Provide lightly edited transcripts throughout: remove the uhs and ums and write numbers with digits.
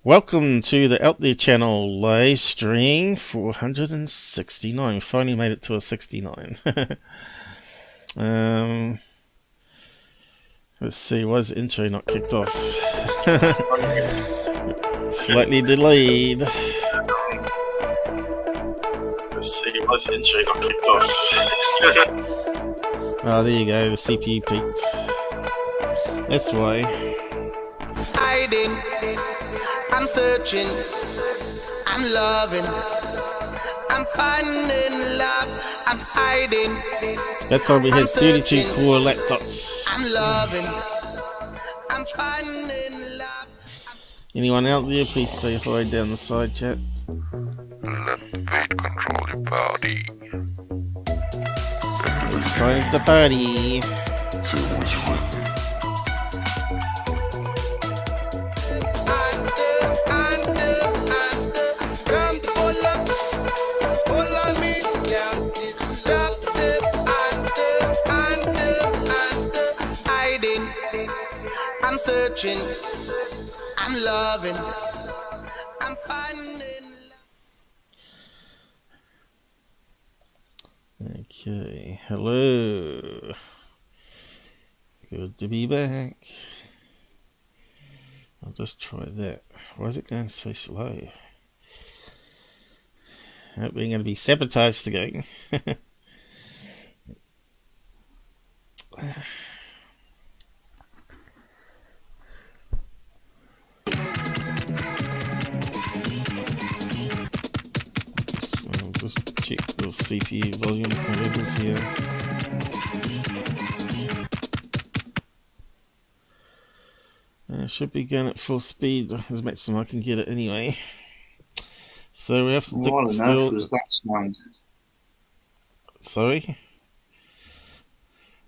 Welcome to the Out There channel live stream 469. Finally made it to a 69. Let's see, why is the intro not kicked off? Slightly delayed. Let's see, why is the intro not kicked off? Oh, there you go, the CPU peaked. That's why. Hiding, I'm searching, I'm loving, I'm finding love, I'm hiding. That time we had 32 core laptops. I'm loving, I'm finding love. Anyone out there, please say hi down the side chat. Let fate control your body. It's time to party. I'm searching, I'm loving, I'm finding love. Okay, hello. Good to be back. I'll just try that. Why is it going so slow? I hope we're going to be sabotaged again. Just check the CPU volume levels here. Should be going at full speed as much as I can get it anyway. So we have to what on earth was that sound? Sorry?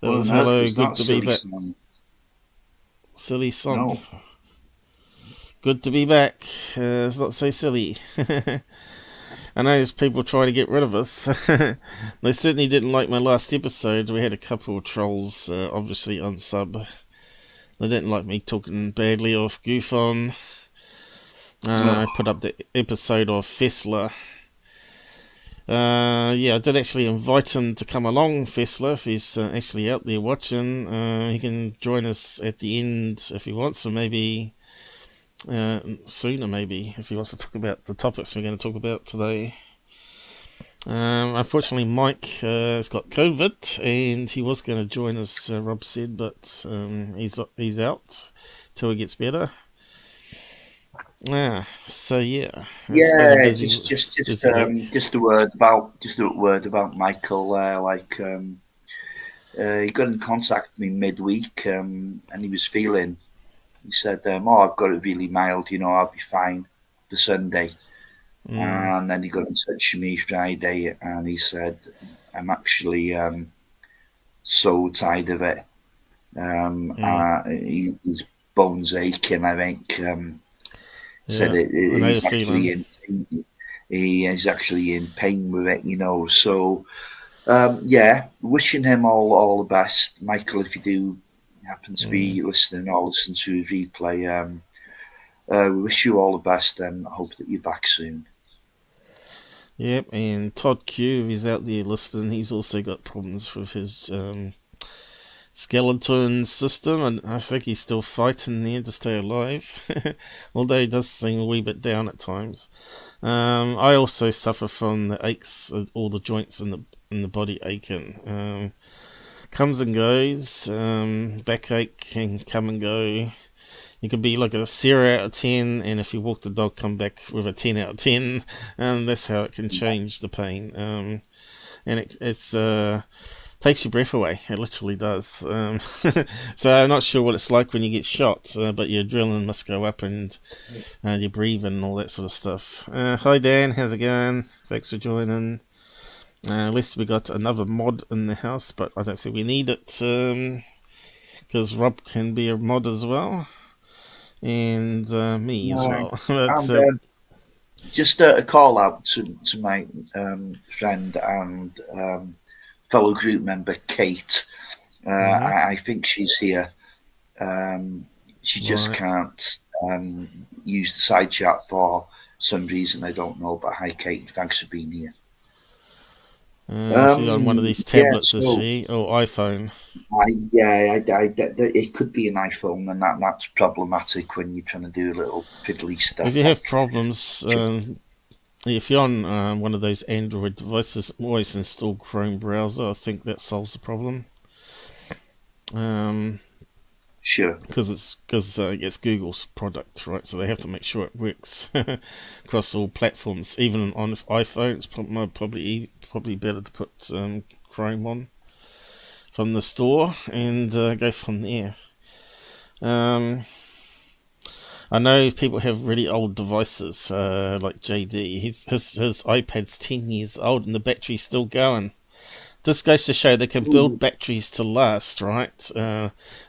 That What was on earth hello, was good that to be silly back. sound? Silly song. No. Good to be back. It's not so silly. I know there's people trying to get rid of us. They certainly didn't like my last episode. We had a couple of trolls, obviously on sub. They didn't like me talking badly of Goofon. I put up the episode of Fessler. Yeah, I did actually invite him to come along, Fessler, if he's actually out there watching. He can join us at the end if he wants, or maybe sooner, maybe, if he wants to talk about the topics we're going to talk about today. Unfortunately, Mike has got COVID, and he was going to join us, Rob said, but he's out till he gets better. So yeah. Yeah, just a word about Michael. He got in contact with me midweek, and he was feeling. He said, I've got it really mild, I'll be fine for Sunday. And then he got in touch with me Friday, and he said, I'm actually so tired of it. His bones aching, I think. Said he's actually in pain. He is actually in pain with it, So, wishing him all the best. Michael, if you do happen to be listening or listen to a replay, we wish you all the best and hope that you're back soon. Yep, and Todd Q, if he's out there listening, he's also got problems with his skeleton system, and I think he's still fighting there to stay alive, although he does seem a wee bit down at times. I also suffer from the aches, all the joints in the body aching. Comes and goes. Backache can come and go. You could be like a 0 out of 10, and if you walk the dog, come back with a 10 out of 10, and that's how it can change the pain. And it's takes your breath away. It literally does. So I'm not sure what it's like when you get shot, but your adrenaline must go up, and your breathing and all that sort of stuff. Hi Dan, how's it going? Thanks for joining. At least we got another mod in the house, but I don't think we need it, because Rob can be a mod as well, and me as well. But, just a call out to my friend and fellow group member Kate. I think she's here. She just can't use the side chat for some reason I don't know. But hi, Kate. Thanks for being here. She's on one of these Yeah, tablets, is she? Or iPhone? It could be an iPhone, and that's problematic when you're trying to do a little fiddly stuff. If you have problems, if you're on one of those Android devices, always install Chrome browser. I think that solves the problem. Sure. Because it's Google's product, right? So they have to make sure it works across all platforms. Even on iPhone, it's probably better to put Chrome on from the store and go from there. I know people have really old devices, like JD. His iPad's 10 years old and the battery's still going. This goes to show they can build batteries to last, right,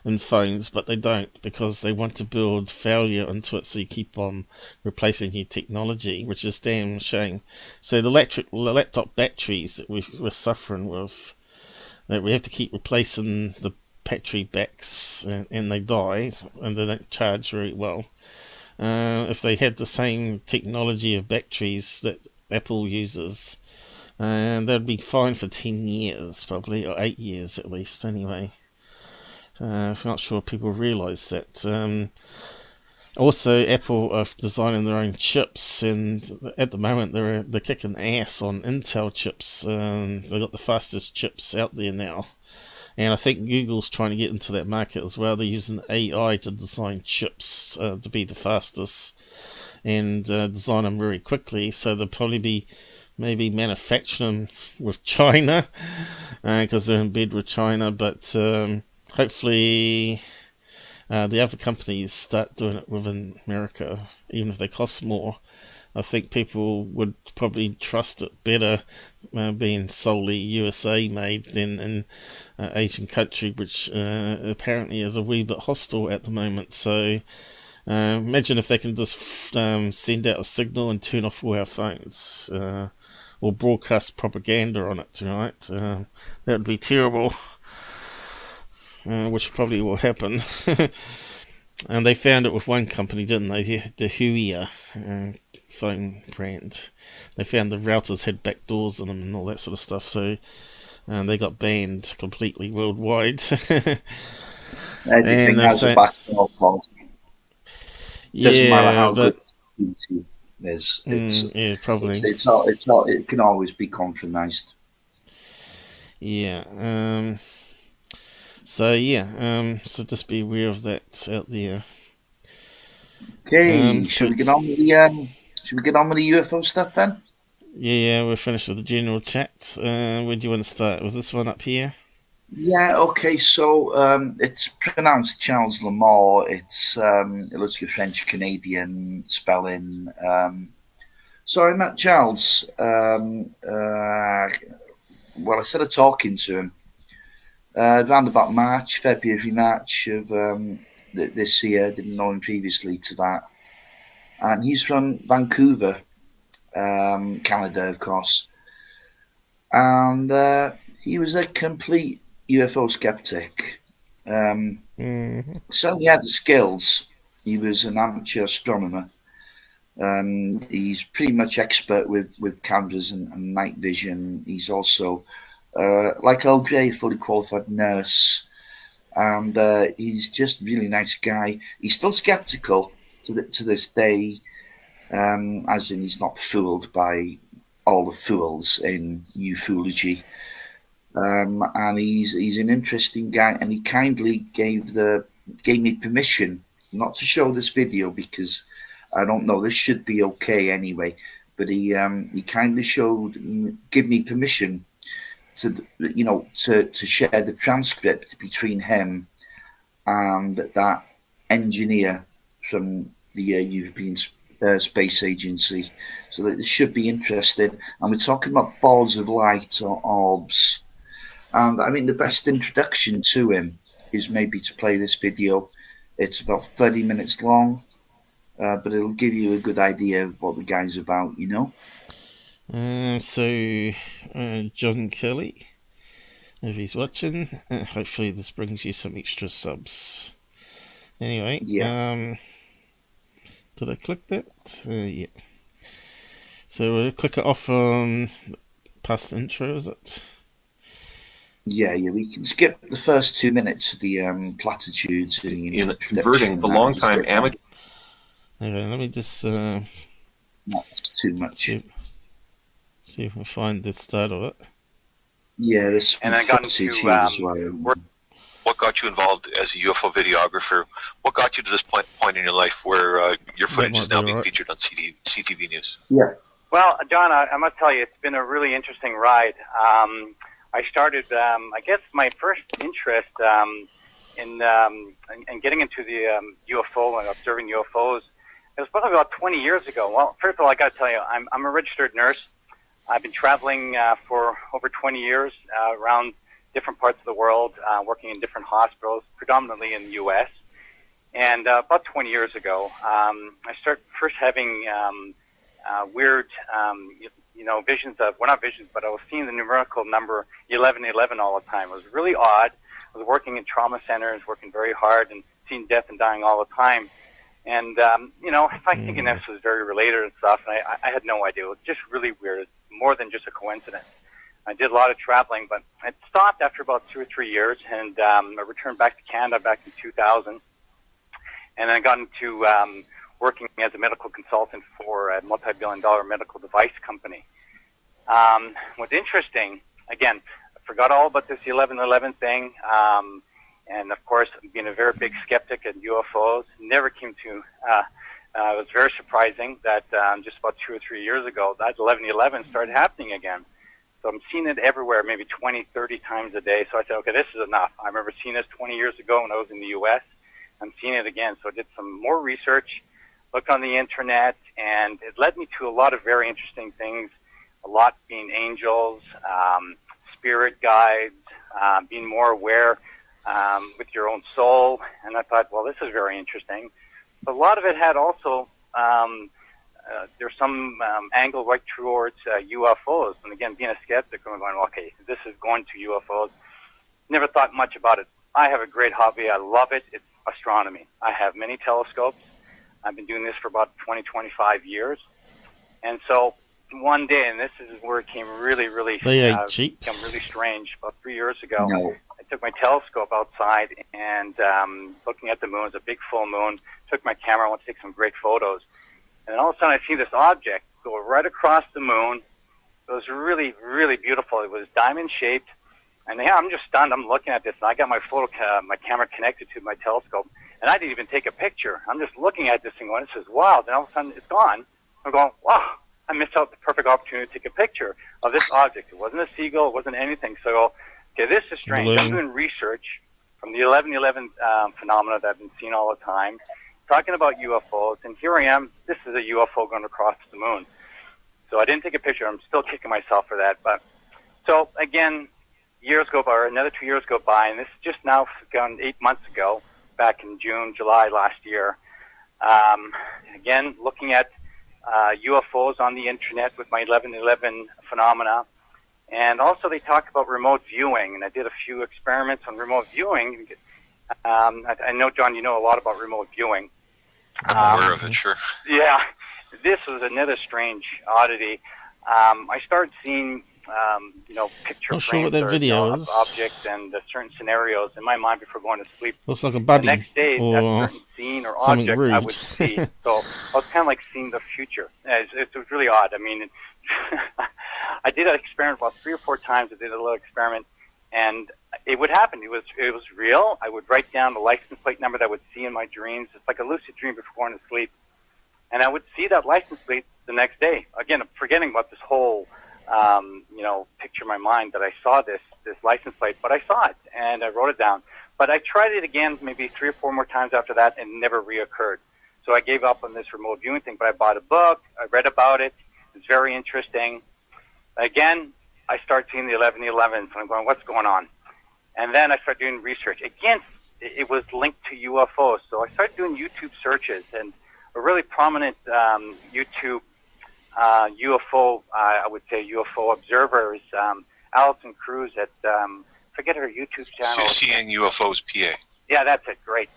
in phones, but they don't, because they want to build failure into it, so you keep on replacing your technology, which is damn shame. So the laptop batteries that we're suffering with, that we have to keep replacing the battery backs, and they die, and they don't charge very well. If they had the same technology of batteries that Apple uses, they'd be fine for 10 years, probably, or 8 years at least, anyway. I'm not sure people realise that. Also, Apple are designing their own chips, and at the moment they're kicking ass on Intel chips. They've got the fastest chips out there now. And I think Google's trying to get into that market as well. They're using AI to design chips to be the fastest and design them very quickly. So they'll probably be maybe manufacturing with China because they're in bed with China. But hopefully the other companies start doing it within America, even if they cost more. I think people would probably trust it better being solely USA made than in Asian country, which apparently is a wee bit hostile at the moment. So imagine if they can just send out a signal and turn off all our phones, or broadcast propaganda on it, right? That would be terrible, which probably will happen. And they found it with one company, didn't they? The Huia phone brand. They found the routers had backdoors in them and all that sort of stuff, so they got banned completely worldwide. Everything has a backdoor policy. Doesn't matter how good it is. Yeah, probably. It can always be compromised. Yeah. So just be aware of that out there. Okay, should we get on with the UFO stuff then? Yeah, we're finished with the general chat. Where do you want to start? With this one up here? Yeah, okay, so it's pronounced Charles Lamoureux. It looks like a French-Canadian spelling. So I met Charles. Well, I started talking to him around about February, March of this year. Didn't know him previously to that. And he's from Vancouver, Canada, of course. And he was a complete UFO skeptic. So he had the skills. He was an amateur astronomer. He's pretty much expert with cameras and night vision. He's also, like LJ, a fully qualified nurse. And he's just a really nice guy. He's still skeptical to this day, as in he's not fooled by all the fools in ufology. And he's an interesting guy, and he kindly gave me permission not to show this video because I don't know, this should be okay anyway. But he kindly give me permission to share the transcript between him and that engineer from the European Space Agency. So that it should be interesting. And we're talking about balls of light or orbs. And I mean, the best introduction to him is maybe to play this video. It's about 30 minutes long, but it'll give you a good idea of what the guy's about, you know? John Kelly, if he's watching, hopefully this brings you some extra subs. Anyway, yeah. Did I click that? Yeah. So we'll click it off on past intro, is it? Yeah, we can skip the first 2 minutes of the platitudes in converting the long-time amateur. Okay, let me just that's too much. See if I find the start of it. Yeah, there's some footage here as well. What got you involved as a UFO videographer? What got you to this point in your life where your footage is now being featured on CTV News? Yeah. Well, John, I must tell you, it's been a really interesting ride. I started, I guess, my first interest in getting into the UFO and observing UFOs. It was probably about 20 years ago. Well, first of all, I got to tell you, I'm a registered nurse. I've been traveling for over 20 years around different parts of the world, working in different hospitals, predominantly in the U.S. And about 20 years ago, I started first having weird, visions of, well, not visions, but I was seeing the numerical number 1111 all the time. It was really odd. I was working in trauma centers, working very hard, and seeing death and dying all the time. And, if I thinking this was very related and stuff, and I had no idea. It was just really weird. It's more than just a coincidence. I did a lot of traveling, but it stopped after about 2 or 3 years, and I returned back to Canada back in 2000. And I got into working as a medical consultant for a multi-billion-dollar medical device company. What's interesting, again, I forgot all about this 1111 thing, and of course, being a very big skeptic at UFOs, never came to, it was very surprising that just about 2 or 3 years ago, that 1111 started happening again. So I'm seeing it everywhere, maybe 20, 30 times a day. So I said, okay, this is enough. I remember seeing this 20 years ago when I was in the U.S. I'm seeing it again. So I did some more research, looked on the internet, and it led me to a lot of very interesting things, a lot being angels, spirit guides, being more aware with your own soul. And I thought, well, this is very interesting. But a lot of it had also, there's some angle right towards UFOs. And again, being a skeptic, I'm going, okay, this is going to UFOs. Never thought much about it. I have a great hobby. I love it. It's astronomy. I have many telescopes. I've been doing this for about 20, 25 years. And so one day, and this is where it came really, become really strange. About 3 years ago, I took my telescope outside and looking at the moon. It was a big full moon. Took my camera. I wanted to take some great photos. And then all of a sudden, I see this object go right across the moon. It was really, really beautiful. It was diamond-shaped. And yeah, I'm just stunned. I'm looking at this, and I got my my camera connected to my telescope, and I didn't even take a picture. I'm just looking at this thing going, this is wild. Then all of a sudden, it's gone. I'm going, wow, I missed out the perfect opportunity to take a picture of this object. It wasn't a seagull. It wasn't anything. So I go, okay, this is strange. I'm doing research from the 1111 phenomena that I've been seeing all the time, talking about UFOs, and here I am. This is a UFO going across the moon. So I didn't take a picture. I'm still kicking myself for that. But so again, years go by, or another 2 years go by, and this is just now gone 8 months ago, back in June, July last year. Again, looking at UFOs on the internet with my 1111 phenomena. And also they talk about remote viewing, and I did a few experiments on remote viewing. I know, John, you know a lot about remote viewing. I'm aware of it, sure. Yeah, this was another strange oddity. I started seeing picture frames of objects and certain scenarios in my mind before going to sleep. Looks like a buddy. The next day, that certain scene or object rude. I would see. So I was kind of like seeing the future. It was really odd. I mean, I did an experiment about 3 or 4 times. I did a little experiment, and it would happen. It was real. I would write down the license plate number that I would see in my dreams. It's like a lucid dream before going to sleep. And I would see that license plate the next day. Again, I'm forgetting about this whole picture in my mind that I saw this license plate, but I saw it and I wrote it down. But I tried it again maybe 3 or 4 more times after that and it never reoccurred. So I gave up on this remote viewing thing, but I bought a book, I read about it, it's very interesting. Again, I start seeing the 1111, so I'm going, what's going on? And then I started doing research. Again, it was linked to UFOs, so I started doing YouTube searches, and a really prominent YouTube UFO, I would say UFO observer is Alison Cruz at, forget her YouTube channel. Seeing UFOs PA. Yeah, that's it. Great.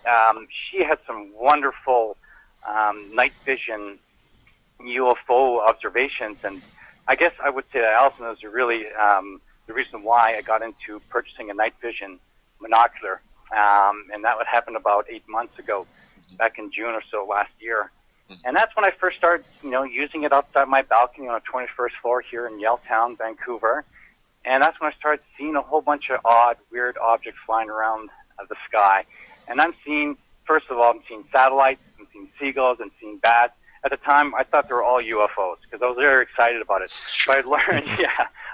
She had some wonderful night vision UFO observations. And I guess I would say that Allison was really the reason why I got into purchasing a night vision monocular. And that would happen about 8 months ago, back in June or so last year. And that's when I first started, using it outside my balcony on a 21st floor here in Yaletown, Vancouver. And that's when I started seeing a whole bunch of odd, weird objects flying around the sky. And first of all, I'm seeing satellites, I'm seeing seagulls, I'm seeing bats. At the time, I thought they were all UFOs because I was very excited about it. But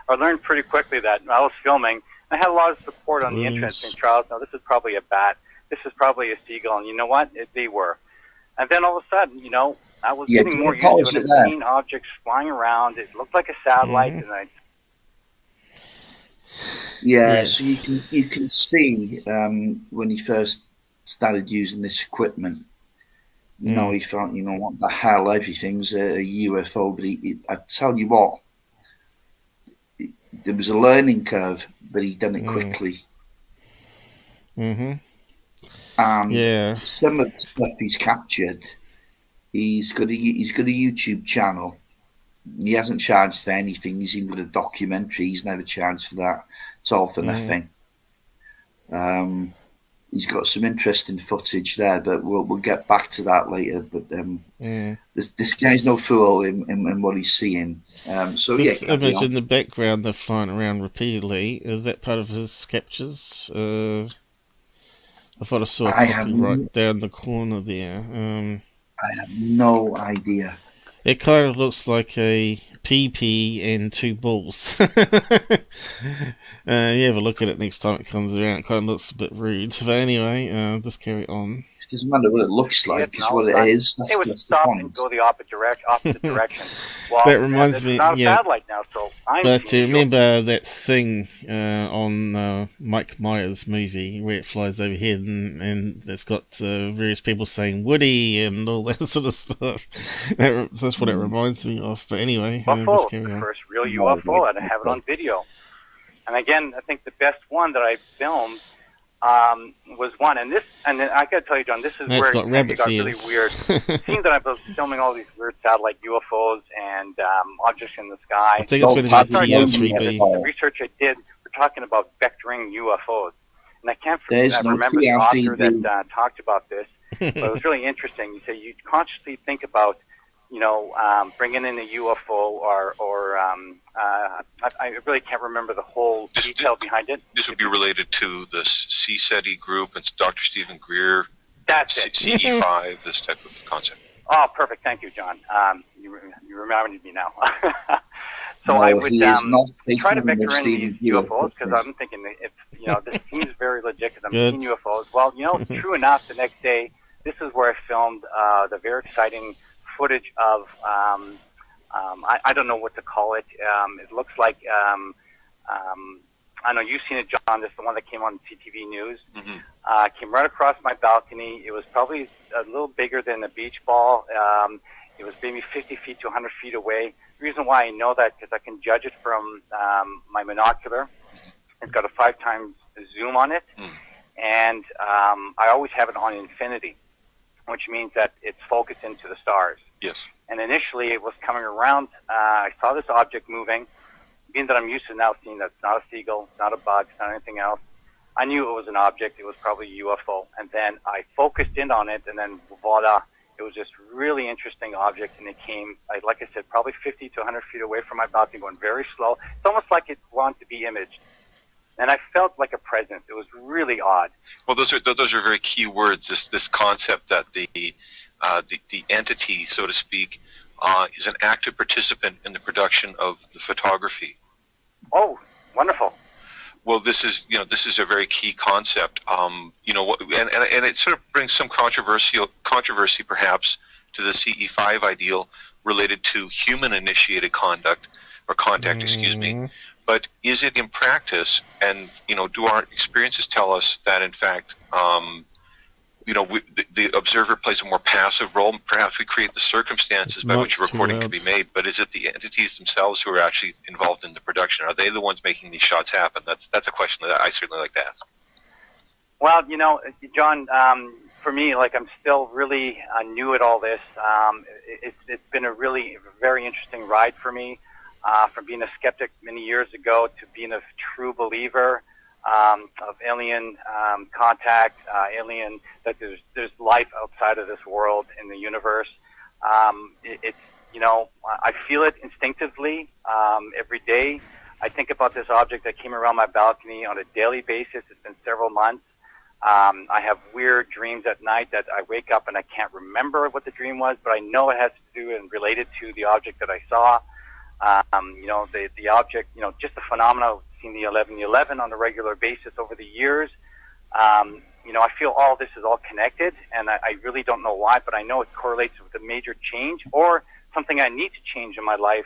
I learned pretty quickly that I was filming. I had a lot of support on the internet saying, Charles, no, this is probably a bat. This is probably a seagull. And you know what? They were. And then all of a sudden, I was getting more used to it. And seeing objects flying around. It looked like a satellite. And so you can see when he first started using this equipment, he thought, what the hell, everything's a UFO. But I tell you what, there was a learning curve, but he done it quickly. Some of the stuff he's captured, he's got a YouTube channel. He hasn't charged for anything. He's even got a documentary. He's never charged for that. It's all for nothing. He's got some interesting footage there, but we'll get back to that later. But this guy's no fool in what he's seeing. This image in the background they're flying around repeatedly, is that part of his captures? I thought I saw a copy right down the corner there. I have no idea. It kind of looks like a PP and two balls. You have a look at it next time it comes around. It kind of looks a bit rude. But anyway, just carry on. It doesn't matter what it looks like, it's what it is. It would stop and go the opposite direction. Well, that reminds me, not a satellite now, so but you remember that thing on Mike Myers' movie where it flies overhead and it's got various people saying Woody and all that sort of stuff. That's what it reminds me of. But anyway, just carry on. The first real UFO, and I have it on video. And again, I think the best one that I filmed was one, and I gotta tell you, John, this is where it got really weird. Seeing that I was filming all these weird satellite UFOs and objects in the sky. I think it's when the research I did, we're talking about vectoring UFOs, and I can't remember the author that talked about this, but it was really interesting. You say you consciously think about, bringing in a UFO or I really can't remember the whole detail behind it. This would be related to the CSETI group and Dr. Stephen Greer. That's it. CE5, this type of concept. Oh, perfect. Thank you, John. You reminded me now. So I would try to vector in these UFOs because I'm thinking this seems very legit because I'm seeing UFOs. Well, true enough, the next day, this is where I filmed the very exciting footage of I don't know what to call it. It looks like I know you've seen it, John. This is the one that came on CTV News. Came right across my balcony. It was probably a little bigger than a beach ball. It was maybe 50 feet to 100 feet away. The reason why I know that because I can judge it from my monocular. It's got a 5 times zoom on it, and I always have it on infinity, which means that it's focused into the stars. Yes. And initially it was coming around. I saw this object moving. Being that I'm used to now seeing that it's not a seagull, it's not a bug, it's not anything else, I knew it was an object. It was probably a UFO. And then I focused in on it, and then voila, it was this really interesting object. And it came, like I said, probably 50 to 100 feet away from my balcony, going very slow. It's almost like it wanted to be imaged. And I felt like a presence. It was really odd. Well, those are very key words. This concept that the entity, so to speak, is an active participant in the production of the photography. Oh, wonderful. Well, this is a very key concept. And it sort of brings some controversy perhaps to the CE5 ideal related to human-initiated contact, excuse me. But is it in practice, and do our experiences tell us that in fact, the observer plays a more passive role? Perhaps we create the circumstances by which a recording can be made, but is it the entities themselves who are actually involved in the production? Are they the ones making these shots happen? That's a question that I certainly like to ask. Well, John, for me, like, I'm still really new at all this. It's been a really very interesting ride for me, from being a skeptic many years ago to being a true believer of alien contact, that there's life outside of this world in the universe. It's, you know, I feel it instinctively every day. I think about this object that came around my balcony on a daily basis. It's been several months. I have weird dreams at night that I wake up and I can't remember what the dream was, but I know it has to do and related to the object that I saw. You know, the object, you know, just the phenomena of seeing the 1111 on a regular basis over the years. You know, I feel all this is all connected, and I really don't know why, but I know it correlates with a major change or something I need to change in my life.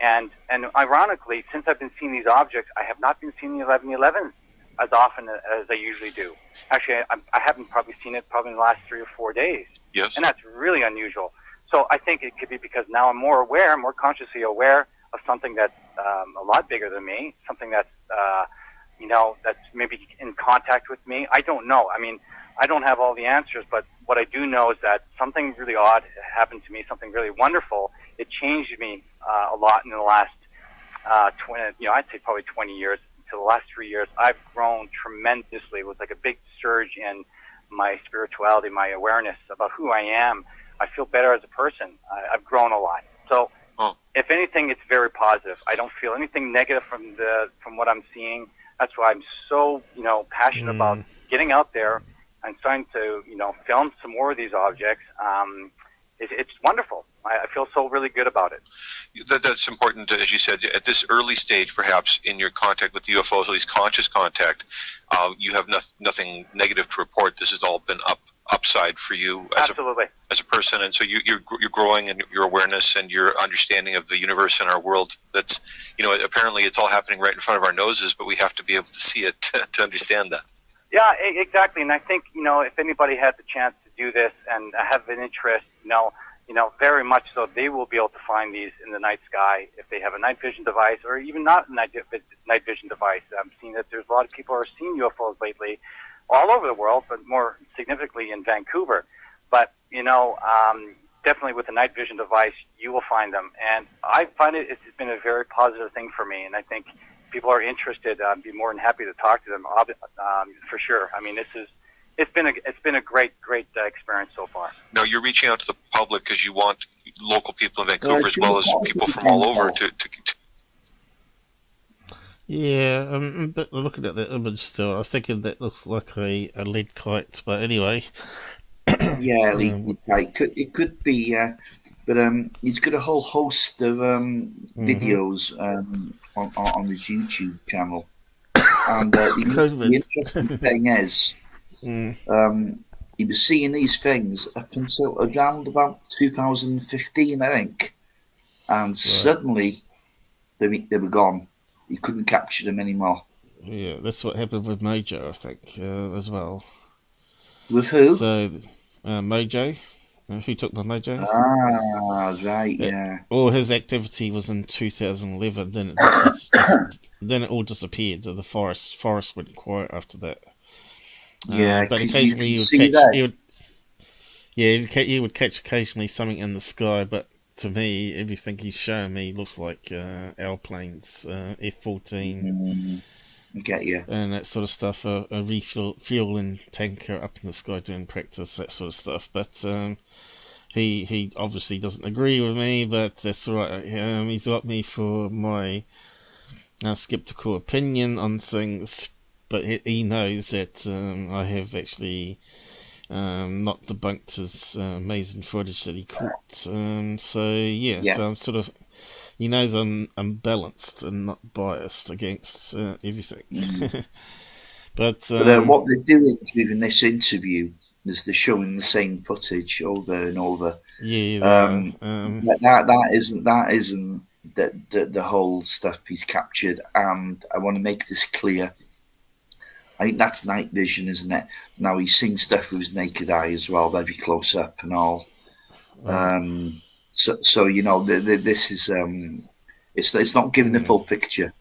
And ironically, since I've been seeing these objects, I have not been seeing the 1111s as often as I usually do. Actually, I haven't probably seen it probably in the last 3 or 4 days. Yes. And that's really unusual. So I think it could be because now I'm more aware, more consciously aware of something that's a lot bigger than me, something that's, you know, that's maybe in contact with me. I don't know. I mean, I don't have all the answers, but what I do know is that something really odd happened to me, something really wonderful. It changed me a lot in the last, you know, I'd say probably 20 years. To the last 3 years, I've grown tremendously. It was like a big surge in my spirituality, my awareness about who I am. I feel better as a person. I've grown a lot. So, if anything, it's very positive. I don't feel anything negative from what I'm seeing. That's why I'm so, you know, passionate about getting out there and starting to, you know, film some more of these objects. It's wonderful. I feel so really good about it. That's important, as you said, at this early stage, perhaps, in your contact with UFOs, at least conscious contact, you have nothing negative to report. This has all been upside for you as a person, and so you're growing in your awareness and your understanding of the universe and our world. That's, you know, apparently it's all happening right in front of our noses, but we have to be able to see it to understand that. Yeah, exactly. And I think, you know, if anybody has the chance to do this and have an interest, you know, very much so, they will be able to find these in the night sky if they have a night vision device, or even not a night vision device. I'm seeing that there's a lot of people who are seeing UFOs lately all over the world, but more significantly in Vancouver. But, you know, definitely with a night vision device, you will find them. And I find it's been a very positive thing for me. And I think people are interested. I'd be more than happy to talk to them, for sure. I mean, it's been a great experience so far. Now, you're reaching out to the public because you want local people in Vancouver as well as people from all over to Yeah, but looking at the image still, I was thinking that looks like a lead kite, but anyway. Yeah, lead kite. It could be, but he's got a whole host of videos on his YouTube channel. And the interesting thing is, he was seeing these things up until around about 2015, I think. And suddenly they were gone. You couldn't capture them anymore. Yeah, that's what happened with Mojo, I think, as well. With who? So, Mojo. Who took my Mojo? Ah, right, yeah. All his activity was in 2011. Then it all disappeared. The forest went quiet after that. Yeah, but occasionally you would catch occasionally something in the sky. But to me, everything he's showing me looks like airplanes, F-14. I get you. And that sort of stuff. A refueling tanker up in the sky doing practice, that sort of stuff. But he obviously doesn't agree with me, but that's all right. He's got me for my skeptical opinion on things, but he knows that I have actually not debunked his amazing footage that he caught. So I'm sort of, he knows I'm balanced and not biased against everything. But what they're doing during this interview is they're showing the same footage over and over. Yeah, that isn't the whole stuff he's captured. And I want to make this clear. I think that's night vision, isn't it? Now he's seen stuff with his naked eye as well, very close up and all. So you know, this is it's not giving the full picture.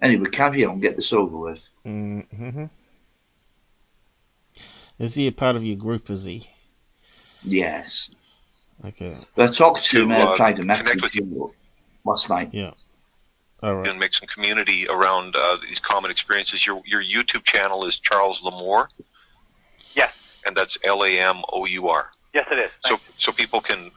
Anyway, carry on, get this over with. Is he a part of your group? Is he? Yes. Okay. But I talked to him private connect message with you last night. Yeah. All right. and make some community around these common experiences. Your YouTube channel is Charles Lamoureux. Yes. And that's Lamour. Yes, it is. So people can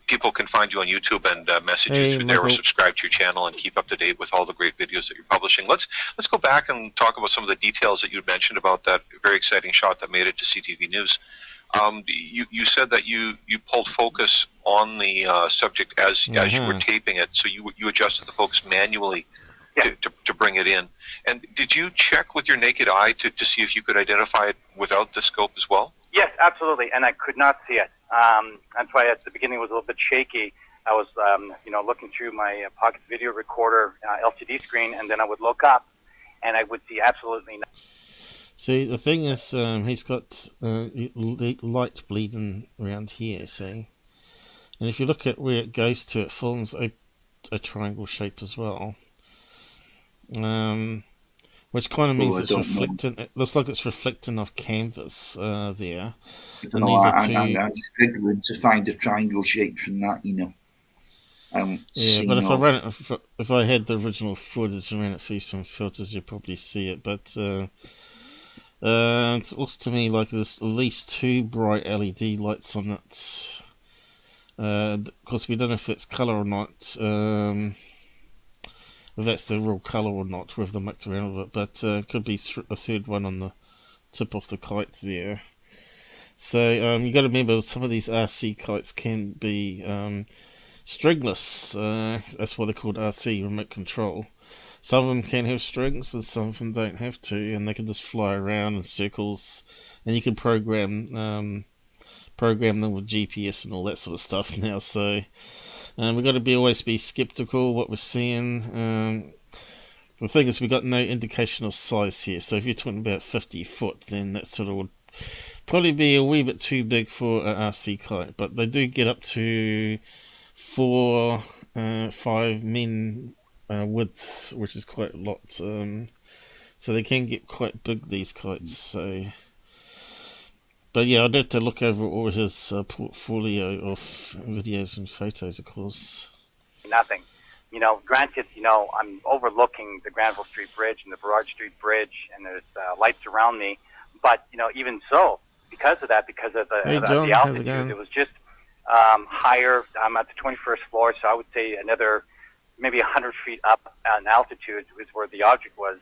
find you on YouTube and message you through there, or subscribe to your channel and keep up to date with all the great videos that you're publishing. Let's go back and talk about some of the details that you mentioned about that very exciting shot that made it to CTV News. You said that you pulled focus on the subject as you were taping it, so you adjusted the focus manually to bring it in. And did you check with your naked eye to see if you could identify it without the scope as well? Yes, absolutely, and I could not see it. That's why at the beginning it was a little bit shaky. I was, looking through my pocket video recorder LCD screen, and then I would look up, and I would see absolutely nothing. See, the thing is, he's got light bleeding around here, see? And if you look at where it goes to, it forms a triangle shape as well. Which kind of means it's reflecting. It looks like it's reflecting off canvas there. And I'm struggling to find a triangle shape from that, but if I ran it, if I had the original footage and ran it through some filters, you'd probably see it. But it looks to me like there's at least 2 bright LED lights on it. Of course, we don't know if it's color or not. If that's the real colour or not, whether they mucked around with it, but could be a third one on the tip of the kite there. So you got to remember, some of these RC kites can be stringless. That's why they're called RC, remote control. Some of them can have strings, and some of them don't have to, and they can just fly around in circles, and you can program them with GPS and all that sort of stuff now. So. We've got to always be skeptical what we're seeing. The thing is, we've got no indication of size here. So if you're talking about 50 foot, then that sort of would probably be a wee bit too big for an RC kite. But they do get up to 4, 5 men width, which is quite a lot. So they can get quite big, these kites. So. But yeah, I'd have to look over all his portfolio of videos and photos, of course. Nothing. Granted, I'm overlooking the Granville Street Bridge and the Burrard Street Bridge, and there's lights around me. But, even so, because of the altitude, it was just higher. I'm at the 21st floor, so I would say another maybe 100 feet up in altitude is where the object was.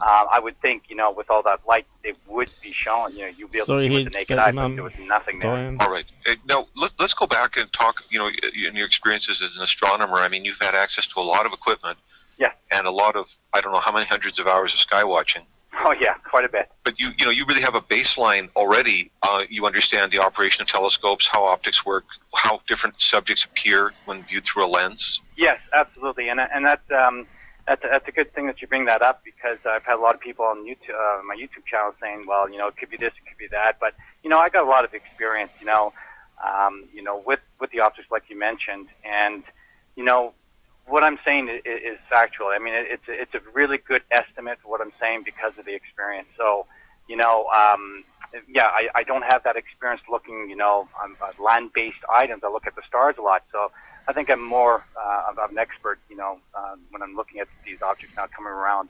I would think, with all that light, it would be shown. You'd be able to see with the naked eye, but there was nothing there. All right. Now, let's go back and talk, in your experiences as an astronomer. I mean, you've had access to a lot of equipment. Yeah. And a lot of, I don't know how many hundreds of hours of sky watching. Oh, yeah, quite a bit. But, you really have a baseline already. You understand the operation of telescopes, how optics work, how different subjects appear when viewed through a lens. Yes, absolutely. And that's a good thing that you bring that up, because I've had a lot of people on YouTube, my YouTube channel, saying, well, it could be this, it could be that. But, I got a lot of experience, with the optics, like you mentioned. And, what I'm saying is factual. I mean, it's a really good estimate for what I'm saying because of the experience. So, I don't have that experience looking, on land-based items. I look at the stars a lot. So I think I'm more of an expert, when I'm looking at these objects now coming around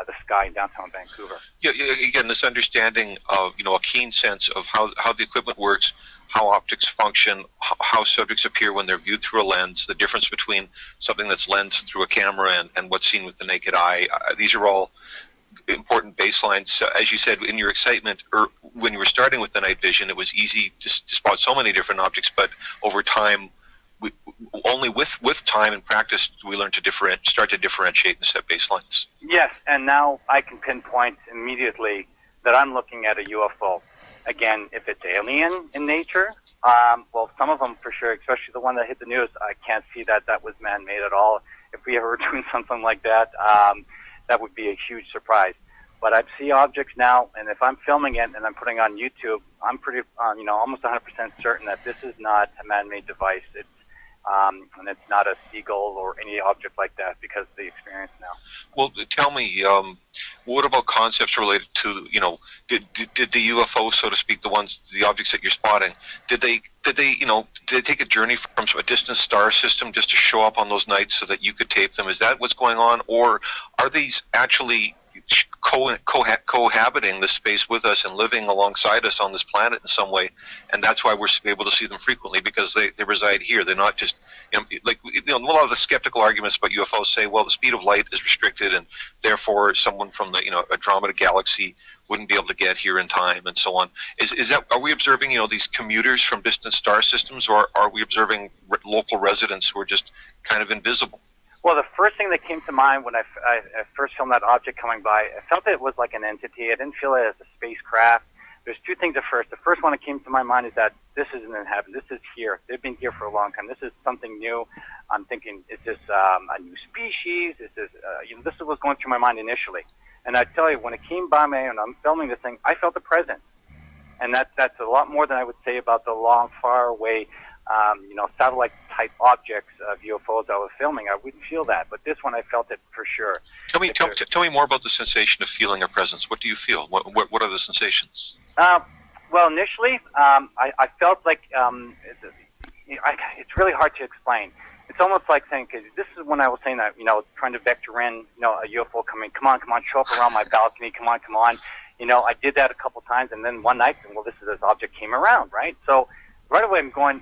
the sky in downtown Vancouver. Yeah, again, this understanding of, a keen sense of how the equipment works, how optics function, how subjects appear when they're viewed through a lens, the difference between something that's lensed through a camera and what's seen with the naked eye. These are all important baselines. As you said, in your excitement, or when you were starting with the night vision, it was easy to spot so many different objects, but over time, only with time and practice do we learn to start to differentiate and set baselines. Yes, and now I can pinpoint immediately that I'm looking at a UFO. Again, if it's alien in nature, well, some of them for sure, especially the one that hit the news, I can't see that was man-made at all. If we ever were doing something like that, that would be a huge surprise. But I see objects now, and if I'm filming it and I'm putting it on YouTube, I'm pretty, almost 100% certain that this is not a man-made device. and it's not a seagull or any object like that because of the experience now. Well, tell me, what about concepts related to, did the UFO, so to speak, the objects that you're spotting, did they take a journey from a distant star system just to show up on those nights so that you could tape them? Is that what's going on, or are these actually cohabiting this space with us and living alongside us on this planet in some way, and that's why we're able to see them frequently, because they reside here. They're not just, a lot of the skeptical arguments about UFOs say, well, the speed of light is restricted, and therefore someone from the Andromeda galaxy wouldn't be able to get here in time, and so on. Are we observing these commuters from distant star systems, or are we observing local residents who are just kind of invisible? Well, the first thing that came to mind when I first filmed that object coming by, I felt it was like an entity. I didn't feel it as a spacecraft. There's two things at first. The first one that came to my mind is that this is an inhabitant. This is here. They've been here for a long time. This is something new. I'm thinking, is this a new species? Is this, this is what's going through my mind initially. And I tell you, when it came by me and I'm filming this thing, I felt the presence. And that's a lot more than I would say about the long, far away satellite-type objects of UFOs I was filming. I wouldn't feel that, but this one I felt it for sure. Tell me more about the sensation of feeling a presence. What do you feel? What are the sensations? Well, initially, I felt like it's really hard to explain. It's almost like saying, cause this is when I was saying that, trying to vector in, a UFO coming, come on, show up around my balcony, come on. I did that a couple times, and then one night, this object came around, right? So right away, I'm going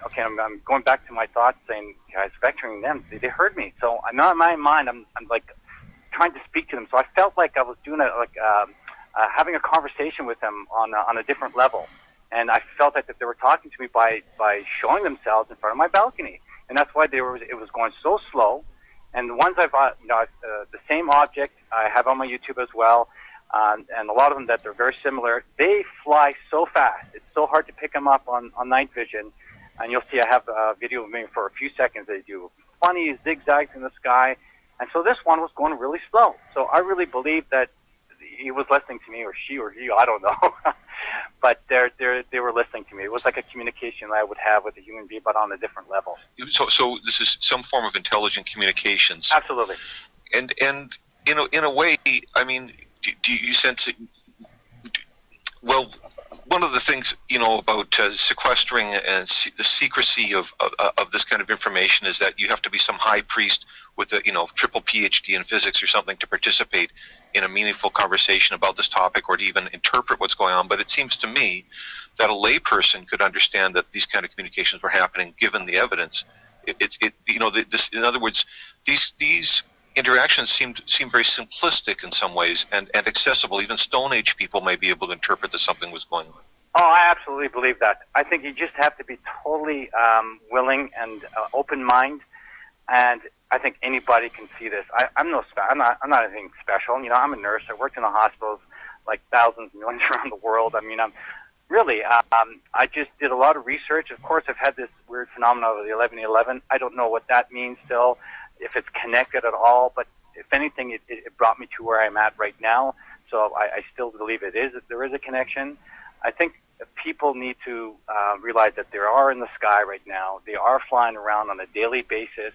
back to my thoughts, saying, guys, vectoring them, they heard me. So I'm not in my mind. I'm like trying to speak to them. So I felt like I was doing having a conversation with them on a different level, and I felt like that they were talking to me by showing themselves in front of my balcony, and that's why it was going so slow. And the ones the same object I have on my YouTube as well. And a lot of them that they're very similar, they fly so fast. It's so hard to pick them up on night vision. And you'll see I have a video of me for a few seconds. They do funny zigzags in the sky. And so this one was going really slow. So I really believe that he was listening to me, or she or he, I don't know. But they were listening to me. It was like a communication that I would have with a human being, but on a different level. So this is some form of intelligent communications. Absolutely. And in a way, I mean, do you sense it? Well, one of the things about sequestering and the secrecy of this kind of information is that you have to be some high priest with a triple PhD in physics or something to participate in a meaningful conversation about this topic, or to even interpret what's going on. But it seems to me that a layperson could understand that these kind of communications were happening given the evidence. In other words, these interactions seem very simplistic in some ways and accessible. Even Stone Age people may be able to interpret that something was going on. Oh, I absolutely believe that. I think you just have to be totally willing and open mind, and I think anybody can see this. I'm not anything special. I'm a nurse. I worked in the hospitals like thousands, millions around the world. I mean, I just did a lot of research. Of course, I've had this weird phenomenon of the 11/11. I don't know what that means still, if it's connected at all, but if anything, it brought me to where I'm at right now. So I still believe there is a connection. I think people need to realize that they are in the sky right now. They are flying around on a daily basis.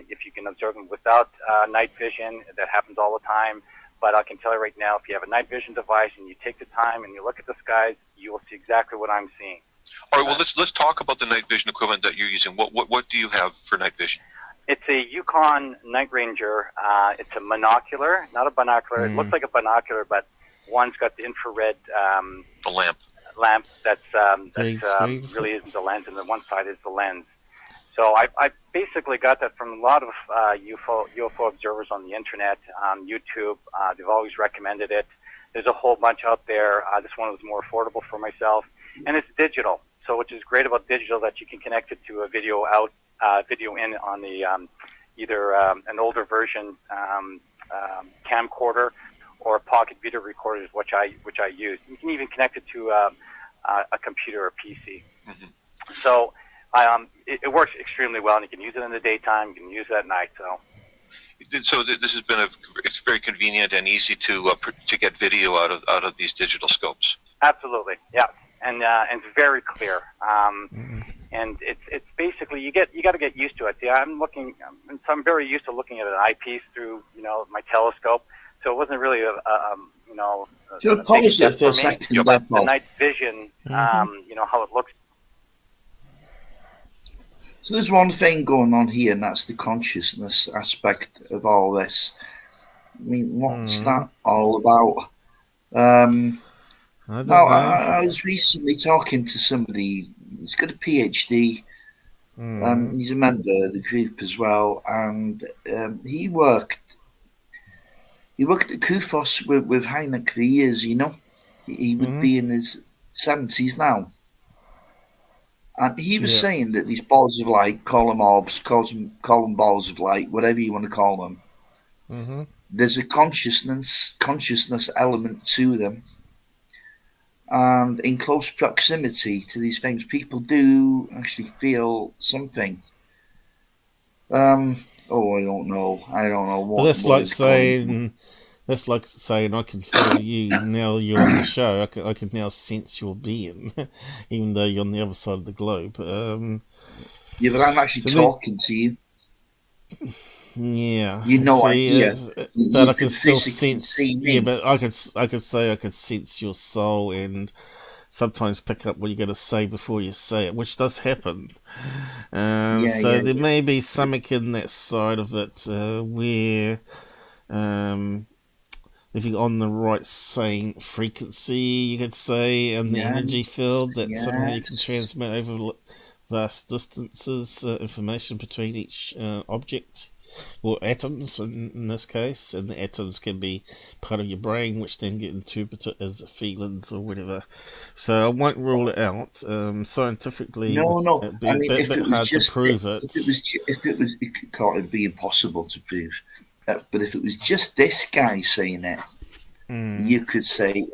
If you can observe them without night vision, that happens all the time. But I can tell you right now, if you have a night vision device and you take the time and you look at the skies, you will see exactly what I'm seeing. All right. Well, let's talk about the night vision equipment that you're using. What do you have for night vision? It's a Yukon Night Ranger. It's a monocular, not a binocular. It looks like a binocular, but one's got the infrared the lamp that's really isn't the lens, and the one side is the lens. So I basically got that from a lot of UFO observers on the internet, on YouTube. They've always recommended it. There's a whole bunch out there. This one was more affordable for myself, and it's digital. So which is great about digital, that you can connect it to a video in on the either an older version camcorder or a pocket video recorder, which I use. You can even connect it to a computer or PC. Mm-hmm. So it works extremely well, and you can use it in the daytime, you can use it at night. So this has been it's very convenient and easy to get video out of these digital scopes. Absolutely, yeah, and it's very clear. and it's basically you got to get used to it. Yeah, I'm very used to looking at an eyepiece through my telescope, so it wasn't really So pause it for a second, but the night vision, how it looks. So there's one thing going on here, and that's the consciousness aspect of all this. I mean, what's that all about? I don't know. I was recently talking to somebody who's got a PhD. He's a member of the group as well, and he worked at Kufos with Heineck for years. He would be in his 70s now, and he was saying that these balls of light, call them orbs, call them balls of light, whatever you want to call them. There's a consciousness element to them. And in close proximity to these things, people do actually feel something. I don't know. What. Well, that's like saying I can feel you now. You're on the show. I can now sense your being, even though you're on the other side of the globe. Yeah, but I'm actually talking to you. Yeah, idea. But I can still sense. Yeah, but I could say I could sense your soul and sometimes pick up what you're going to say before you say it, which does happen. There may be something in that side of it where, if you're on the right same frequency, you could say, and the energy field that somehow you can transmit over vast distances, information between each object. Or atoms in this case, and the atoms can be part of your brain, which then get interpreted as feelings or whatever. So I won't rule it out. Scientifically, it'd be a bit hard to prove it. It can't be impossible to prove. But if it was just this guy saying it, you could say,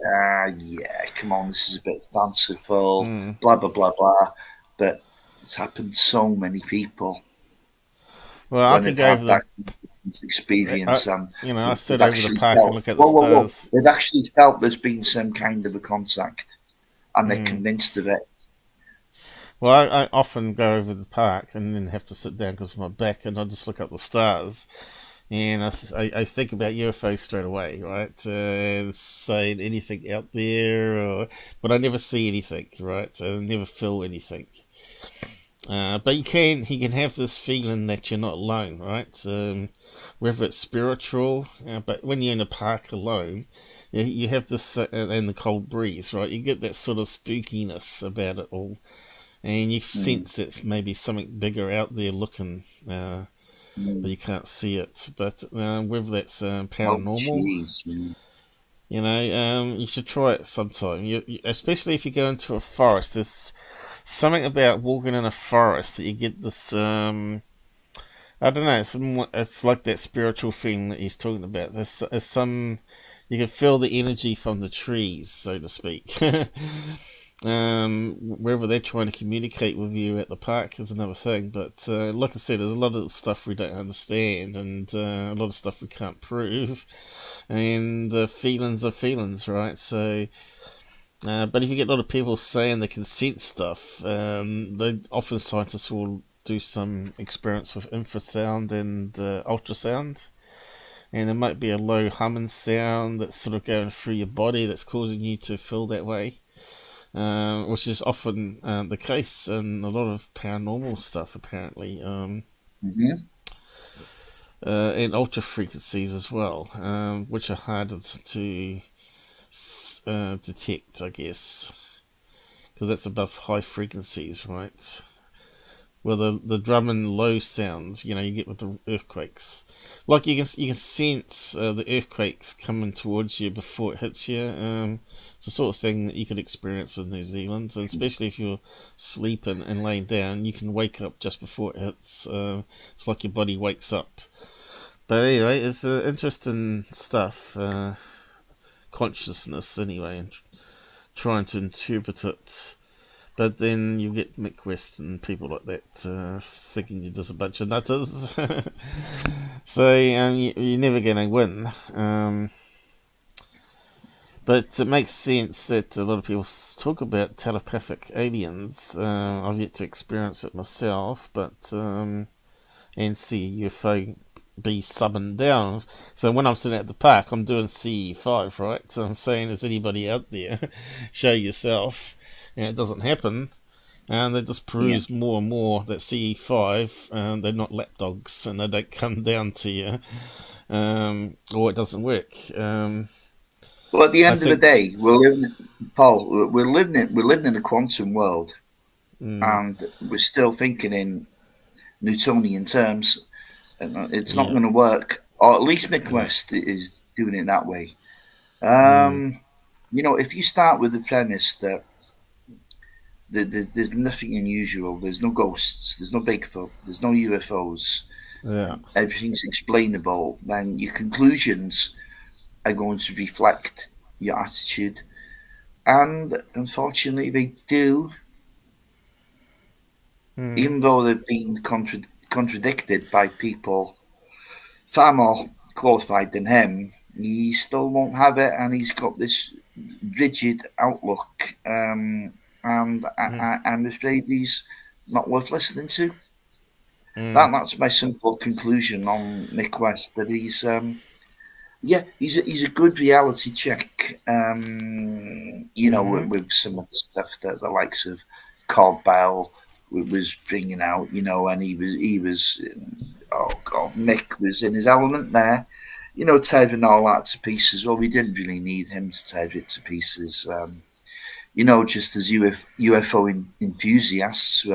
come on, this is a bit fanciful, blah blah blah blah. But it's happened to so many people. Well, I could go over that experience, I sit over the park and look at the stars. They've actually felt there's been some kind of a contact, and they're convinced of it. Well, I often go over the park and then have to sit down because of my back, and I just look up the stars, and I think about UFOs straight away, right? Saying anything out there, but I never see anything, right? I never feel anything. But he can have this feeling that you're not alone, right? Whether it's spiritual, but when you're in a park alone, you have this, and the cold breeze, right? You get that sort of spookiness about it all, and you sense it's maybe something bigger out there looking, but you can't see it. But whether that's paranormal, you should try it sometime. You especially if you go into a forest. There's something about walking in a forest that you get this. I don't know. It's like that spiritual feeling that he's talking about. There's some. You can feel the energy from the trees, so to speak. Whether they're trying to communicate with you at the park is another thing. But like I said, there's a lot of stuff we don't understand, and a lot of stuff we can't prove. And feelings are feelings, right? So, but if you get a lot of people saying they can sense stuff, often scientists will do some experiments with infrasound and ultrasound. And there might be a low humming sound that's sort of going through your body that's causing you to feel that way. Which is often the case in a lot of paranormal stuff, apparently. And ultra frequencies as well, which are harder to detect, I guess, because that's above high frequencies, right? Well, the drum and low sounds, you get with the earthquakes. Like you can sense the earthquakes coming towards you before it hits you. It's the sort of thing that you could experience in New Zealand, and especially if you're sleeping and laying down, you can wake up just before it hits. It's like your body wakes up. But anyway, it's interesting stuff. Consciousness, anyway, and trying to interpret it. But then you get Mick West and people like that thinking you're just a bunch of nutters. So you're never going to win. But it makes sense that a lot of people talk about telepathic aliens. I've yet to experience it myself, but and see a UFO be summoned down. So when I'm sitting at the park, I'm doing CE5, right? So I'm saying, is anybody out there? Show yourself. And it doesn't happen. And that just proves more and more that CE5, they're not lapdogs and they don't come down to you, or it doesn't work. Well, at the end of the day, Paul, we're living in a quantum world, and we're still thinking in Newtonian terms. And it's not going to work, or at least Mick West is doing it that way. You know, if you start with the premise that there's nothing unusual, there's no ghosts, there's no Bigfoot, there's no UFOs, everything's explainable, then your conclusions are going to reflect your attitude. And unfortunately, they do, even though they've been contradicted by people far more qualified than him, he still won't have it, and he's got this rigid outlook. And I'm afraid he's not worth listening to. That's my simple conclusion on Mick West, that he's a good reality check. You know, with some of the stuff that the likes of Cobb Bell was bringing out, you know, and he was oh god, Mick was in his element there, you know, tearing all that to pieces. Well, we didn't really need him to tear it to pieces. You know, just as UFO enthusiasts,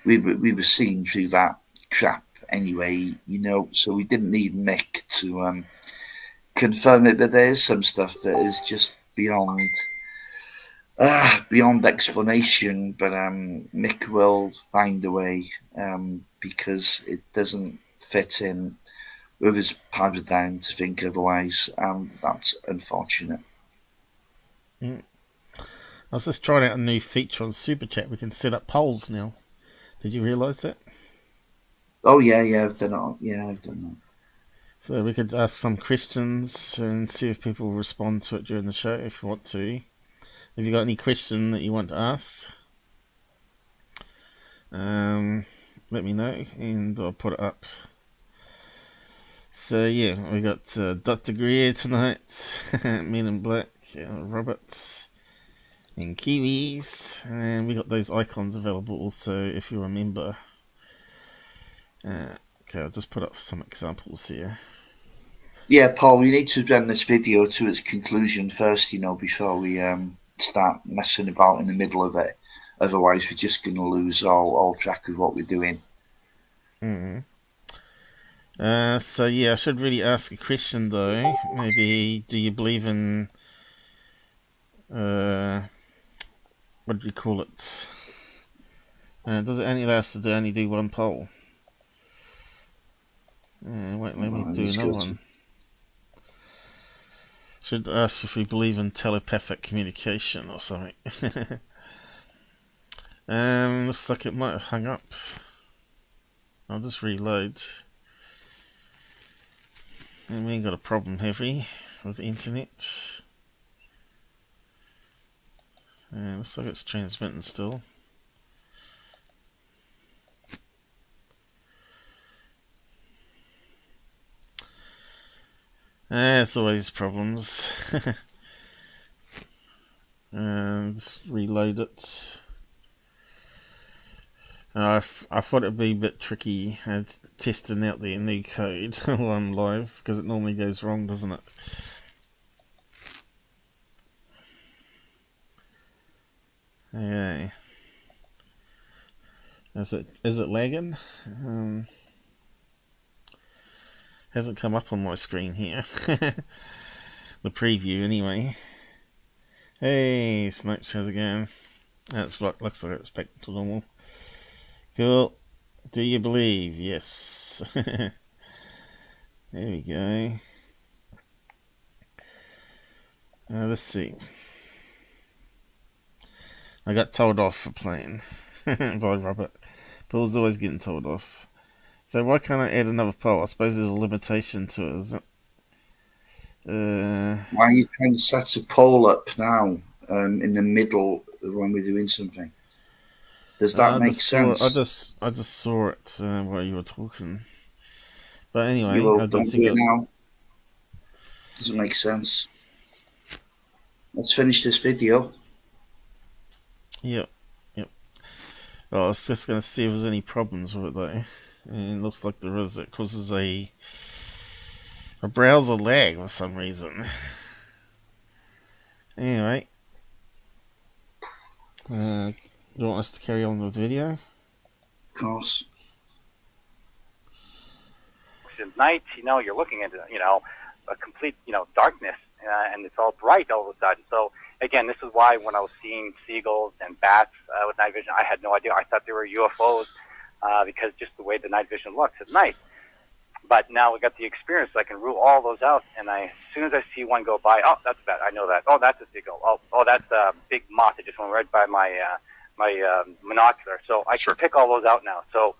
we were seeing through that crap anyway, you know, so we didn't need Mick to confirm it, but there is some stuff that is just beyond explanation. But Mick will find a way, because it doesn't fit in with his paradigm to think otherwise, and that's unfortunate. I was just trying out a new feature on Super Chat. We can set up polls now. Did you realise that? Oh yeah, I've done it. Yeah, I've done that. So we could ask some questions and see if people respond to it during the show if you want to. Have you got any question that you want to ask? Let me know and I'll put it up. So yeah, we got Dr. Greer tonight, Men in Black, Roberts, and Kiwis, and we got those icons available also if you're a member. Okay, I'll just put up some examples here. Yeah, Paul, we need to run this video to its conclusion first, you know, before we start messing about in the middle of it. Otherwise, we're just going to lose all track of what we're doing. So yeah, I should really ask a question though. Maybe, do you believe in what do you call it? Does it only allow us to only do one poll? Wait, let me do another one. Should ask if we believe in telepathic communication or something. Looks like it might have hung up. I'll just reload. And we ain't got a problem, have we, with the internet? Looks like it's transmitting still. There's always problems. Let's reload it. I thought it'd be a bit tricky testing out the new code while I'm live, because it normally goes wrong, doesn't it? Okay. Is it lagging? Hasn't come up on my screen here. The preview anyway. Hey Snipes, how's it going? That's what looks like it's back to normal. Cool. Do you believe? Yes. There we go. Let's see. I got told off for playing by Robert. Paul's always getting told off. So why can't I add another poll? I suppose there's a limitation to it, isn't it? Why are you trying to set a pole up now in the middle when we're doing something? Does that make sense? I just saw it while you were talking. But anyway, You will I don't do it now. Doesn't make sense. Let's finish this video. Yep. Well, I was just going to see if there's any problems with it though. And it looks like there is. It causes a browser lag for some reason. Anyway, you want us to carry on with the video? Of course. At night, you're looking into, a complete, darkness, and it's all bright all of a sudden. So again, this is why when I was seeing seagulls and bats with night vision, I had no idea. I thought they were UFOs because just the way the night vision looks at night. But now we got the experience, so I can rule all those out. And as soon as I see one go by, oh, that's a bat. I know that. Oh, that's a seagull. Oh, that's a big moth. It just went right by my monocular. So I can pick all those out now. So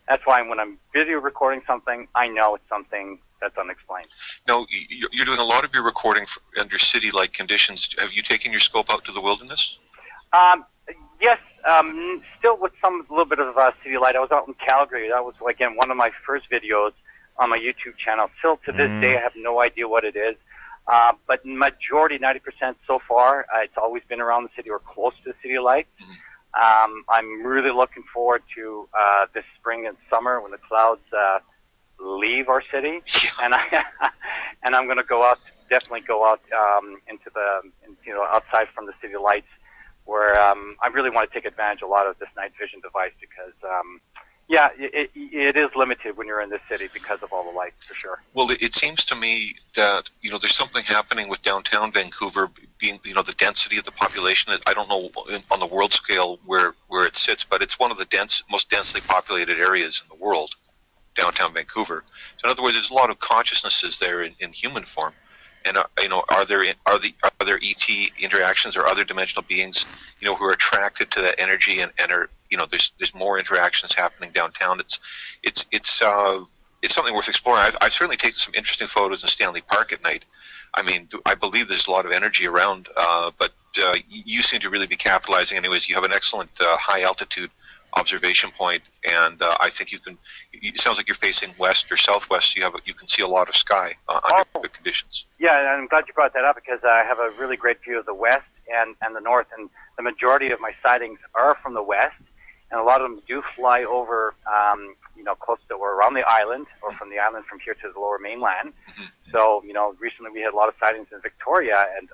that's why when I'm video recording something, I know it's something that's unexplained. No, you're doing a lot of your recording under city-like conditions. Have you taken your scope out to the wilderness? Yes, still with a little bit of city light. I was out in Calgary. That was, again, one of my first videos on my YouTube channel. Still to this day, I have no idea what it is. But majority, 90% so far, it's always been around the city or close to the city lights. I'm really looking forward to this spring and summer when the clouds leave our city, and I'm going to go out, definitely go out outside from the city lights, where I really want to take advantage of a lot of this night vision device because it is limited when you're in this city because of all the lights, for sure. Well, it seems to me that there's something happening with downtown Vancouver being the density of the population. I don't know on the world scale where it sits, but it's one of the most densely populated areas in the world, downtown Vancouver. So in other words, there's a lot of consciousnesses there in human form. And are there ET interactions or other dimensional beings who are attracted to that energy and are there's more interactions happening downtown. It's something worth exploring. I've certainly taken some interesting photos in Stanley Park at night. I mean, I believe there's a lot of energy around, but you seem to really be capitalizing. Anyways, you have an excellent high altitude observation point, and I think you can. It sounds like you're facing west or southwest. So you can see a lot of sky under good conditions. Yeah, and I'm glad you brought that up because I have a really great view of the west and the north, and the majority of my sightings are from the west, and a lot of them do fly over, close to or around the island, or from the island from here to the lower mainland. So, recently we had a lot of sightings in Victoria, and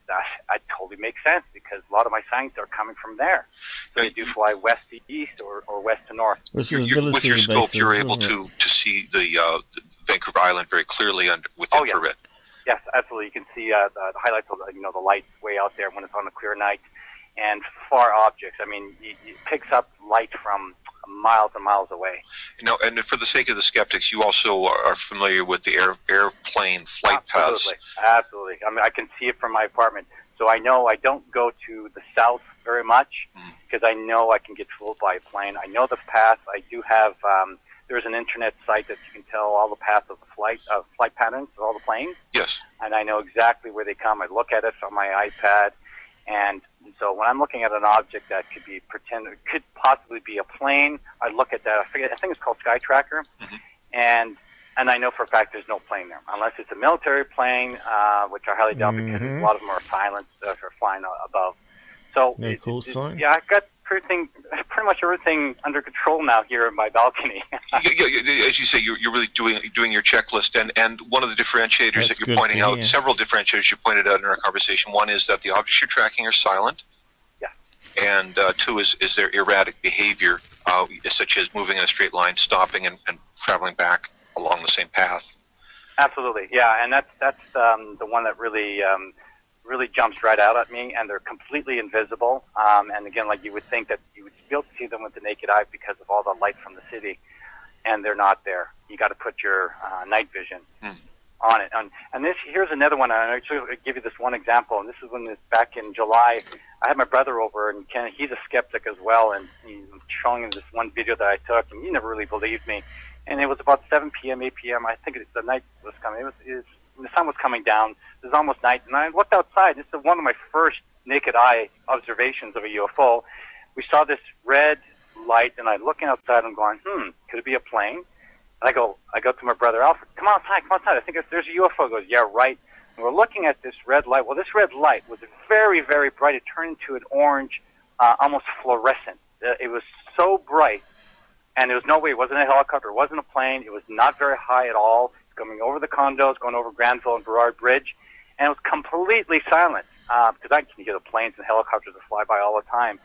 that totally makes sense because a lot of my sightings are coming from there. So they do fly west to east or west to north. With your scope, you're able to see the Vancouver Island very clearly with infrared. Yes, absolutely. You can see the highlights of the lights way out there when it's on a clear night, and far objects. I mean, it picks up light from miles and miles away. Now, and for the sake of the skeptics, you also are familiar with the airplane flight paths. Absolutely. I mean, I can see it from my apartment. So I know I don't go to the south very much because I know I can get fooled by a plane. I know the path. I do have, there's an internet site that you can tell all the paths of the flight patterns of all the planes. Yes. And I know exactly where they come. I look at it on my iPad. And so when I'm looking at an object that could possibly be a plane, I look at that. I think it's called Sky Tracker. And I know for a fact there's no plane there, unless it's a military plane, which I highly doubt because a lot of them are silenced or flying above. So I got pretty much everything under control now here in my balcony. As you say, you're really doing your checklist, and one of the differentiators that you're pointing out, several differentiators you pointed out in our conversation. One is that the objects you're tracking are silent. Yeah. And two is their erratic behavior, such as moving in a straight line, stopping, and traveling back along the same path. Absolutely, yeah, and that's the one that really jumps right out at me, and they're completely invisible. And again, like you would think that you would be able to see them with the naked eye because of all the light from the city, and they're not there. You got to put your night vision on it. And here's another one. I'll give you this one example, and this is when back in July, I had my brother over, and he's a skeptic as well, and he's showing him this one video that I took, and he never really believed me. And it was about 7 p.m., 8 p.m. I think the night was coming. It was the sun was coming down. It was almost night, and I looked outside. This is one of my first naked eye observations of a UFO. We saw this red light, and I'm looking outside. I'm going, could it be a plane? And I go to my brother Alfred. Come outside. I think there's a UFO. He goes, yeah, right. And we're looking at this red light. Well, this red light was very, very bright. It turned into an orange, almost fluorescent. It was so bright, and there was no way. It wasn't a helicopter. It wasn't a plane. It was not very high at all. It's coming over the condos, going over Granville and Burrard Bridge, and it was completely silent because I can hear the planes and helicopters that fly by all the time.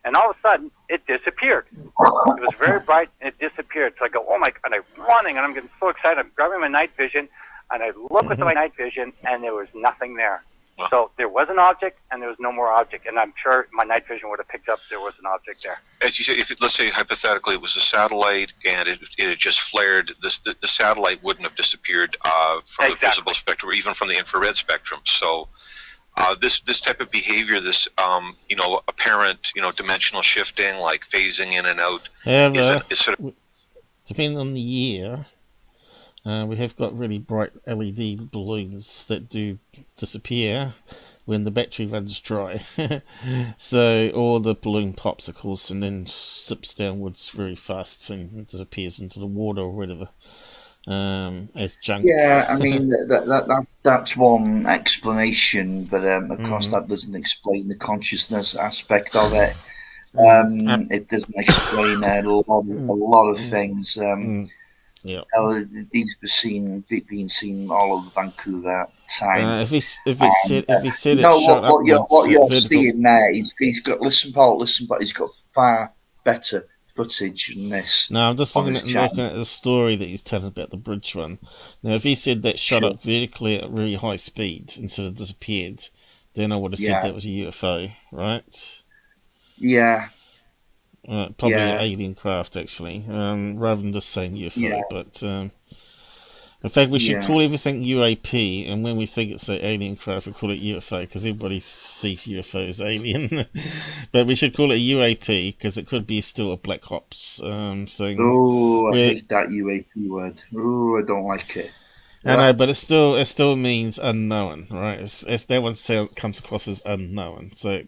And all of a sudden, it disappeared. It was very bright, and it disappeared. So I go, oh my! And I'm running, and I'm getting so excited. I'm grabbing my night vision. And I look with my night vision, and there was nothing there. Wow. So there was an object, and there was no more object. And I'm sure my night vision would have picked up there was an object there. As you say, let's say hypothetically it was a satellite and it had just flared, the satellite wouldn't have disappeared from the visible spectrum or even from the infrared spectrum. So this type of behavior, this apparent dimensional shifting, like phasing in and out, is sort of depending on the year. We have got really bright LED balloons that do disappear when the battery runs dry. So all the balloon pops, of course, and then sips downwards very fast and disappears into the water or whatever as junk. Yeah, I mean, that's one explanation, but of course that doesn't explain the consciousness aspect of it. It doesn't explain a lot of things. Yeah, these were being seen all over Vancouver at the time. If he said it shot what you're vertical. seeing there, he's got listen, Paul, he's got far better footage than this. No, I'm just looking at the story that he's telling about the bridge one. Now, if he said that shot up vertically at really high speed instead of disappeared, then I would have said that was a UFO, right? Yeah. Probably an alien craft, actually, rather than just saying UFO. Yeah. But in fact, we should call everything UAP, and when we think it's an alien craft, we call it UFO because everybody sees UFO as alien. But we should call it a UAP because it could be still a black ops thing. Oh, I hate that UAP word. Oh, I don't like it. I know, but it still means unknown, right? It's that one comes across as unknown, so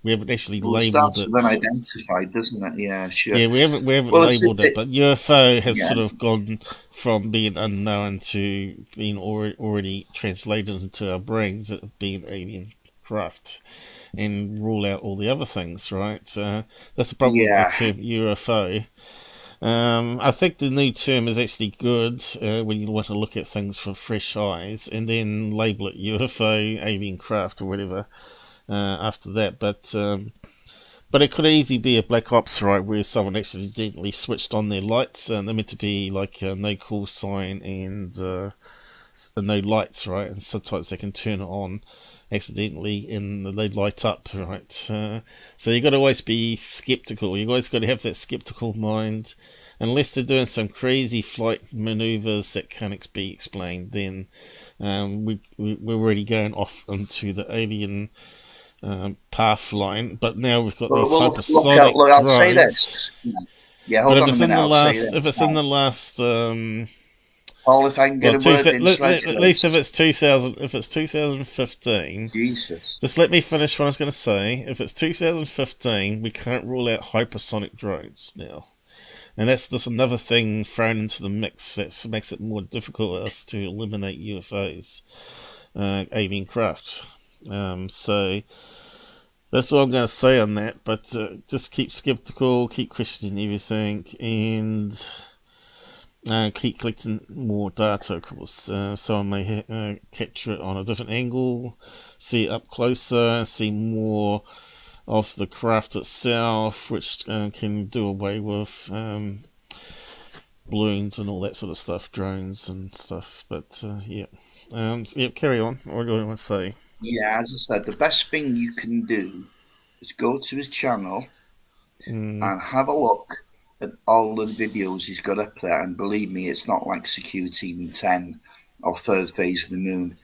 we haven't actually labelled it. Then identified, doesn't it? Yeah, sure. Yeah, we haven't labelled it, but UFO has sort of gone from being unknown to being already translated into our brains as being alien craft, and rule out all the other things, right? That's the problem with the term UFO. I think the new term is actually good when you want to look at things from fresh eyes and then label it UFO, alien craft, or whatever after that. But it could easily be a black ops, right, where someone accidentally switched on their lights and they're meant to be like no call sign and no lights, right? And sometimes they can turn it on accidentally and they light up, right? So you got to always be skeptical. You always got to have that skeptical mind. Unless they're doing some crazy flight maneuvers that can't be explained, then we're already going off into the alien path line. But now we've got these hypersonic look, I'll say this. Yeah, hold on a minute. If it's in the last Paul, if I can get a word in at least if it's 2015. Jesus. Just let me finish what I was going to say. If it's 2015, we can't rule out hypersonic drones now. And that's just another thing thrown into the mix that makes it more difficult for us to eliminate UFOs, alien craft. So that's all I'm going to say on that. But just keep skeptical, keep questioning everything, and keep collecting more data, of course. Someone may capture it on a different angle, see it up closer, see more of the craft itself, which can do away with balloons and all that sort of stuff, drones and stuff. But carry on. What do you want to say? Yeah, as I said, the best thing you can do is go to his channel and have a look at all the videos he's got up there, and believe me, it's not like Security Team 10 or Third Phase of the Moon.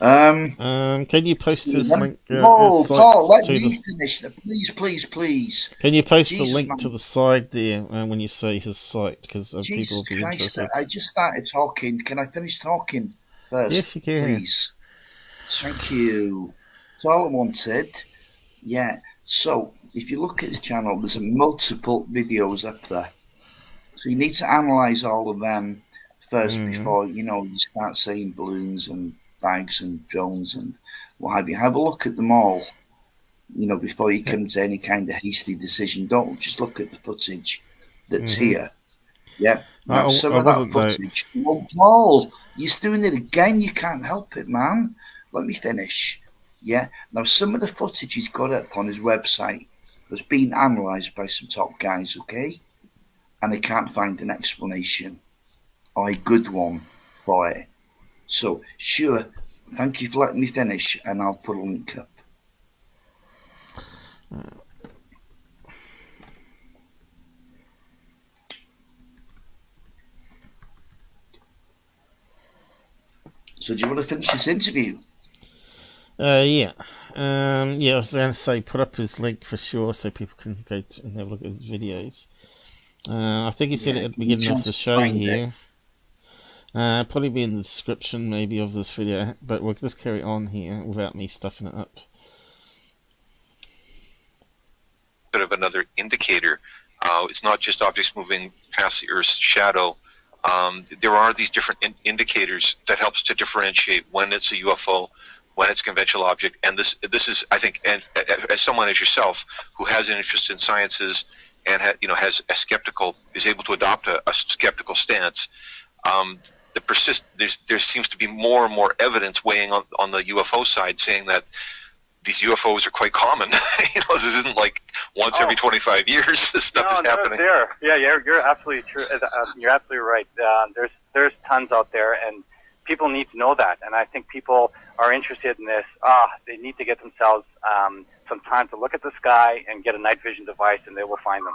Can you post his link? Paul, let me finish. Please. Can you post the link to the side there when you say his site? Because people will be interested. I just started talking. Can I finish talking? first? Yes, you can. Please. Thank you. That's all I wanted. Yeah. So if you look at his channel, there's multiple videos up there. So you need to analyze all of them first before, you start saying balloons and bags and drones and what have you. Have a look at them all, before you come to any kind of hasty decision. Don't just look at the footage that's here. Yeah. Now, some of that footage, Paul, you're doing it again. You can't help it, man. Let me finish. Yeah. Now, some of the footage he's got up on his website has been analysed by some top guys, okay? And they can't find an explanation or a good one for it. So, sure, thank you for letting me finish, and I'll put a link up. So do you want to finish this interview? Yeah. I was going to say put up his link for sure so people can go and have a look at his videos. I think he said it at the beginning of the show here. Probably be in the description maybe of this video, but we'll just carry on here without me stuffing it up. Sort of another indicator. It's not just objects moving past the Earth's shadow. There are these different indicators that helps to differentiate when it's a UFO, when it's a conventional object, and this is, I think, and as someone as yourself who has an interest in sciences and is able to adopt a skeptical stance. There seems to be more and more evidence weighing on the UFO side, saying that these UFOs are quite common. This isn't like once every 25 years. This stuff is happening. Yeah, you're absolutely true. You're absolutely right. There's tons out there, and people need to know that. And I think people are interested in this. They need to get themselves some time to look at the sky and get a night vision device, and they will find them.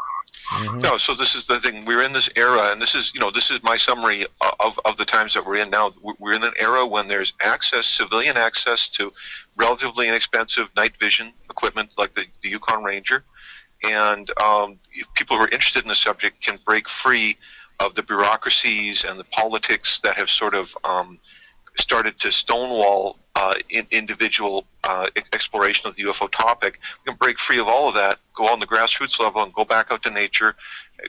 Mm-hmm. No, so this is the thing. We're in this era, and this is my summary of the times that we're in now. We're in an era when there's civilian access to relatively inexpensive night vision equipment like the Yukon Ranger, and people who are interested in the subject can break free of the bureaucracies and the politics that have sort of started to stonewall individual exploration of the UFO topic. We can break free of all of that, go on the grassroots level, and go back out to nature.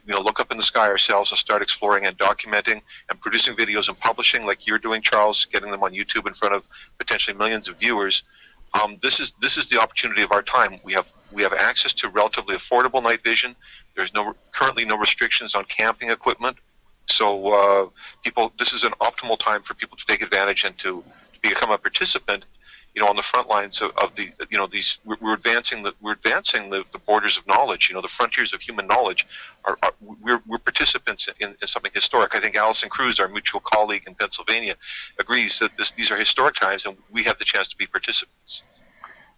Look up in the sky ourselves and start exploring and documenting and producing videos and publishing, like you're doing, Charles, getting them on YouTube in front of potentially millions of viewers. This is the opportunity of our time. We have access to relatively affordable night vision. There's currently no restrictions on camping equipment. So this is an optimal time for people to take advantage and to become a participant, on the front lines of the, we're advancing the borders of knowledge, the frontiers of human knowledge. We're participants in something historic. I think Alison Cruz, our mutual colleague in Pennsylvania, agrees that these are historic times, and we have the chance to be participants.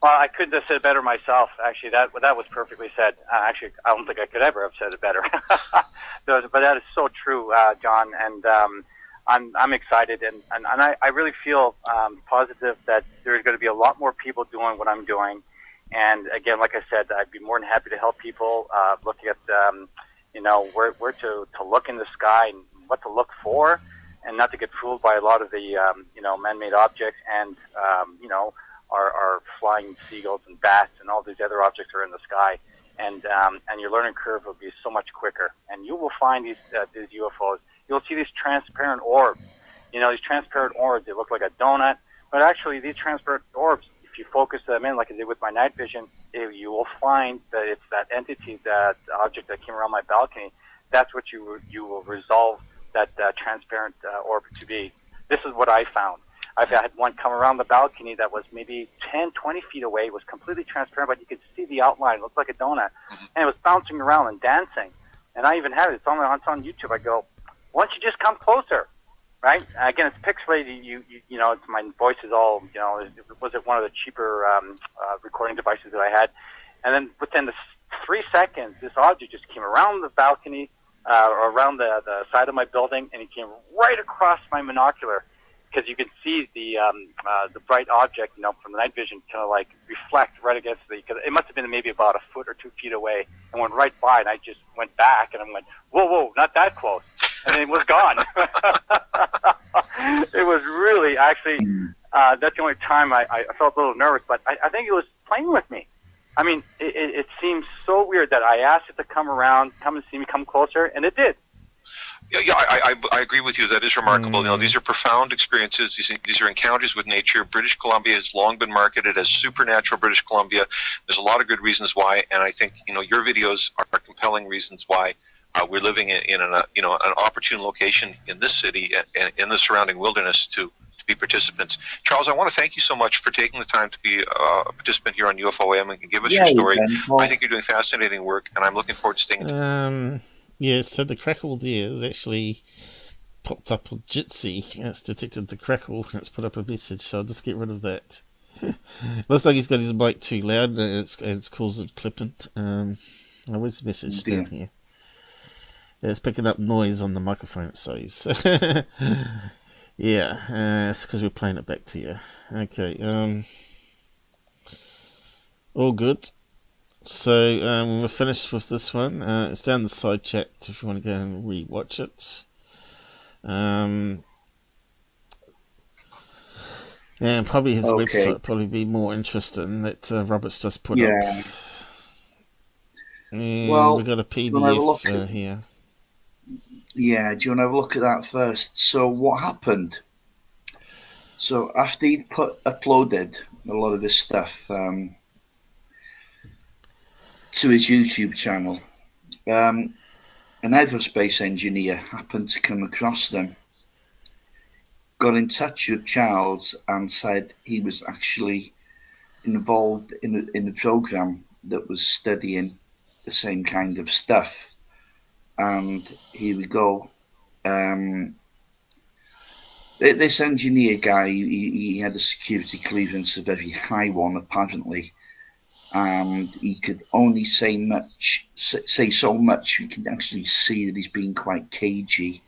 Well, I couldn't have said it better myself. Actually, that was perfectly said. Actually, I don't think I could ever have said it better. But that is so true, John. And I'm excited, and I really feel positive that there's going to be a lot more people doing what I'm doing. And again, like I said, I'd be more than happy to help people look at where to look in the sky and what to look for, and not to get fooled by a lot of the man-made objects and our flying seagulls and bats and all these other objects are in the sky. And your learning curve will be so much quicker, and you will find these UFOs. You'll see these transparent orbs. These transparent orbs, they look like a donut, but actually these transparent orbs, if you focus them in like I did with my night vision, you will find that it's that entity, that object that came around my balcony. That's what you will resolve that transparent orb to be. This is what I found. I've had one come around the balcony that was maybe 10, 20 feet away. It was completely transparent, but you could see the outline. It looked like a donut. And it was bouncing around and dancing. And I even have it. It's on YouTube. I go, why don't you just come closer, right? Again, it's pixelated. It's my voice is all, was it one of the cheaper recording devices that I had? And then within the 3 seconds, this object just came around the balcony, or around the side of my building, and it came right across my binocular. Because you can see the bright object, from the night vision, kind of like reflect right against because it must have been maybe about a foot or 2 feet away, and went right by, and I just went back, and I went, whoa, not that close, and then it was gone. It was really actually, that's the only time I felt a little nervous, but I think it was playing with me. I mean, it seems so weird that I asked it to come around, come and see me, come closer, and it did. Yeah, I agree with you. That is remarkable. You know, these are profound experiences. These are encounters with nature. British Columbia has long been marketed as supernatural British Columbia. There's a lot of good reasons why, and I think, you know, your videos are compelling reasons why we're living in an opportune location in this city and in the surrounding wilderness to be participants. Charles, I want to thank you so much for taking the time to be a participant here on UFOM and give us your story. I think you're doing fascinating work, and I'm looking forward to staying in touch. Yeah, so the crackle there is actually popped up on Jitsi, and it's detected the crackle, and it's put up a message, so I'll just get rid of that. Looks like he's got his mic too loud, and it's causing clipping. Where's the message down here? Yeah, it's picking up noise on the microphone, it says. Yeah, it's because we're playing it back to you. Okay, all good. So we're finished with this one. It's down the side chat if you want to go and re-watch it. And probably his website probably be more interesting that Robert's just put up. And well, we got a PDF here. Yeah, do you want to have a look at that first? So what happened? So after he uploaded a lot of his stuff to his YouTube channel, an aerospace engineer happened to come across them, got in touch with Charles and said he was actually involved in a program that was studying the same kind of stuff. And here we go. This engineer guy, he had a security clearance, a very high one apparently, and he could only say so much. You can actually see that he's being quite cagey,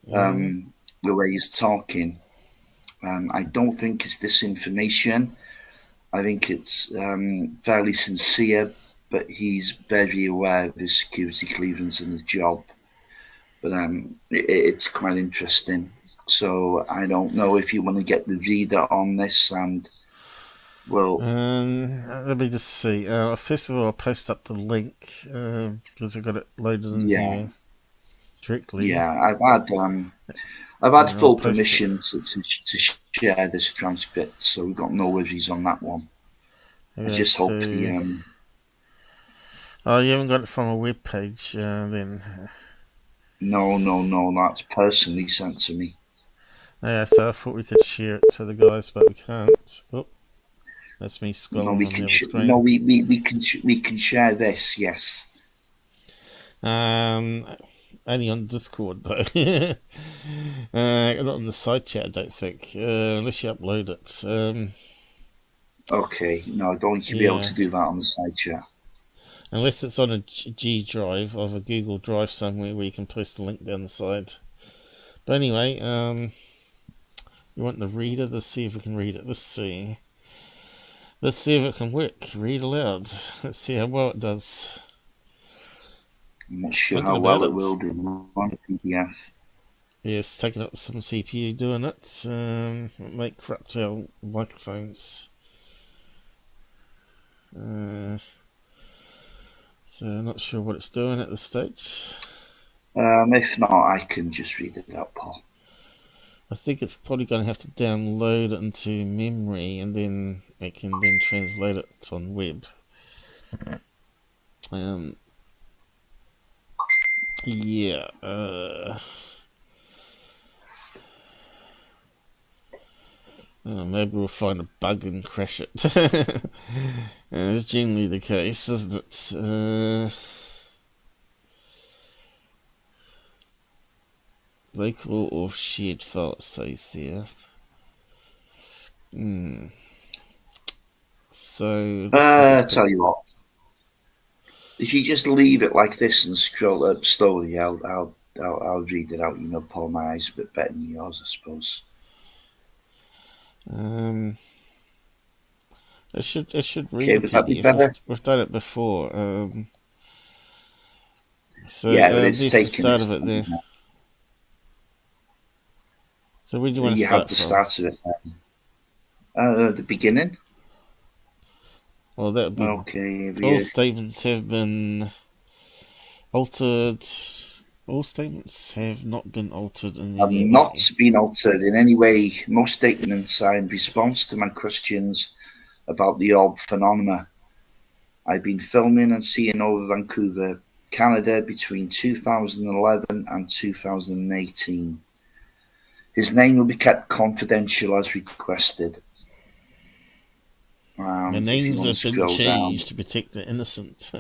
the way he's talking. I don't think it's disinformation. I think it's fairly sincere, but he's very aware of his security clearance and his job. But it's quite interesting. So I don't know if you want to get the reader on this, and well, let me just see. First of all, I'll post up the link because I've got it loaded in here directly. Yeah, I've had full permission to share this transcript, so we've got no worries on that one. I just hope the Oh, you haven't got it from a web page, then? No, that's personally sent to me. Yeah, so I thought we could share it to the guys, but we can't. Oh, that's me scrolling on the other screen. No, we can share this, yes. Only on Discord, though. Not on the side chat, I don't think, unless you upload it. Okay, no, I don't think you'll be able to do that on the side chat. Unless it's on a G drive or a Google Drive somewhere where you can post the link down the side. But anyway, you want the reader to see if we can read it. Let's see. Let's see if it can work. Read aloud. Let's see how well it does. I'm not sure how well it will do on a PDF. Yeah, it's taking up some CPU doing it. It might corrupt our microphones. So I'm not sure what it's doing at this stage. If not, I can just read it out, Paul. I think it's probably going to have to download it into memory, and then it can then translate it on web. Yeah. Maybe we'll find a bug and crash it. It's generally the case, isn't it? Local or shared file, it says there. So I'll tell you what. If you just leave it like this and scroll up slowly, I'll read it out. You know, Paul, my eyes a bit better than yours, I suppose. It should read the PDF. We've done it before. So yeah, but it's taking the start of it there. So where do you want to you start have the from? start of it. The beginning. Well, that would be okay. all statements have been altered. All statements have not been altered in Have any not way. been altered in any way. Most statements are in response to my questions about the orb phenomena. I've been filming and seeing over Vancouver, Canada between 2011 and 2018. His name will be kept confidential as requested. The names have been changed down. to protect the innocent.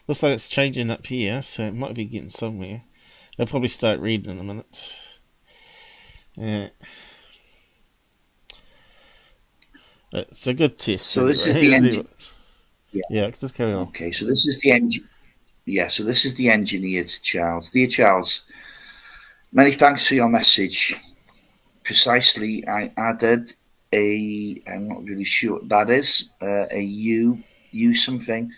Looks like it's changing up here, so it might be getting somewhere. They'll probably start reading in a minute. Yeah. It's a good test. So this is the engine. Yeah, just carry on. Okay, so this is the engine. Yeah, so this is the engineer to Charles. Dear Charles, many thanks for your message. Precisely, I added I'm not really sure what that is, a U something.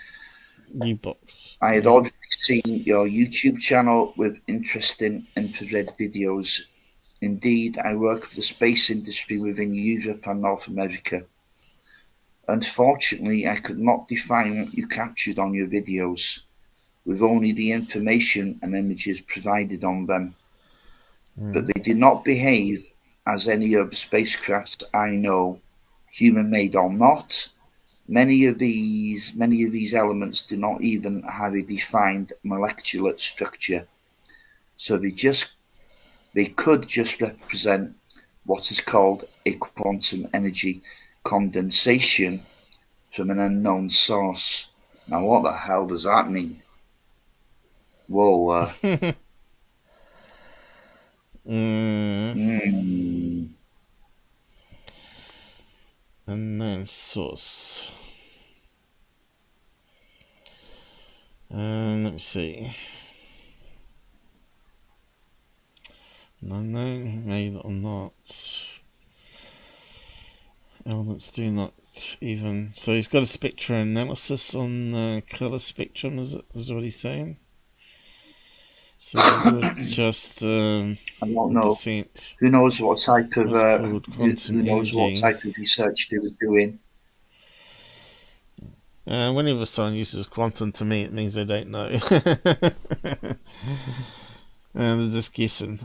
U-box. I had already seen your YouTube channel with interesting infrared videos. Indeed, I work for the space industry within Europe and North America. Unfortunately, I could not define what you captured on your videos, with only the information and images provided on them. But they did not behave as any of the spacecrafts I know, human-made or not. Many of these elements do not even have a defined molecular structure, so they could just represent what is called a quantum energy condensation from an unknown source. Now, what the hell does that mean? Whoa. Unknown source. Let me see. Unknown, made or not. Elements do not even. So he's got a spectrum analysis on color spectrum. Is what he's saying? So just I don't know. percent. Who knows what type of who knows what type of research they were doing? Whenever someone uses quantum, to me, it means they don't know. They're just guessing.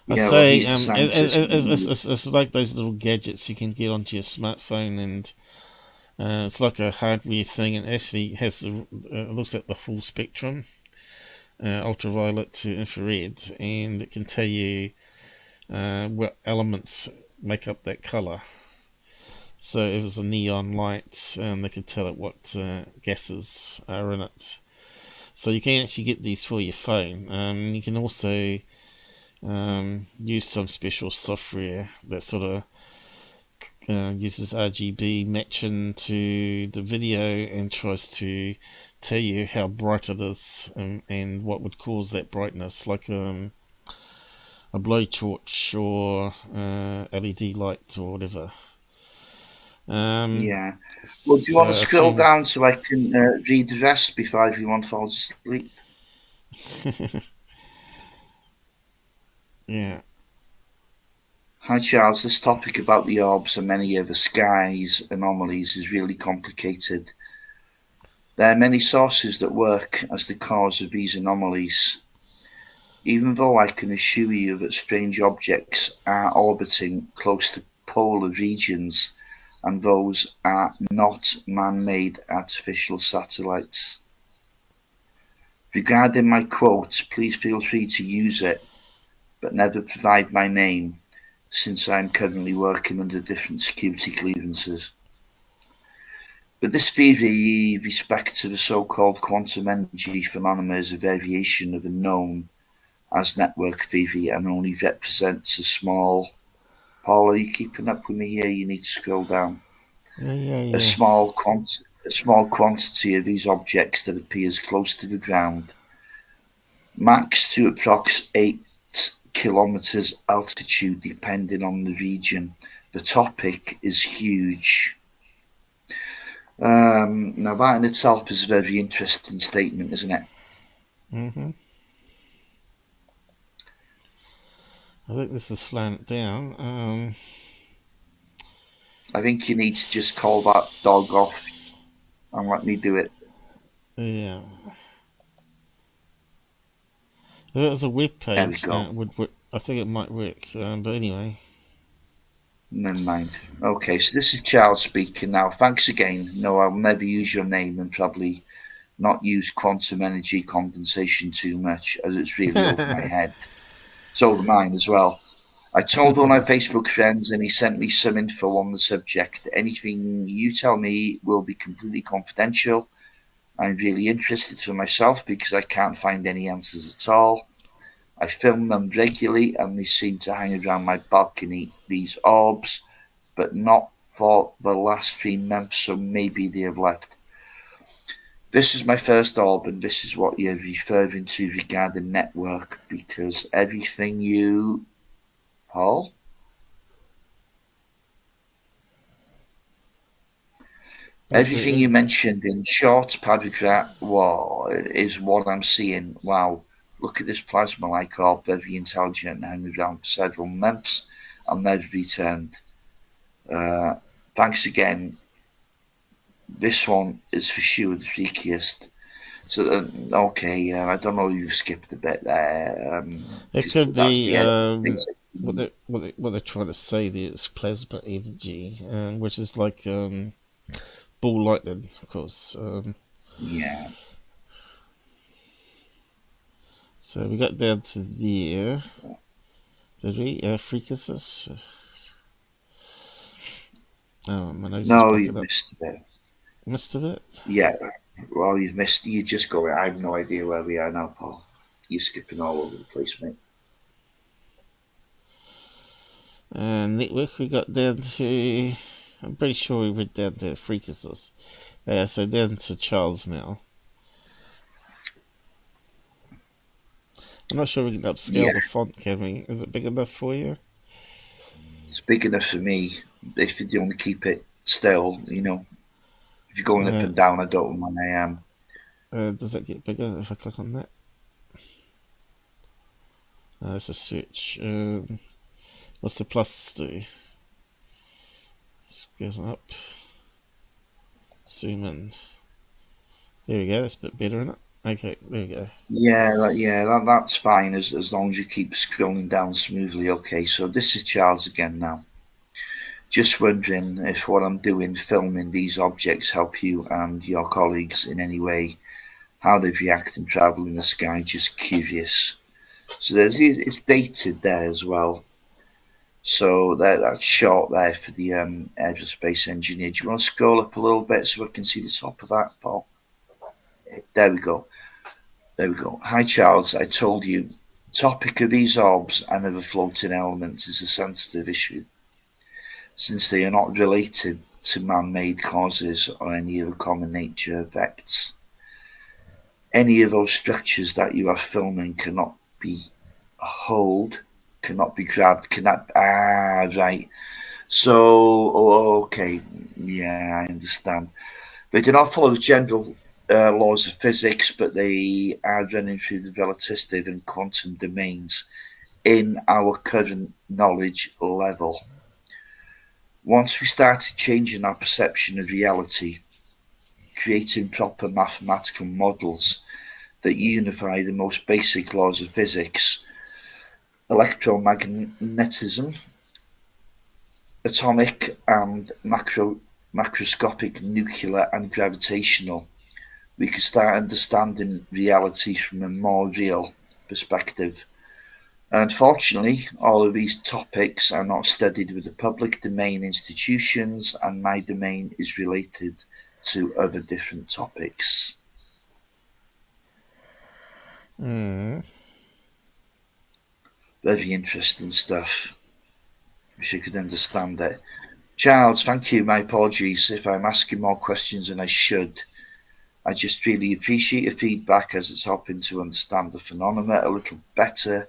It's like those little gadgets you can get onto your smartphone, and it's like a hardware thing, and actually has looks at the full spectrum, ultraviolet to infrared, and it can tell you what elements make up that color. So if it's a neon light, they can tell it what gases are in it. So you can actually get these for your phone. You can also use some special software that sort of uses RGB matching to the video and tries to tell you how bright it is and what would cause that brightness, like a blowtorch or LED light or whatever. Well, do you want to scroll down so I can read the rest before everyone falls asleep? Yeah. Hi Charles, this topic about the orbs and many of the skies anomalies is really complicated. There are many sources that work as the cause of these anomalies. Even though I can assure you that strange objects are orbiting close to polar regions, and those are not man-made artificial satellites. Regarding my quote, please feel free to use it, but never provide my name, since I am currently working under different security clearances. But this theory, respect to the so-called quantum energy phenomena, is a variation of the known as network theory and only represents a small... Paul, are you keeping up with me here? You need to scroll down. Yeah. A small quantity of these objects that appears close to the ground, max to approx 8 kilometers altitude, depending on the region. The topic is huge. Now that in itself is a very interesting statement, isn't it? Mm-hmm. I think this is slowing it down. I think you need to just call that dog off and let me do it. Yeah. If it was a web page, it would work. I think it might work. But anyway. Never mind. Okay, so this is Charles speaking now. Thanks again. No, I'll never use your name and probably not use quantum energy condensation too much, as it's really over my head. It's over mine as well. I told all my Facebook friends and he sent me some info on the subject. Anything you tell me will be completely confidential. I'm really interested for myself because I can't find any answers at all. I film them regularly and they seem to hang around my balcony, these orbs, but not for the last 3 months, so maybe they have left. This is my first orb, and this is what you're referring to regarding network, because everything you... Paul? Everything you mentioned in short paragraph is what I'm seeing. Wow. Look at this plasma-like orb, very intelligent, hanging around for several months and never returned. Thanks again. This one is for sure the freakiest. So, okay, I don't know, you've skipped a bit there. It could be what they're trying to say there is plasma energy, which is like ball lightning, of course. Yeah. So we got down to there. Did we? Freakasus? Oh, my nose No, is you missed a bit. Missed a bit? Yeah. Well, you've missed. You just go. I have no idea where we are now, Paul. You're skipping all over the place, mate. Network, we got down to... I'm pretty sure we went down to Freakasus. So down to Charles now. I'm not sure we can upscale the font, can we? Is it big enough for you? It's big enough for me. If you want to keep it still, you know. If you're going up and down, I don't know where I am. Does it get bigger if I click on that? Let's just switch. What's the plus do? Let's go up. Zoom in. There we go. That's a bit better, isn't it? Okay, there we go. Yeah, that's fine as long as you keep scrolling down smoothly. Okay, so this is Charles again now. Just wondering if what I'm doing, filming these objects, help you and your colleagues in any way, how they react and travel in the sky. Just curious. So it's dated there as well. So that's short there for the Aerospace Engineer. Do you want to scroll up a little bit so I can see the top of that, Paul? There we go. Hi, Charles. I told you, topic of these orbs and other floating elements is a sensitive issue, since they are not related to man-made causes or any of the common nature effects. Any of those structures that you are filming cannot be held, cannot be grabbed, right. So, okay, yeah, I understand. They do not follow the general laws of physics, but they are running through the relative and quantum domains in our current knowledge level. Once we started changing our perception of reality, creating proper mathematical models that unify the most basic laws of physics, electromagnetism, atomic and macroscopic, nuclear and gravitational, we could start understanding reality from a more real perspective. Unfortunately, all of these topics are not studied with the public domain institutions, and my domain is related to other different topics. Very interesting stuff. Wish I could understand it. Charles, thank you. My apologies if I'm asking more questions than I should. I just really appreciate your feedback as it's helping to understand the phenomena a little better.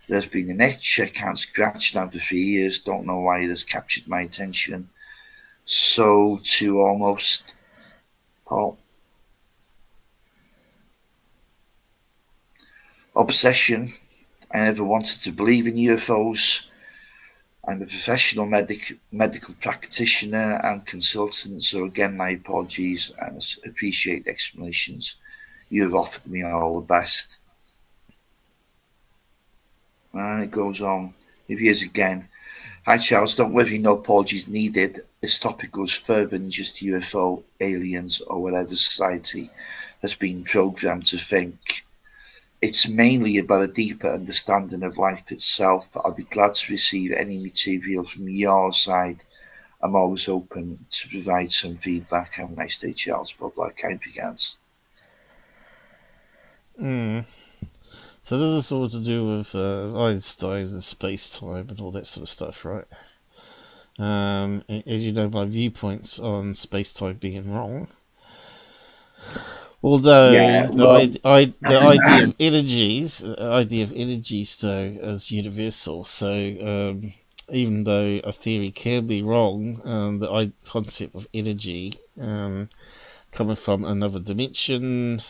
There's been an itch I can't scratch now for 3 years. Don't know why it has captured my attention. So to almost... Paul? Obsession. I never wanted to believe in UFOs. I'm a professional medical practitioner and consultant, so again, my apologies, and I appreciate the explanations you have offered me. All the best. And it goes on. Here he is again. Hi Charles, don't worry, no apologies needed. This topic goes further than just UFO, aliens, or whatever society has been programmed to think. It's mainly about a deeper understanding of life itself. I'll be glad to receive any material from your side. I'm always open to provide some feedback. Have a nice day, Charles. Blah blah. Kind regards. So this is all to do with Einstein and space-time and all that sort of stuff, right? As you know, my viewpoints on space-time being wrong. Although the idea of energies, though, as universal. So even though a theory can be wrong, the concept of energy coming from another dimension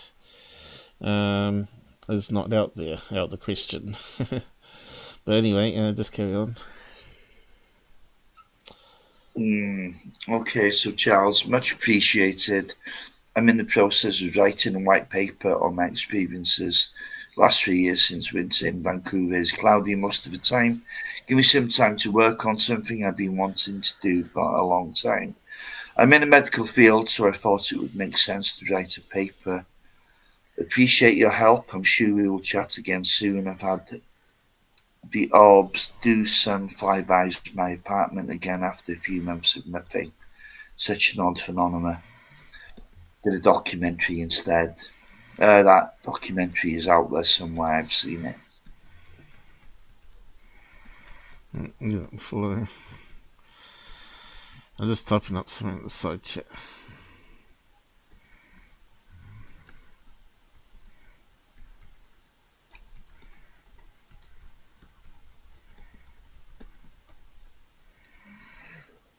is not out of the question. But anyway, just carry on. Okay, so Charles, much appreciated. I'm in the process of writing a white paper on my experiences. Last 3 years since winter in Vancouver is cloudy most of the time. Give me some time to work on something I've been wanting to do for a long time. I'm in the medical field, so I thought it would make sense to write a paper. Appreciate your help. I'm sure we will chat again soon. I've had the orbs do some flybys of my apartment again after a few months of nothing. Such an odd phenomenon. Did a documentary instead. That documentary is out there somewhere. I've seen it. Yeah, follow. I'm just typing up something in the side chat.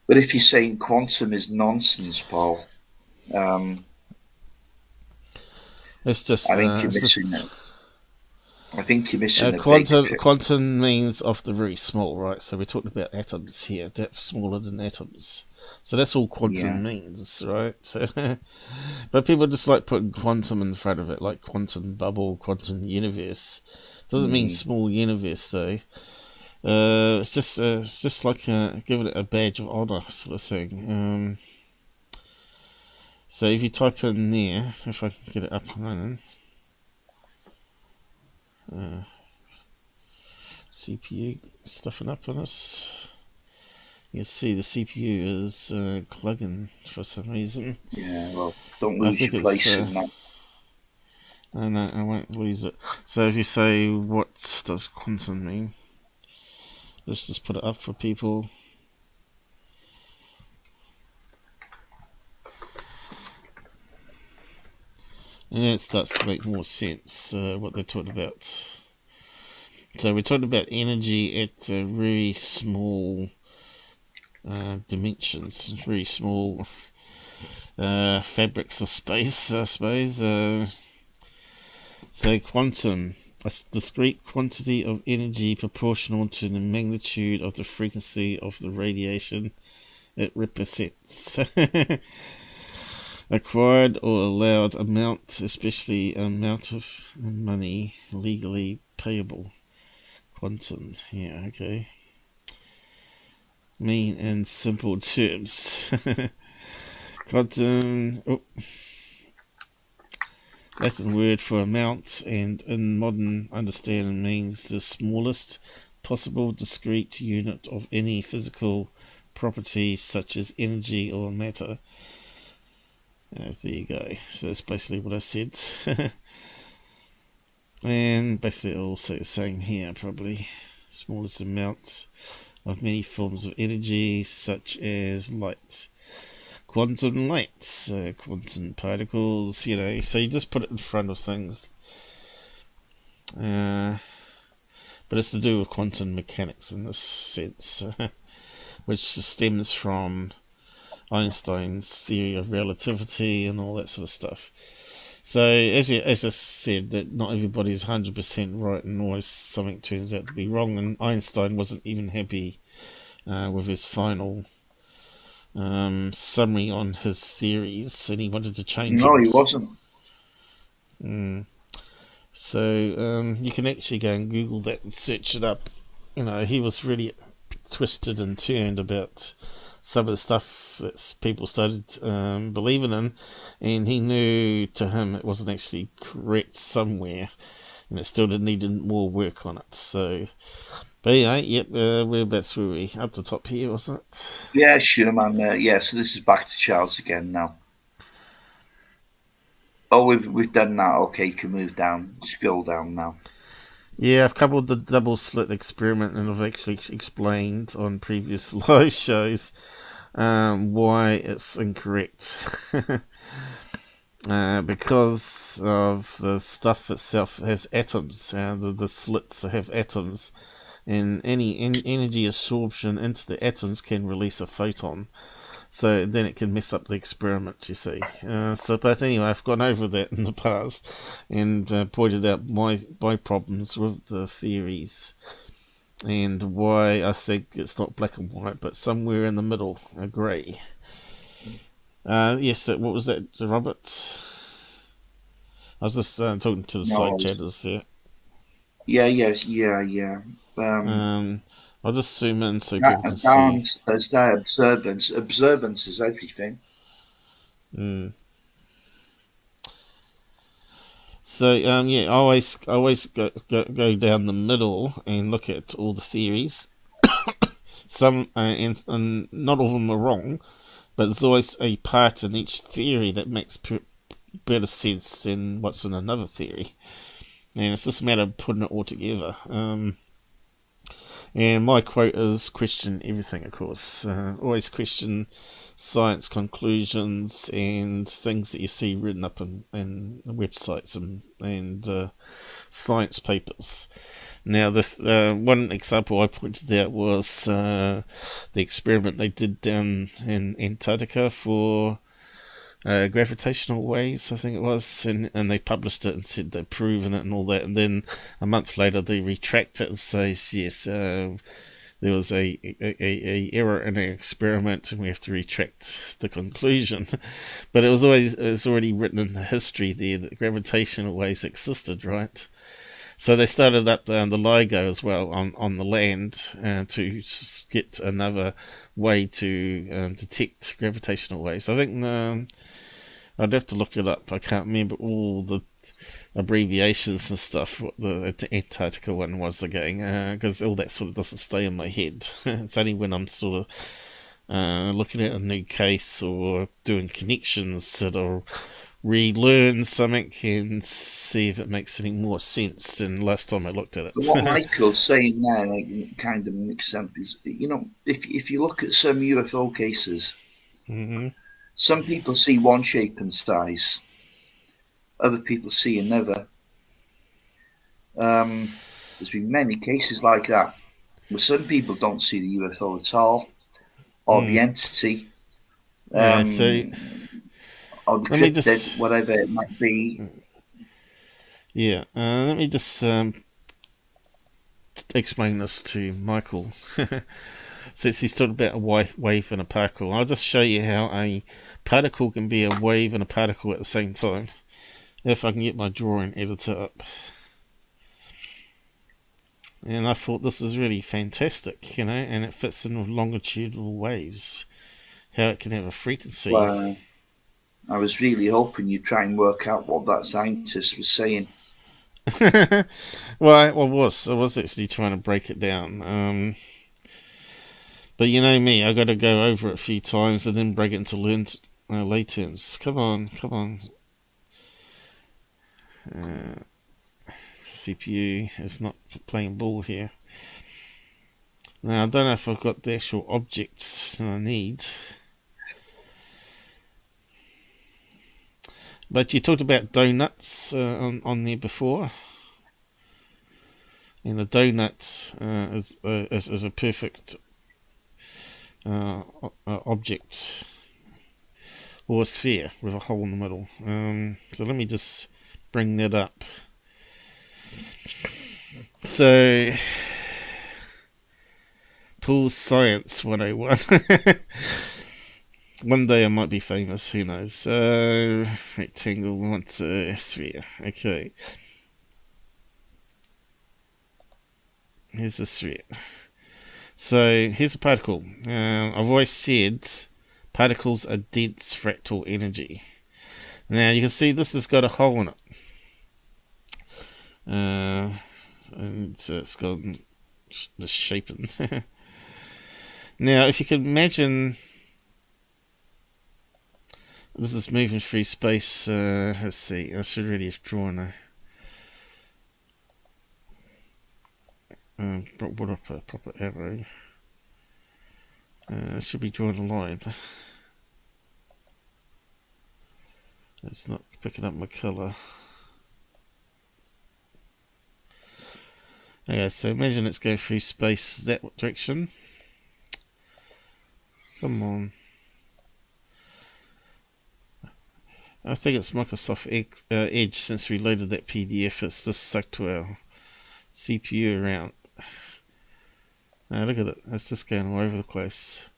But if you're saying quantum is nonsense, Paul, it's just. I think you're missing it. I think you're missing quantum means of the very small, right? So we're talking about atoms here, depth smaller than atoms. So that's all quantum means, right? But people just like putting quantum in front of it, like quantum bubble, quantum universe. Doesn't mean small universe though. It's just like giving it a badge of honor sort of thing. So if you type in there, if I can get it up and running. CPU stuffing up on us. You see the CPU is clugging for some reason. Yeah, well, don't lose your place in that. No, I won't lose it. So if you say, what does quantum mean? Let's just put it up for people. And it starts to make more sense what they're talking about. So we're talking about energy at very small dimensions, very small fabrics of space, I suppose. So quantum, a discrete quantity of energy proportional to the magnitude of the frequency of the radiation it represents. Acquired or allowed amount, especially amount of money legally payable. Quantum, yeah, okay. Mean in simple terms. Quantum, Latin word for amount, and in modern understanding means the smallest possible discrete unit of any physical property such as energy or matter. There you go. So that's basically what I said. And basically I'll say the same here, probably. Smallest amount of many forms of energy such as light. Quantum lights, quantum particles, so you just put it in front of things. But it's to do with quantum mechanics in this sense, which stems from Einstein's theory of relativity and all that sort of stuff. So as I said, that not everybody's 100% right, and always something turns out to be wrong. And Einstein wasn't even happy with his final summary on his theories, and he wanted to change No, them. he wasn't. So you can actually go and Google that and search it up. He was really twisted and turned about some of the stuff that people started believing in, and he knew to him it wasn't actually correct somewhere, and it still needed more work on it. So, but anyway, yep, whereabouts were we? Up the top here, wasn't it? Yeah, sure, man. So this is back to Charles again now. Oh, we've done that. Okay, you can move down, scroll down now. Yeah, I've covered the double slit experiment, and I've actually explained on previous live shows why it's incorrect. Because of the stuff itself has atoms. The slits have atoms, and any energy absorption into the atoms can release a photon. So then it can mess up the experiment, you see. But anyway, I've gone over that in the past and pointed out my problems with the theories and why I think it's not black and white, but somewhere in the middle, a grey. Yes, what was that, Robert? I was just talking to the side chatters here. Yeah. I'll just zoom in so people can see. There's no observance. Observance is everything. So I always go down the middle and look at all the theories. Some and not all of them are wrong, but there's always a part in each theory that makes better sense than what's in another theory, and it's just a matter of putting it all together. And my quote is, question everything, of course. Always question science conclusions and things that you see written up in websites and science papers. Now, the one example I pointed out was the experiment they did down in Antarctica for gravitational waves, I think it was, and they published it and said they'd proven it and all that, and then a month later they retract it and says, yes, there was a error in our experiment and we have to retract the conclusion. But it was already written in the history there that gravitational waves existed, right? So they started up the LIGO as well on the land to get another way to detect gravitational waves. I think I'd have to look it up. I can't remember all the abbreviations and stuff, what the Antarctica one was again, because all that sort of doesn't stay in my head. It's only when I'm sort of looking at a new case or doing connections that I'll relearn something and see if it makes any more sense than last time I looked at it. What Michael's saying there, kind of makes sense. Is, if you look at some UFO cases, some people see one shape and size, other people see another. There's been many cases like that where some people don't see the UFO at all, or the entity. Or the cryptid, whatever it might be. Yeah, let me just explain this to Michael. Since he's talking about a wave and a particle, I'll just show you how a particle can be a wave and a particle at the same time. If I can get my drawing editor up. And I thought this is really fantastic, and it fits in with longitudinal waves. How it can have a frequency. Well, I was really hoping you'd try and work out what that scientist was saying. Well, I was actually trying to break it down. But you know me, I got to go over it a few times and then break it into lay terms. Come on. CPU is not playing ball here. Now, I don't know if I've got the actual objects I need. But you talked about donuts on there before, and a donut is a perfect object or a sphere with a hole in the middle. So let me just bring that up. So, Paul's Science 101. One day I might be famous, who knows. Rectangle, we want a sphere. Okay. Here's a sphere. So, here's a particle. I've always said particles are dense fractal energy. Now, you can see this has got a hole in it. And it's got the shaping. Now, if you can imagine, this is moving through space. Let's see, I should really have drawn brought up a proper arrow. I should be drawing a line. It's not picking up my colour. Okay, so imagine it's going through space that direction. Come on. I think it's Microsoft Edge. Since we loaded that PDF, it's just sucked to our CPU around. Now look at it, it's just going all over the place.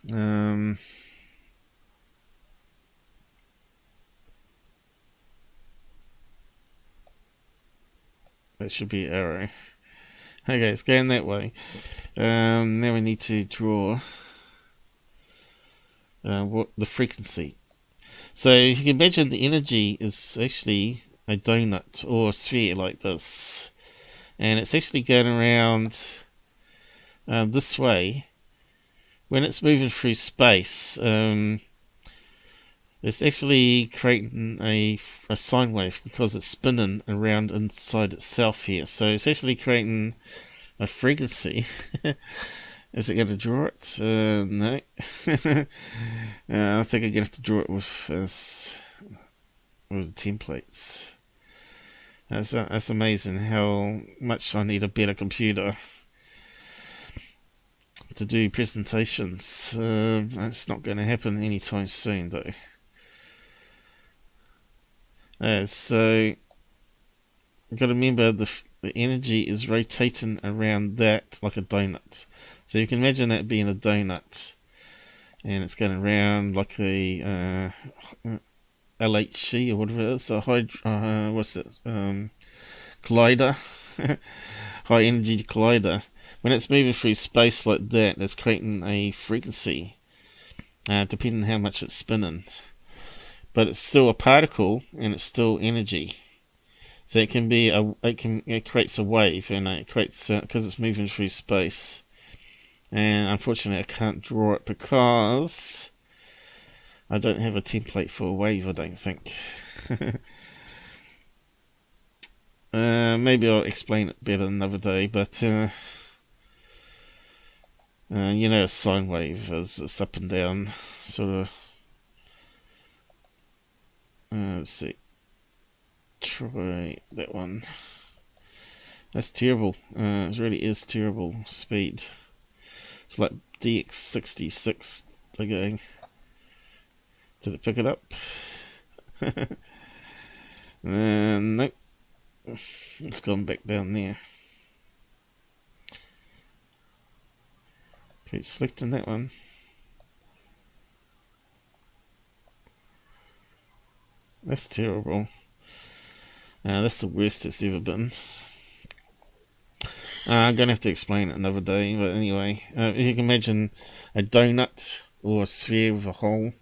That should be arrow. Okay, it's going that way. Now we need to draw what the frequency. So if you can imagine, the energy is actually a donut or a sphere like this, and it's actually going around this way. When it's moving through space, it's actually creating a sine wave because it's spinning around inside itself here. So it's actually creating a frequency. Is it going to draw it? No. I think I'm going to have to draw it with templates. That's amazing how much I need a better computer to do presentations. It's not going to happen anytime soon, though. So you've got to remember the energy is rotating around that like a donut. So you can imagine that being a donut, and it's going around like a LHC or whatever it is, a what's it? Collider, high energy collider. When it's moving through space like that, it's creating a frequency, depending on how much it's spinning. But it's still a particle, and it's still energy. So it can be it creates a wave, and it creates because it's moving through space. And unfortunately, I can't draw it because I don't have a template for a wave, I don't think. Maybe I'll explain it better another day, but you know, a sine wave is it's up and down, sort of. Let's see. Try that one. That's terrible. It really is terrible speed. It's like DX66 again. Did it pick it up? Nope. It's gone back down there. Keep selecting that one. That's terrible. That's the worst it's ever been. I'm going to have to explain it another day, but anyway, if you can imagine a donut or a sphere with a hole,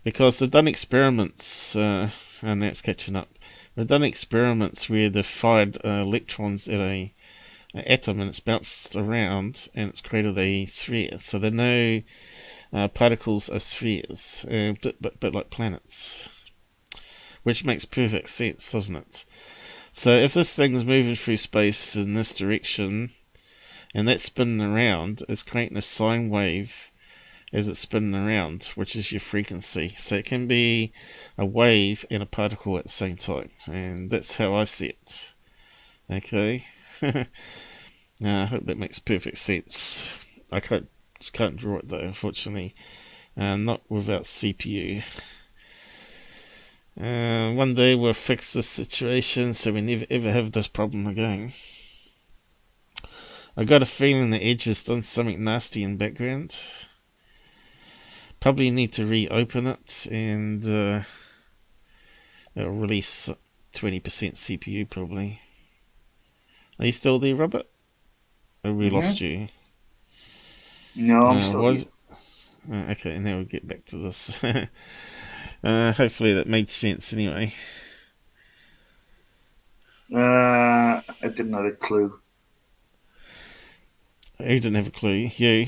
because they've done experiments, and now it's catching up. They've done experiments where they've fired electrons at an atom, and it's bounced around, and it's created a sphere. So they know particles are spheres, but like planets, which makes perfect sense, doesn't it? So if this thing's moving through space in this direction, and that's spinning around, it's creating a sine wave as it's spinning around, which is your frequency. So it can be a wave and a particle at the same time, and that's how I see it. Okay. I hope that makes perfect sense. I can't can't draw it though, unfortunately. Not without CPU. One day we'll fix this situation so we never ever have this problem again. I got a feeling the Edge has done something nasty in background. Probably need to reopen it and it'll release 20% CPU probably. Are you still there, Robert? Or we lost you? No, I'm still here. Okay, now we'll get back to this. Hopefully that made sense anyway. I didn't have a clue. Who didn't have a clue? You.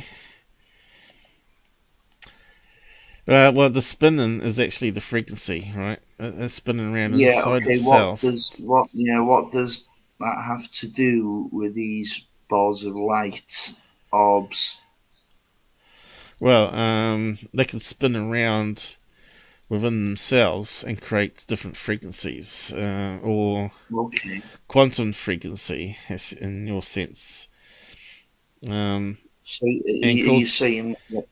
Well, the spinning is actually the frequency, right? It's spinning around inside itself. What does that have to do with these balls of light orbs? Well, they can spin around within themselves and create different frequencies, or quantum frequency, in your sense. So are you saying that?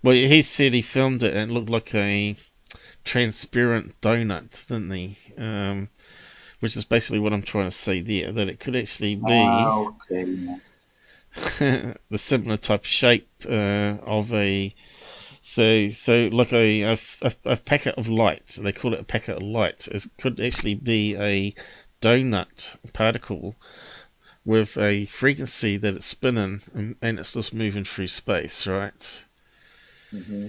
Well, he said he filmed it and it looked like a transparent donut, didn't he? Which is basically what I'm trying to say there, that it could actually be the similar type of shape of a like a packet of light. They call it a packet of light. It could actually be a donut particle with a frequency that it's spinning and it's just moving through space, right? Mm-hmm.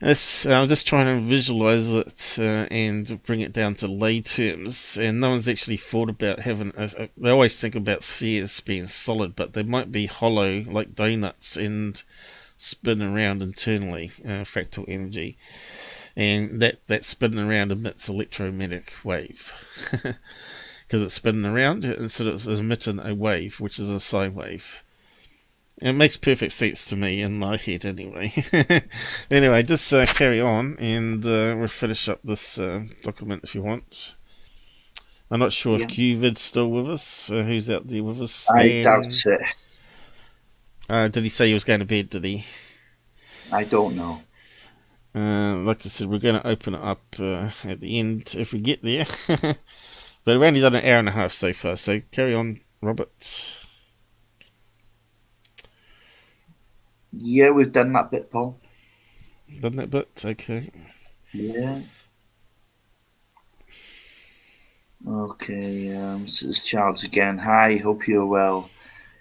I'm just trying to visualize it and bring it down to lay terms, and no one's actually thought about having they always think about spheres being solid, but they might be hollow like donuts and spin around internally, fractal energy, and that spinning around emits electromagnetic wave because it's spinning around instead of emitting a wave, which is a sine wave. It makes perfect sense to me in my head anyway. Anyway, just carry on and we'll finish up this document if you want. I'm not sure if QVid's still with us. Who's out there with us? Stan? I doubt it. Did he say he was going to bed, did he? I don't know. Like I said, we're going to open it up at the end if we get there. But we've only done an hour and a half so far, so carry on, Robert. Yeah, we've done that bit, Paul. Done that bit? Okay. Yeah. Okay, so it's Charles again. Hi, hope you're well.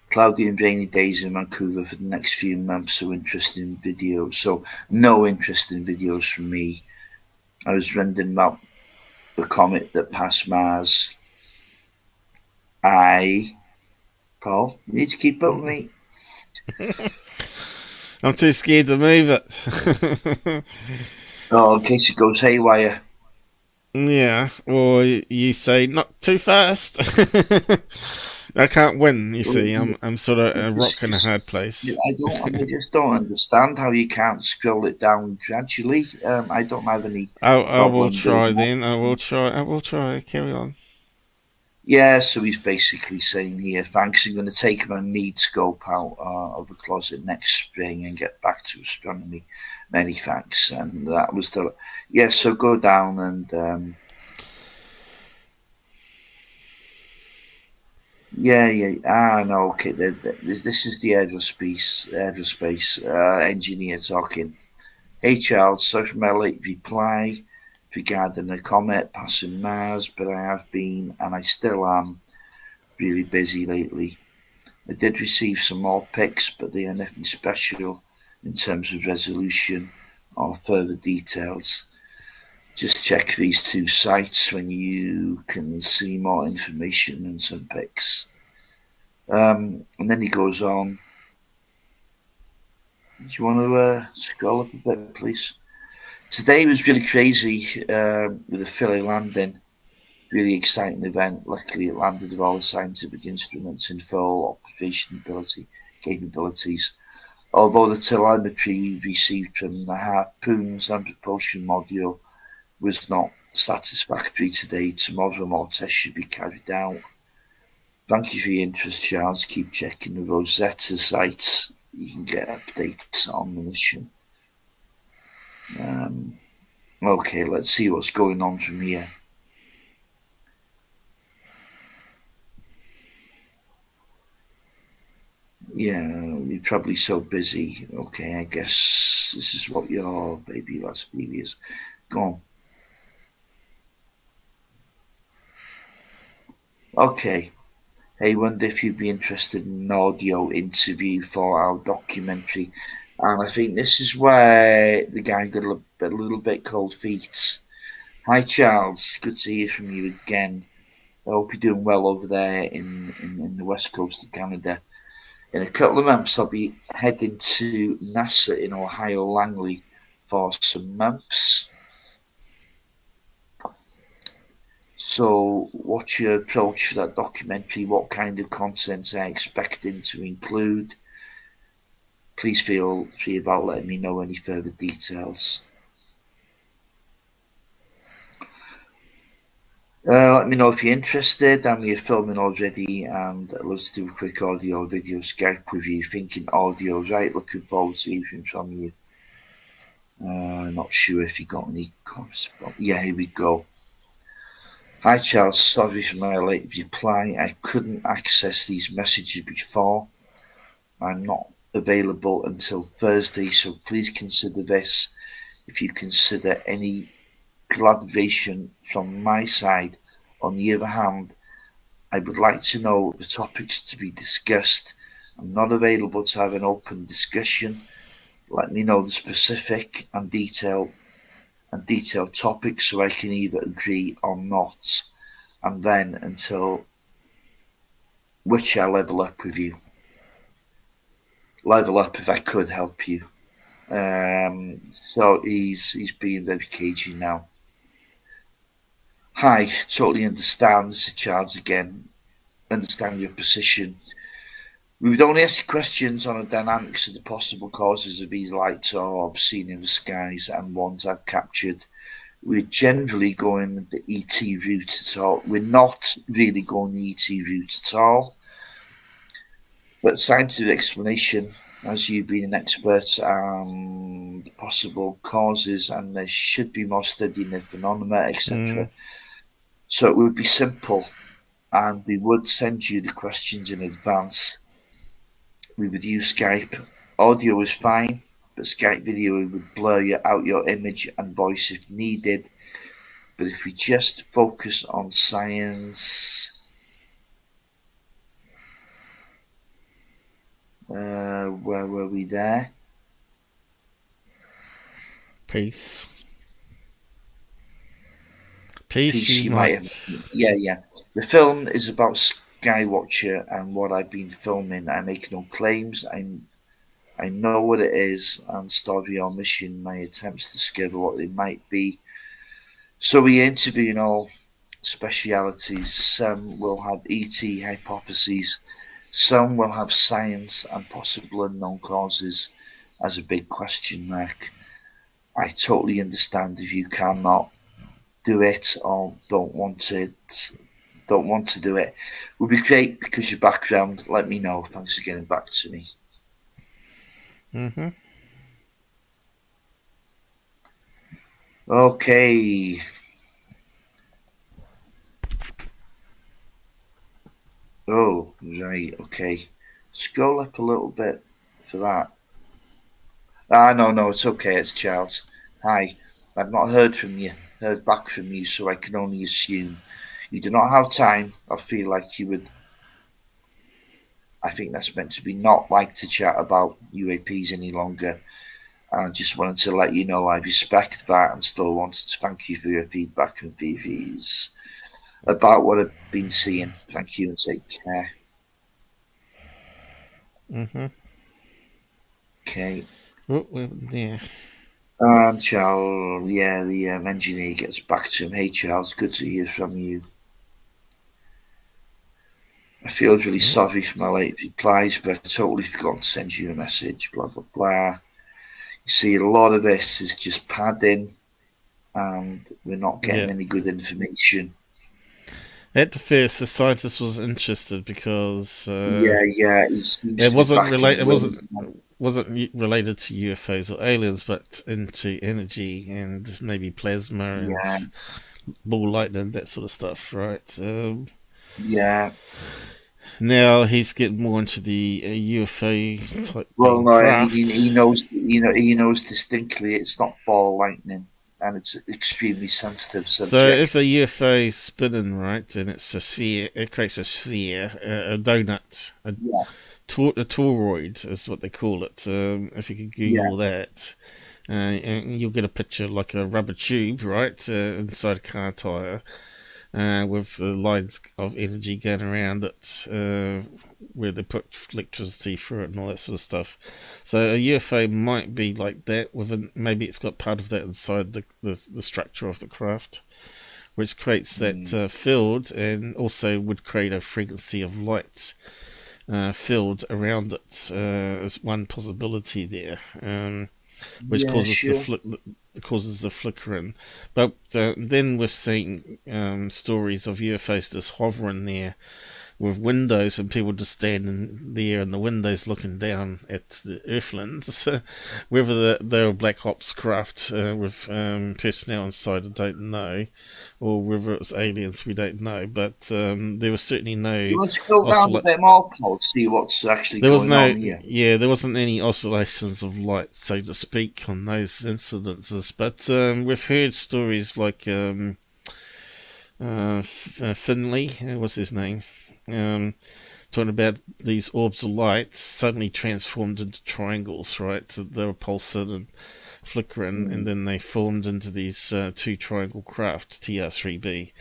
Cloudy and rainy days in Vancouver for the next few months, so interesting videos. So, no interesting videos from me. I was rendering about the comet that passed Mars. Paul, you need to keep up with me. I'm too scared to move it. In case it goes haywire. Yeah, or you say not too fast. I can't win. You see, I'm sort of a rock in a hard place. I just don't understand how you can't scroll it down gradually. I don't have any. I will try then. I will try. Carry on. Yeah, so he's basically saying here, thanks, I'm going to take my mead scope out of the closet next spring and get back to astronomy. Many thanks. And that was the... Yeah, so go down and... no, okay. This is the aerospace engineer talking. Hey, Charles, sorry for my late reply regarding a comet passing Mars, but I have been, and I still am, really busy lately. I did receive some more pics, but they are nothing special in terms of resolution or further details. Just check these two sites when you can see more information and some pics. And then he goes on. Do you want to scroll up a bit, please? Today was really crazy with the Philly landing. Really exciting event. Luckily, it landed with all the scientific instruments in full operation capabilities. Although the telemetry received from the harpoons and propulsion module was not satisfactory today, tomorrow more tests should be carried out. Thank you for your interest, Charles. Keep checking the Rosetta sites. you can get updates on the mission. Okay, let's see what's going on from here. Yeah, you're probably so busy. Okay, I guess this is what your baby last baby is. Go on. Okay. Hey, wonder if you'd be interested in an audio interview for our documentary. And I think this is where the guy got a little bit cold feet. Hi, Charles. Good to hear from you again. I hope you're doing well over there in the west coast of Canada. In a couple of months, I'll be heading to NASA in Ohio, Langley, for some months. So, what's your approach to that documentary? What kind of content are you expecting to include? Please feel free about letting me know any further details. Let me know if you're interested. We're filming already, and let's do a quick audio video Skype with you. Thinking audio, right? Looking forward to hearing from you. Not sure if you got any comments. Yeah, here we go. Hi Charles, sorry for my late reply. I couldn't access these messages before. I'm not available until Thursday, so please consider this. If you consider any collaboration from my side. On the other hand, I would like to know the topics to be discussed. I'm not available to have an open discussion. Let me know the specific and detailed topics so I can either agree or not. And then until which I level up with you. Level up if I could help you. So he's being very cagey now. Hi, totally understand. This is Charles again. Understand your position. We would only ask questions on the dynamics of the possible causes of these lights or orbs seen in the skies and ones I've captured. We're generally going the ET route at all. We're not really going the ET route at all. But scientific explanation, as you've been an expert on possible causes, and there should be more study in the phenomena, etc. So it would be simple, and we would send you the questions in advance. We would use Skype. Audio is fine, but Skype video would blur out your image and voice if needed. But if we just focus on science, where were we there? Peace, you might have. Yeah. The film is about Skywatcher and what I've been filming. I make no claims. I know what it is and story or mission, my attempts to discover what they might be. So we interview in all specialities. Some will have ET hypotheses. Some will have science and possible unknown causes as a big question mark. I totally understand if you cannot do it or don't want to do it. It would be great because your background. Let me know. Thanks for getting back to me. Okay. Oh, right. Okay. Scroll up a little bit for that. No, it's okay. It's Charles. Hi. I've not heard back from you, so I can only assume you do not have time or feel like you would. I think that's meant to be not like to chat about UAPs any longer. I just wanted to let you know I respect that and still wanted to thank you for your feedback and theories about what I've been seeing. Thank you and take care. Okay. Yeah. And Charles, the engineer gets back to him. Hey Charles, good to hear from you. I feel really sorry for my late replies, but I totally forgot to send you a message, blah, blah, blah. You see, a lot of this is just padding, and we're not getting any good information. At the first, the scientist was interested because he seems it to be wasn't back related. in It Wind. wasn't related to UFOs or aliens, but into energy and maybe plasma Yeah, and ball lightning, that sort of stuff, right? yeah. Now he's getting more into the UFO type Well, being no, and he craft. knows, he knows distinctly it's not ball lightning, and it's an extremely sensitive So if subject. a UFO is spinning right and it's a sphere, it creates a sphere, a donut, Yeah, a toroid is what they call it. If you could yeah, Google that, and you'll get a picture like a rubber tube, right, inside a car tire, with the lines of energy going around it, where they put electricity through it and all that sort of stuff. So a UFO might be like that. Maybe it's got part of that inside the structure of the craft, which creates that field, and also would create a frequency of light field around it, as one possibility there. Which yeah, causes sure. the flickering. But then we're seeing stories of UFOs just hovering there with windows, and people just standing there in the windows looking down at the Earthlings. Whether they're a black ops craft with personnel inside, I don't know, or whether it's aliens, we don't know. But there was certainly no You want to go down a bit more, Paul, see what's actually going on here. there wasn't any oscillations of light, so to speak, on those incidences. But we've heard stories like Finley, what's his name? Talking about these orbs of light suddenly transformed into triangles, right? So they were pulsing and flickering, and then they formed into these two triangle craft, TR3B.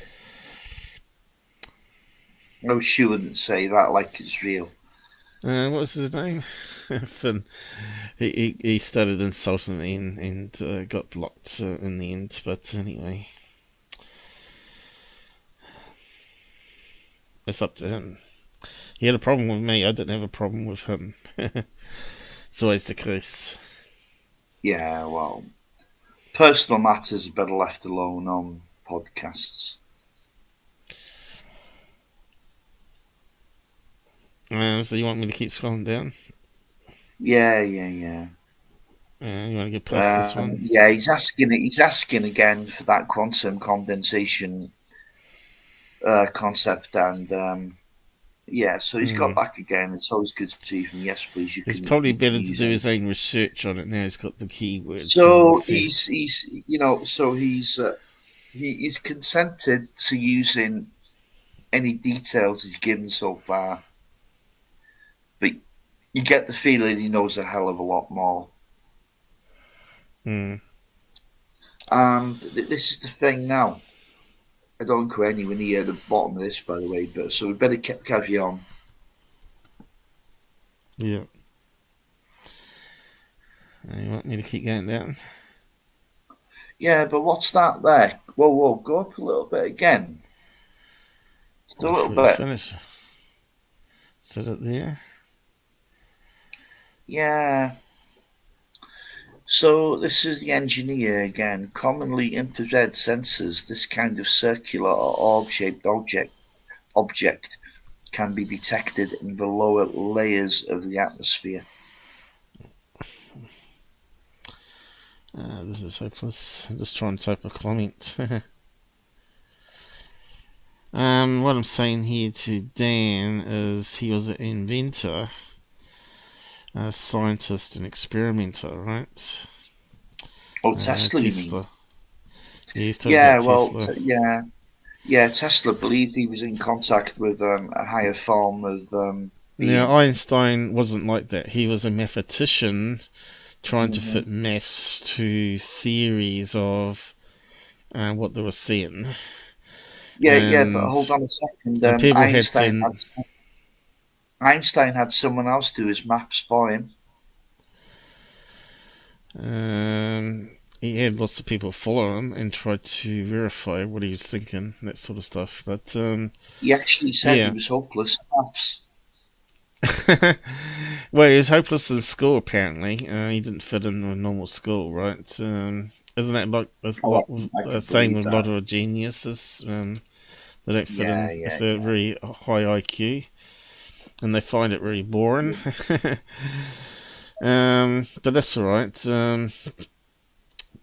No, she wouldn't say that like it's real. What was his name? Finn. He started insulting me and got blocked in the end. But anyway, it's up to him. He had a problem with me. I didn't have a problem with him. It's always the case. Yeah, well, personal matters are better left alone on podcasts. So you want me to keep scrolling down? Yeah. You want to get past this one? Yeah, he's asking again for that quantum condensation concept, and yeah, so he's got back again. It's always good to see him. Yes, please. It's probably better to do his own research on it now. He's got the keywords. So he's he's consented to using any details he's given so far, but you get the feeling he knows a hell of a lot more. And this is the thing now. I don't go anywhere near the bottom of this, by the way, but so we better carry on. Yeah. You want me to keep going down? Yeah, but what's that there? Whoa, go up a little bit again. Just a little bit. Finish. Set it there. Yeah. So this is the engineer again. Commonly infrared sensors, this kind of circular or orb-shaped object can be detected in the lower layers of the atmosphere. This is hopeless. I'm just trying to type a comment. What I'm saying here to Dan is he was an inventor, a scientist and experimenter, right? Oh, Tesla, you mean? Yeah, he's talking about Tesla. Yeah, Tesla believed he was in contact with a higher form of being. Now, Einstein wasn't like that. He was a mathematician trying to fit maths to theories of what they were seeing. Yeah, but hold on a second. Einstein had someone else do his maths for him. He had lots of people follow him and tried to verify what he was thinking, that sort of stuff. But he actually said he was hopeless at maths. Well, he was hopeless in school, apparently. He didn't fit in a normal school, right? Isn't that like the same with a lot of geniuses? They don't fit in if they're very high IQ, and they find it really boring. But that's alright.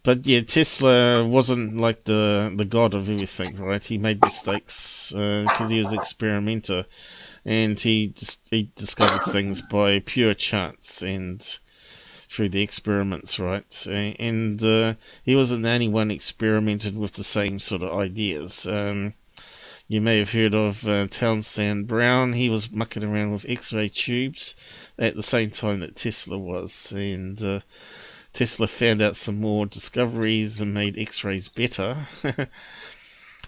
But yeah, Tesla wasn't like the god of everything, right? He made mistakes because he was an experimenter, and he discovered things by pure chance and through the experiments, right? And he wasn't the only one experimented with the same sort of ideas. You may have heard of Townsend Brown. He was mucking around with X-ray tubes at the same time that Tesla was, and Tesla found out some more discoveries and made X-rays better.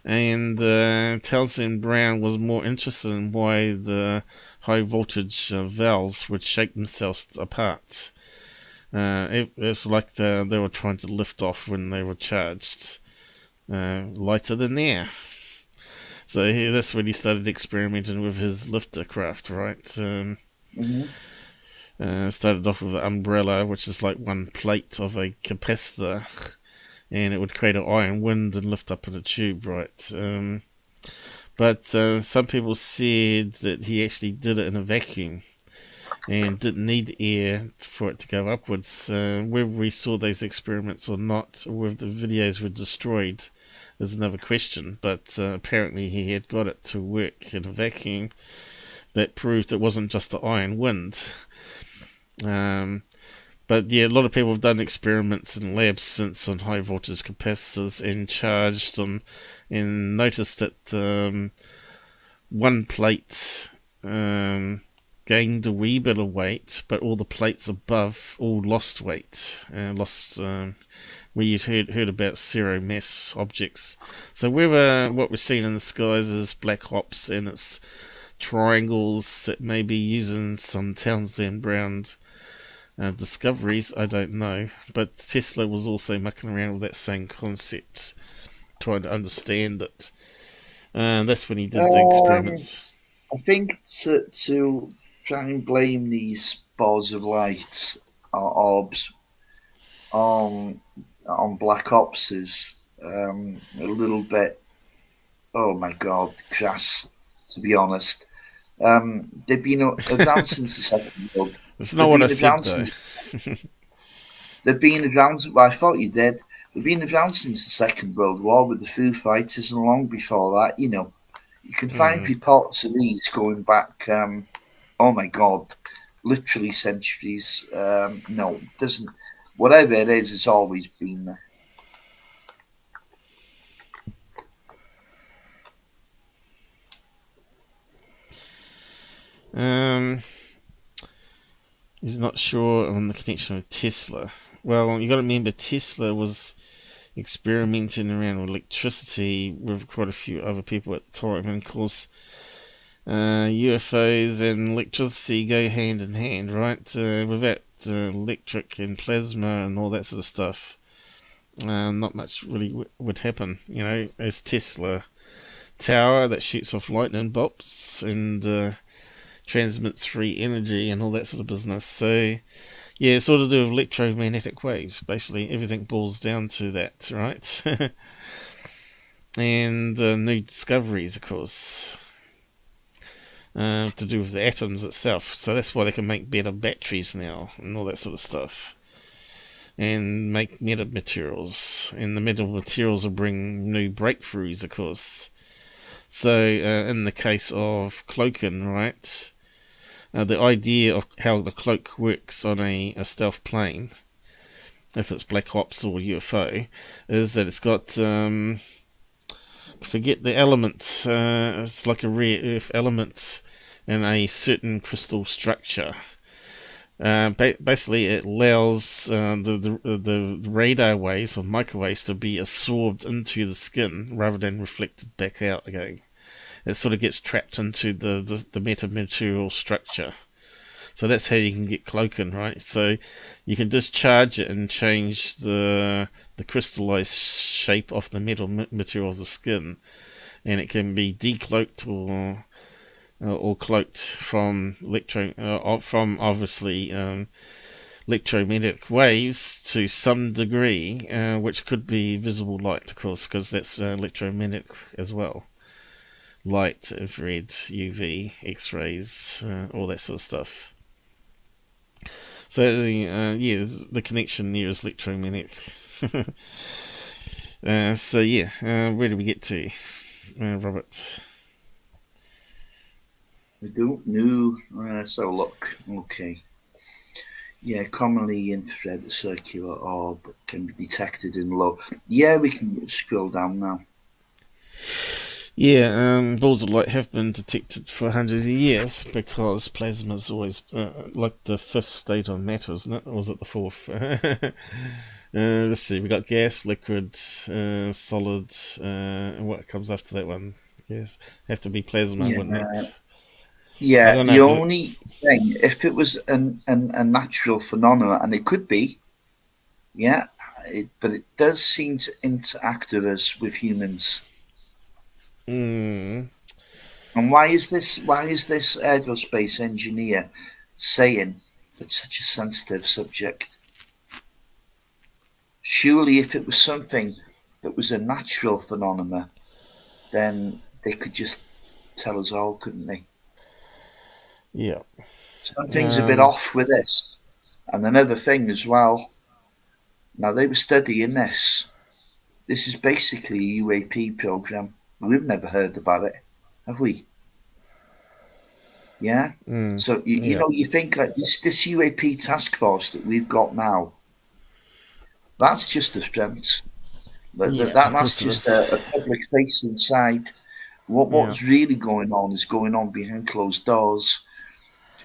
And Townsend Brown was more interested in why the high voltage valves would shake themselves apart. It's like they were trying to lift off when they were charged, lighter than air. So that's when he started experimenting with his lifter craft, right? Started off with an umbrella, which is like one plate of a capacitor, and it would create an iron wind and lift up in a tube, right? But some people said that he actually did it in a vacuum and didn't need air for it to go upwards. Whether we saw those experiments or not, or whether the videos were destroyed, is another question. But apparently he had got it to work in a vacuum. That proved it wasn't just an iron wind. But yeah, a lot of people have done experiments in labs since on high voltage capacitors and charged them, and noticed that one plate gained a wee bit of weight, but all the plates above all lost weight, where you'd heard about zero mass objects. So whether what we're seeing in the skies is black hops and it's triangles that may be using some Townsend Brown discoveries, I don't know. But Tesla was also mucking around with that same concept, trying to understand it. That's when he did the experiments. I think to try and blame these balls of light or orbs on black ops is a little bit, oh my god, crass, to be honest. They've been around since the Second World. That's not what I said, though. They've been around. Well, I thought you did. They've been around since the Second World War with the Foo Fighters, and long before that, you know, you can find reports of these going back. Oh my god, literally centuries. No, it doesn't. Whatever it is, it's always been there. He's not sure on the connection with Tesla. Well, you got to remember Tesla was experimenting around with electricity with quite a few other people at the time, and of course, UFOs and electricity go hand in hand, right? Without electric and plasma and all that sort of stuff, not much really would happen. You know, there's Tesla tower that shoots off lightning bolts and transmits free energy and all that sort of business. So yeah, it's all to do with electromagnetic waves. Basically, everything boils down to that, right? And new discoveries, of course, to do with the atoms itself. So that's why they can make better batteries now and all that sort of stuff, and make metamaterials. And the metamaterials will bring new breakthroughs, of course. So in the case of cloaking, right, the idea of how the cloak works on a stealth plane, if it's Black Ops or UFO, is that it's got, forget the element, it's like a rare earth element in a certain crystal structure. Basically, it allows the radar waves or microwaves to be absorbed into the skin rather than reflected back out again. It sort of gets trapped into the metamaterial structure. So that's how you can get cloaking, right? So you can discharge it and change the crystallized shape of the metal material of the skin, and it can be decloaked or cloaked from obviously electromagnetic waves to some degree, which could be visible light, of course, because that's electromagnetic as well. light, infrared, UV, X-rays, all that sort of stuff. So the connection there is electromagnetic. So where do we get to, Robert? I don't know. Let's have a look. Okay. Yeah, commonly infrared circular orb can be detected in low. Yeah, we can scroll down now. Yeah, balls of light have been detected for hundreds of years because plasma is always like the fifth state of matter, isn't it? Or was it the fourth? Let's see, we got gas, liquid, solid, and what comes after that one? Yes, have to be plasma, wouldn't it? Yeah, the only thing, if it was a natural phenomenon, and it could be, but it does seem to interact with us, with humans. Mm. And why is this aerospace engineer saying it's such a sensitive subject? Surely if it was something that was a natural phenomenon, then they could just tell us all, couldn't they? Yeah. Something's a bit off with this. And another thing as well, now they were studying this. This is basically a UAP program. We've never heard about it, have we? Yeah? So, you know, you think like this UAP task force that we've got now, that's just a front. That's just a public-facing side. What's really going on is going on behind closed doors.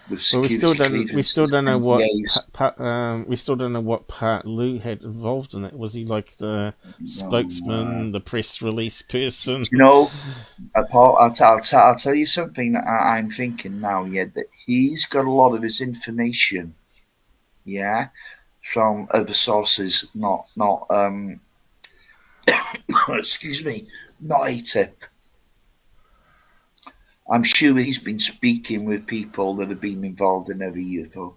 Well, we still don't know what part Lou had involved in it. Was he like the spokesman, the press release person? You know, Paul, I'll tell you something that I'm thinking now. Yeah, that he's got a lot of his information, from other sources, not excuse me, not ATIP. I'm sure he's been speaking with people that have been involved in other UFO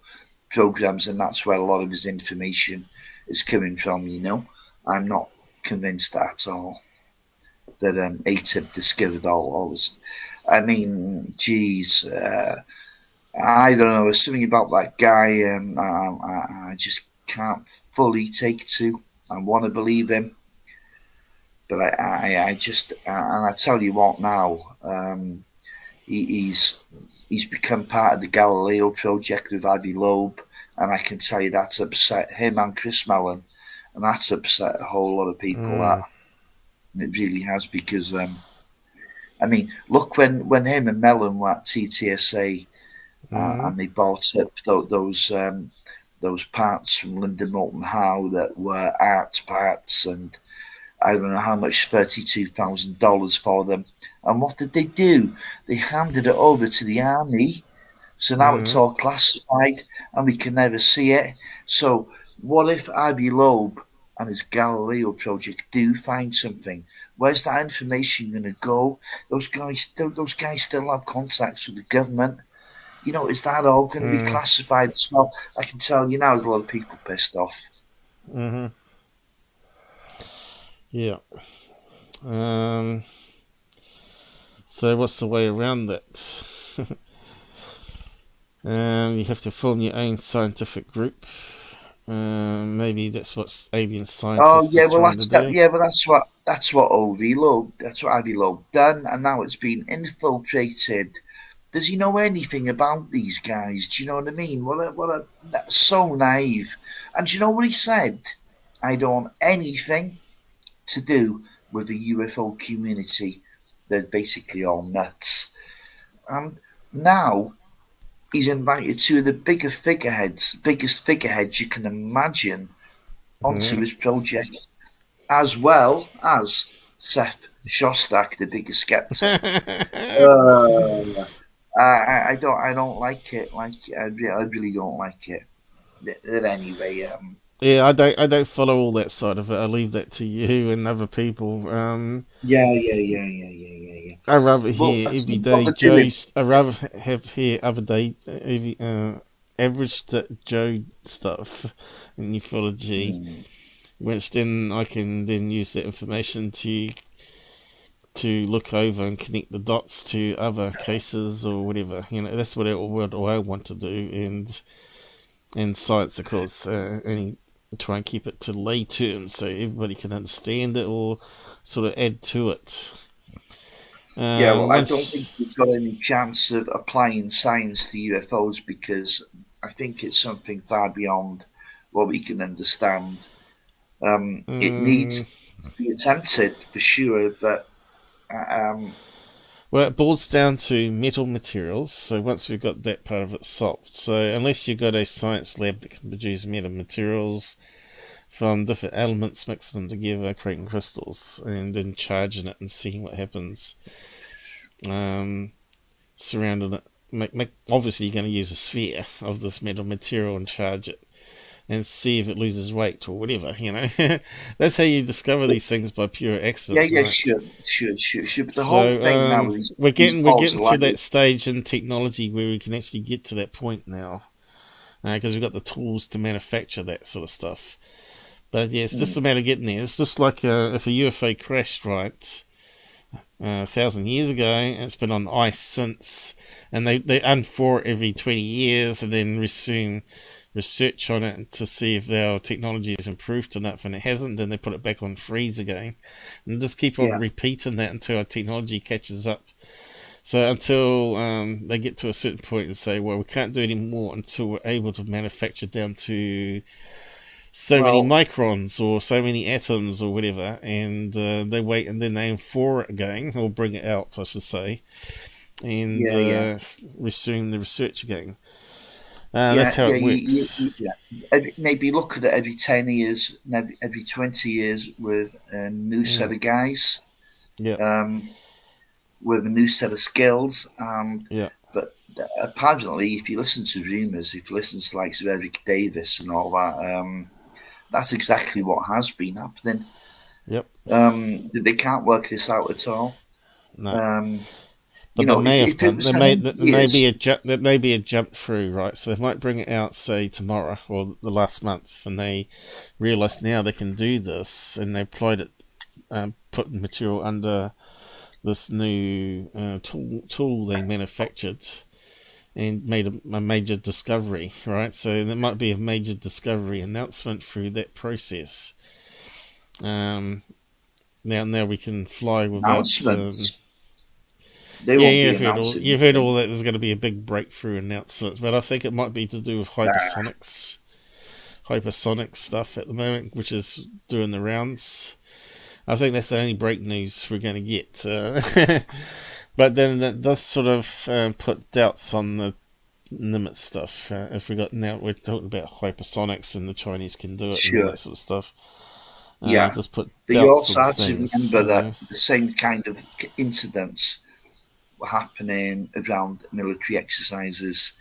programs, and that's where a lot of his information is coming from. You know, I'm not convinced at all that ATIP discovered all this. I mean, geez, I don't know. There's something about that guy, I just can't fully take to. I want to believe him, but I just, and I tell you what now. He's become part of the Galileo project with Avi Loeb, and I can tell you that's upset him and Chris Mellon, and that's upset a whole lot of people. That it really has, because I mean, look when him and Mellon were at TTSA, and they bought up those parts from Linda Moulton Howe that were art parts, and I don't know how much, $32,000 for them. And what did they do? They handed it over to the army. So now it's all classified and we can never see it. So what if Avi Loeb and his Galileo project do find something? Where's that information going to go? Those guys still have contacts with the government. You know, is that all going to be classified as well? I can tell you now, there's a lot of people pissed off. Yeah. So what's the way around that? You have to form your own scientific group. Maybe that's what alien scientists are trying to do. Yeah, but that's what Avi Loeb done, and now it's been infiltrated. Does he know anything about these guys? Do you know what I mean? That's so naive. And do you know what he said? I don't want anything to do with the UFO community. They're basically all nuts. And now he's invited two of the biggest figureheads you can imagine onto his project, as well as Seth Shostak, the biggest skeptic. I don't like it. I really don't like it. But anyway, yeah, I don't follow all that side of it. I leave that to you and other people. Yeah. I rather hear everyday Joe. I rather hear everyday average Joe stuff in ufology, which then I can then use that information to to look over and connect the dots to other cases or whatever. That's what I want to do, and science, of course, and try and keep it to lay terms so everybody can understand it or sort of add to it. I don't think we've got any chance of applying science to UFOs because I think it's something far beyond what we can understand. It needs to be attempted for sure, but well, it boils down to metal materials. So once we've got that part of it solved, so unless you've got a science lab that can produce metal materials from different elements, mixing them together, creating crystals, and then charging it and seeing what happens. Surrounding it, obviously you're going to use a sphere of this metal material and charge it, and see if it loses weight or whatever. That's how you discover these things, by pure accident. Yeah, right? sure. But the whole thing now is we're getting to that stage in technology where we can actually get to that point now, because we've got the tools to manufacture that sort of stuff. But yes, this is a matter of getting there. It's just like if a UFO crashed, right, 1,000 years ago, and it's been on ice since, and they unthaw it every 20 years and then resume research on it to see if our technology has improved enough, and it hasn't, then they put it back on freeze again, and just keep on repeating that until our technology catches up. So until they get to a certain point and say, well, we can't do any more until we're able to manufacture down to many microns or so many atoms or whatever, and they wait and then they unthaw it again, or bring it out, I should say, and resume the research again. That's how it works. Maybe look at it every 10 years, every 20 years with a new set of guys, with a new set of skills. But apparently, if you listen to rumours, if you listen to like Eric Davis and all that, that's exactly what has been happening. They can't work this out at all. No. But there may be a jump through, right? So they might bring it out, say, tomorrow or the last month, and they realise now they can do this, and they applied it, put material under this new tool they manufactured, and made a major discovery, right? So there might be a major discovery announcement through that process. Now we can fly without. You've heard all that. There's going to be a big breakthrough announcement, but I think it might be to do with hypersonic stuff at the moment, which is doing the rounds. I think that's the only break news we're going to get. But then that does sort of put doubts on the Nimitz stuff. If we're talking about hypersonics and the Chinese can do it and all that sort of stuff. Just put but you also have to remember that the same kind of incidents were happening around military exercises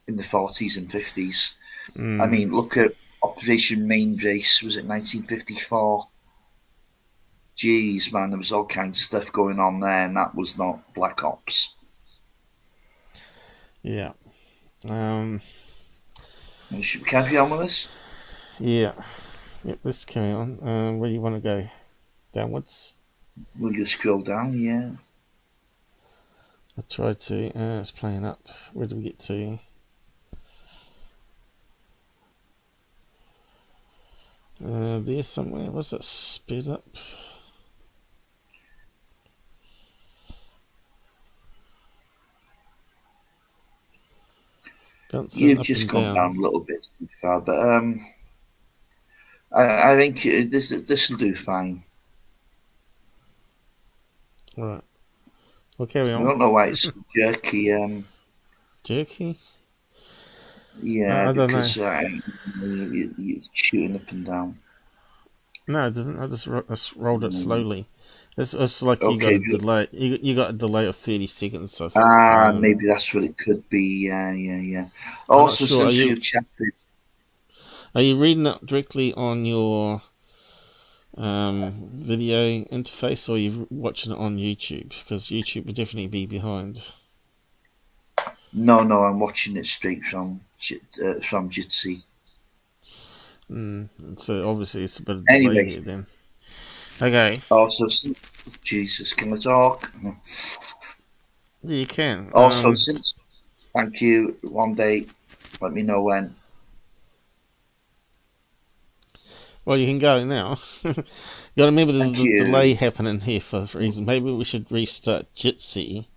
in the 40s and 50s. I mean, look at Operation Main Base. Was it 1954? Jeez, man, there was all kinds of stuff going on there, and that was not Black Ops. Yeah. Should we carry on with this? Yeah. Yep, let's carry on. Where do you want to go? Downwards? We'll just scroll down, yeah. I tried to. It's playing up. Where do we get to? There somewhere. Was that sped up? You've just gone down a little bit too far, but I think this will do fine. Right. We'll carry on. I don't know why it's so jerky. Jerky? Yeah, I don't know. You're shooting up and down. No, it didn't. I just rolled it slowly. It's like you got a delay. You got a delay of 30 seconds. I think. Maybe that's what it could be. Yeah. Also, since you've chatted, are you reading it directly on your video interface, or are you watching it on YouTube? Because YouTube would definitely be behind. No, I'm watching it straight from Jitsi. So obviously it's a bit of delay here then. Okay. Also, Jesus, can I talk? Yeah, you can. Also, thank you. One day, let me know when. Well, you can go now. You got to remember there's a delay happening here for a reason. Maybe we should restart Jitsi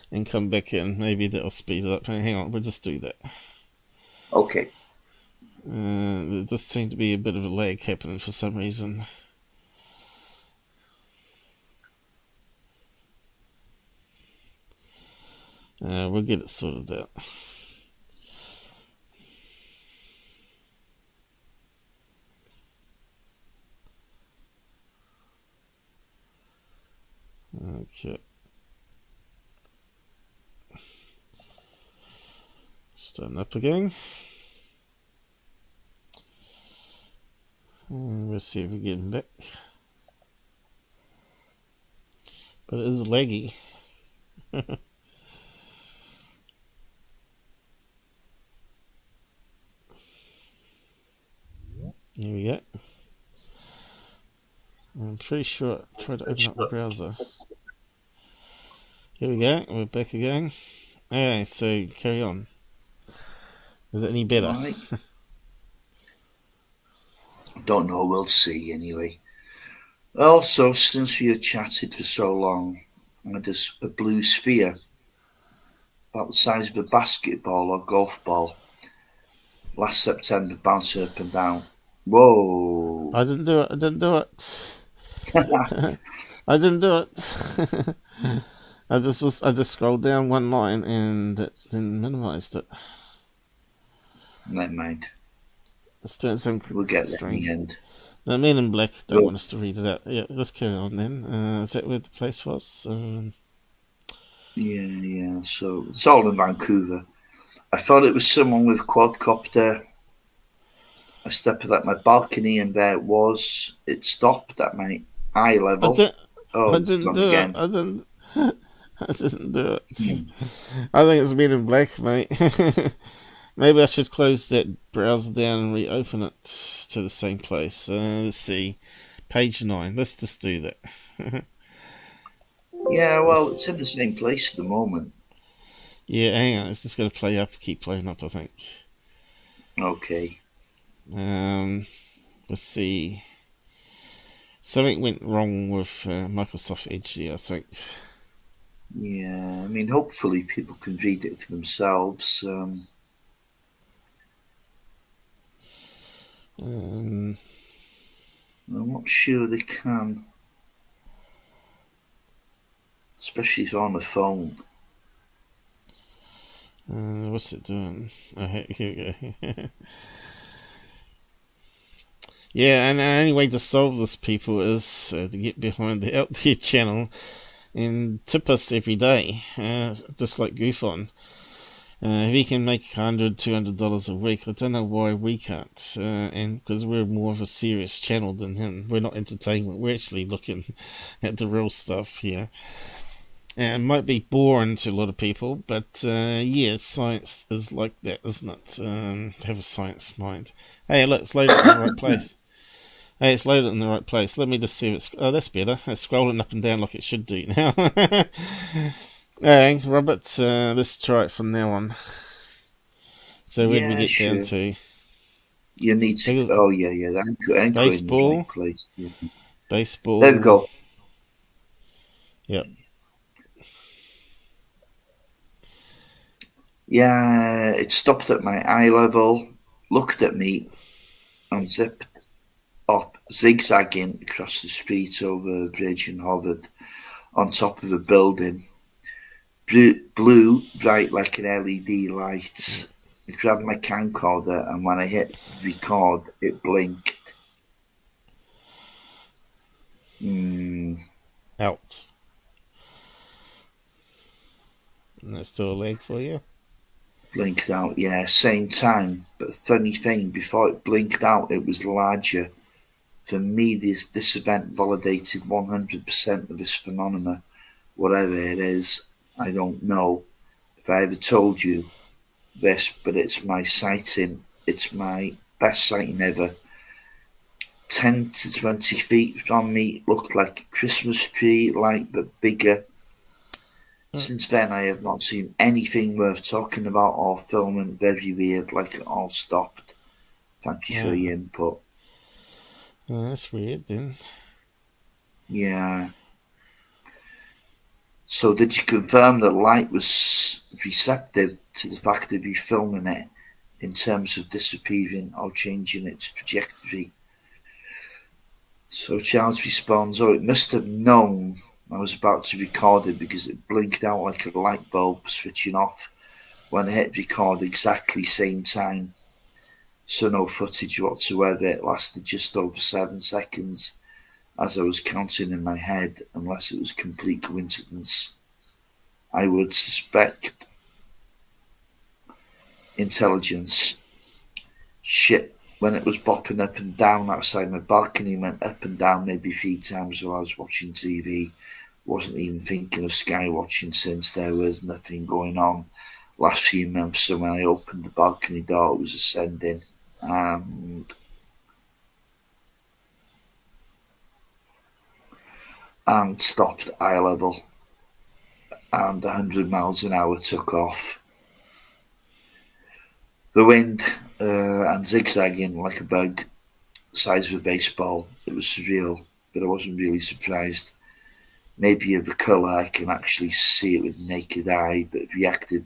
and come back in. Maybe that'll speed it up. Hang on, we'll just do that. Okay. There does seem to be a bit of a lag happening for some reason. We'll get it sorted out. Okay. Starting up again. We'll see if we get him back. But it is laggy. Here we go. I'm pretty sure I tried to open up the browser. Here we go, we're back again. Okay, so carry on. Is it any better? Right. Don't know, we'll see anyway. Also, since we have chatted for so long, I had a blue sphere about the size of a basketball or golf ball last September bouncing up and down. Whoa. I didn't do it. I didn't do it. I just scrolled down one line and it then minimized it. Never mind. It's doing some we'll get there in the end. The Men in Black don't want us to read it out. Yeah, let's carry on then. Is that where the place was? Yeah. So it's all in Vancouver. I thought it was someone with a quadcopter. I stepped at my balcony and there it was. It stopped at my eye level. I didn't do it. I didn't do it. I think it's Men in Black, mate. Maybe I should close that browser down and reopen it to the same place. Let's see. Page 9. Let's just do that. Yeah, well, it's in the same place at the moment. Yeah, hang on. It's just going to keep playing up, I think. Okay. Let's see. Something went wrong with Microsoft Edge here, I think. Yeah, I mean, hopefully people can read it for themselves. I'm not sure they can. Especially if on the phone. What's it doing? Oh, here we go. Yeah, and the only way to solve this, people, is to get behind the Out There channel and tip us every day, just like Goofon. If he can make $100, $200 a week, I don't know why we can't. And because we're more of a serious channel than him, we're not entertainment. We're actually looking at the real stuff here. It might be boring to a lot of people, but yeah, science is like that, isn't it? Have a science mind. Hey, look, it's loaded in the right place. Hey, it's loaded in the right place. Let me just see if it's... Oh, that's better. It's scrolling up and down like it should do now. Hey, Robert, let's try it from now on. So where do we get down to? You need to... Oh, yeah. I'm baseball. In the right place. Yeah. Baseball. There we go. Yep. Yeah, it stopped at my eye level, looked at me, and zipped up, zigzagging across the street over a bridge and hovered on top of a building. Blue, bright like an LED light. I grabbed my camcorder, and when I hit record, it blinked. Out. And that's still a lag for you? Blinked out, yeah, same time. But funny thing, before it blinked out, it was larger. For me, this event validated 100% of this phenomena. Whatever it is, I don't know if I ever told you this, but it's my sighting. It's my best sighting ever. 10 to 20 feet from me. It looked like a Christmas tree light, but bigger. Since then, I have not seen anything worth talking about or filming. Very weird, like it all stopped. Thank you for your input. That's weird, then. Yeah. So did you confirm that light was receptive to the fact of you filming it in terms of disappearing or changing its trajectory? So Charles responds, it must have known I was about to record it because it blinked out like a light bulb switching off when I hit record exactly same time. So no footage whatsoever. It lasted just over 7 seconds as I was counting in my head, unless it was complete coincidence. I would suspect intelligence. Shit, when it was bopping up and down outside my balcony, went up and down maybe 3 times while I was watching TV. Wasn't even thinking of sky watching since there was nothing going on last few months. So when I opened the balcony door, it was ascending and stopped eye level, and 100 miles an hour took off. The wind and zigzagging like a bug, size of a baseball. It was surreal, but I wasn't really surprised. Maybe of the colour, I can actually see it with the naked eye, but it reacted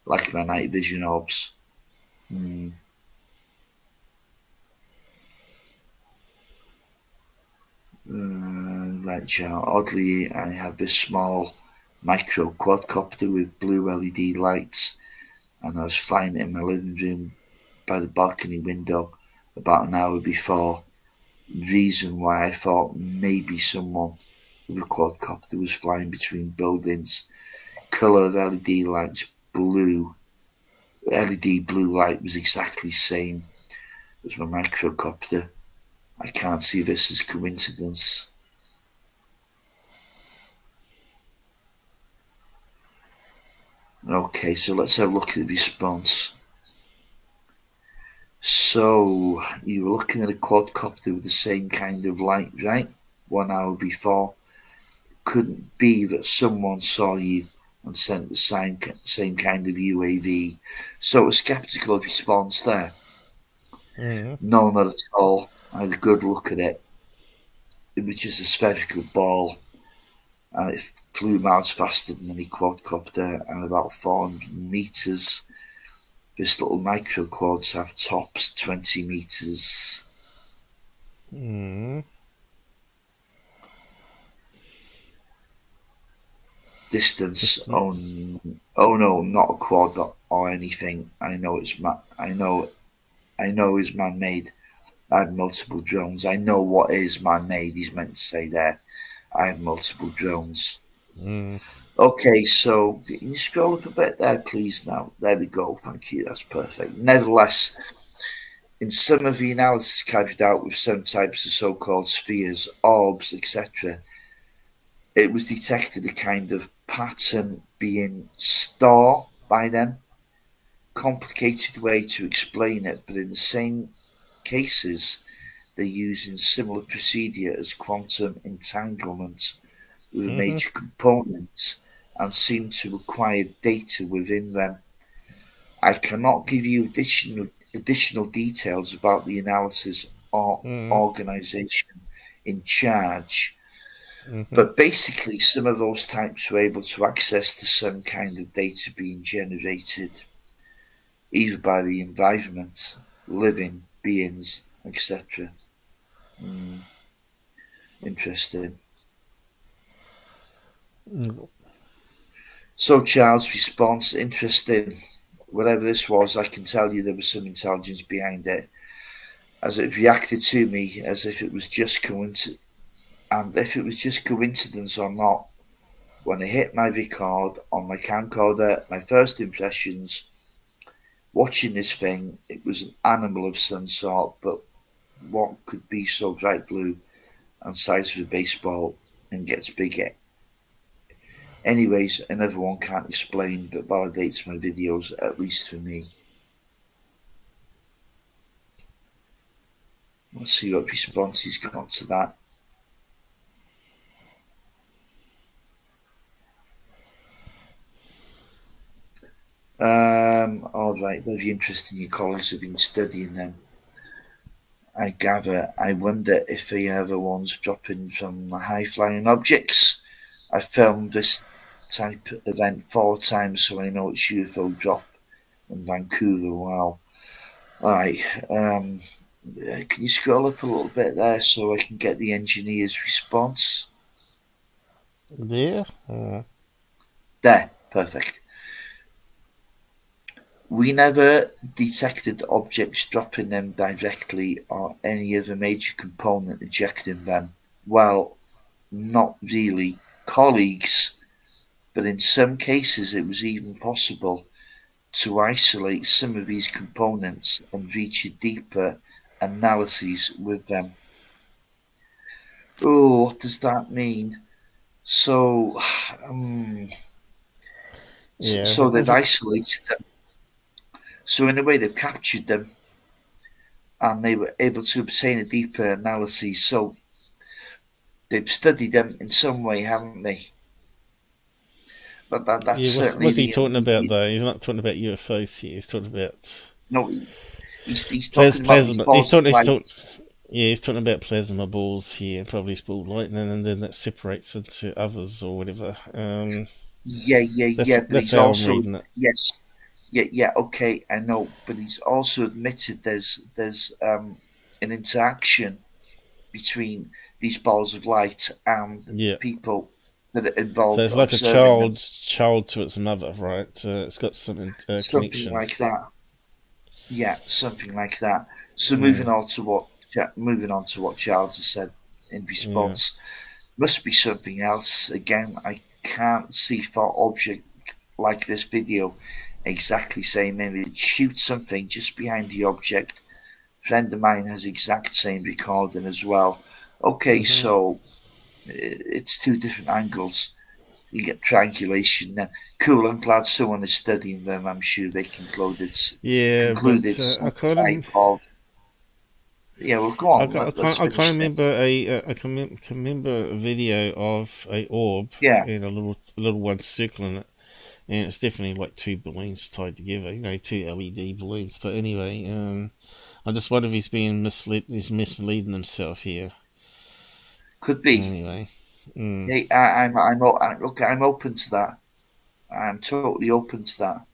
like my night vision orbs. Right, Charles. Oddly, I have this small micro quadcopter with blue LED lights, and I was flying it in my living room by the balcony window about an hour before. Reason why I thought maybe someone with a quadcopter was flying between buildings. Colour of LED lights blue. LED blue light was exactly the same as my microcopter. I can't see this as coincidence. Okay, so let's have a look at the response. So, you were looking at a quadcopter with the same kind of light, right? 1 hour before. It couldn't be that someone saw you and sent the same kind of UAV. So a skeptical response there. No, not at all. I had a good look at it. It was just a spherical ball, and it flew miles faster than any quadcopter, and about 400 meters. This little micro quads have tops 20 meters. Distance. Oh no, not a quad or anything. I know it's man-made. I had multiple drones. I know what is man-made. He's meant to say there. I had multiple drones. Okay, so can you scroll up a bit there, please? Now, there we go. Thank you. That's perfect. Nevertheless, in some of the analysis carried out with some types of so-called spheres, orbs, etc., it was detected a kind of pattern being stored by them. Complicated way to explain it, but in the same cases, they're using similar procedure as quantum entanglement with a major component and seem to acquire data within them. I cannot give you additional details about the analysis or organization in charge, but basically some of those types were able to access to some kind of data being generated either by the environment, living beings, etc. Interesting. So Charles' response, interesting. Whatever this was, I can tell you there was some intelligence behind it, as it reacted to me as if it was just coincidence, and if it was just coincidence or not. When I hit my record on my camcorder, my first impressions watching this thing, it was an animal of some sort, but what could be so bright blue and size of a baseball and gets bigger? Anyways, another one can't explain, but validates my videos, at least for me. Let's see what response he's got to that. All right, very interesting. Your colleagues have been studying them. I gather. I wonder if they are the ones dropping from high-flying objects. I filmed this type of event 4 times, so I know it's UFO drop in Vancouver. Wow. All right. Can you scroll up a little bit there so I can get the engineer's response? There? There. Perfect. We never detected objects dropping them directly or any other major component ejecting them. Well, not really. Colleagues, but in some cases it was even possible to isolate some of these components and reach a deeper analyses with them. Oh, what does that mean? So, Yeah. so they've isolated them. So in a way, they've captured them, and they were able to obtain a deeper analysis. So they've studied them in some way, haven't they? But that's certainly. What's he talking about though? He's not talking about UFOs here. He's talking about he's talking about these balls of light. He's talking about plasma balls here, probably ball lightning, and then that separates into others or whatever. But that's he's how also I'm reading it. yes, okay, I know, but he's also admitted there's an interaction between these balls of light and people that are involved. So it's like a child to its mother, right? It's got some something connection, like that. Yeah, something like that. So moving on to what Charles has said in response, must be something else. Again, I can't see for object like this video exactly same image. Shoot something just behind the object. Friend of mine has exact same recording as well. Okay, so it's 2 different angles. You get triangulation then. Cool, I'm glad someone is studying them. I'm sure they concluded some type of. Yeah, well, go on. I can remember a video of a orb and a little one circling it, and it's definitely like 2 balloons tied together. 2 LED balloons. But anyway, I just wonder if he's being misled. He's misleading himself here. Could be. Anyway. Hey, I'm open to that. I'm totally open to that.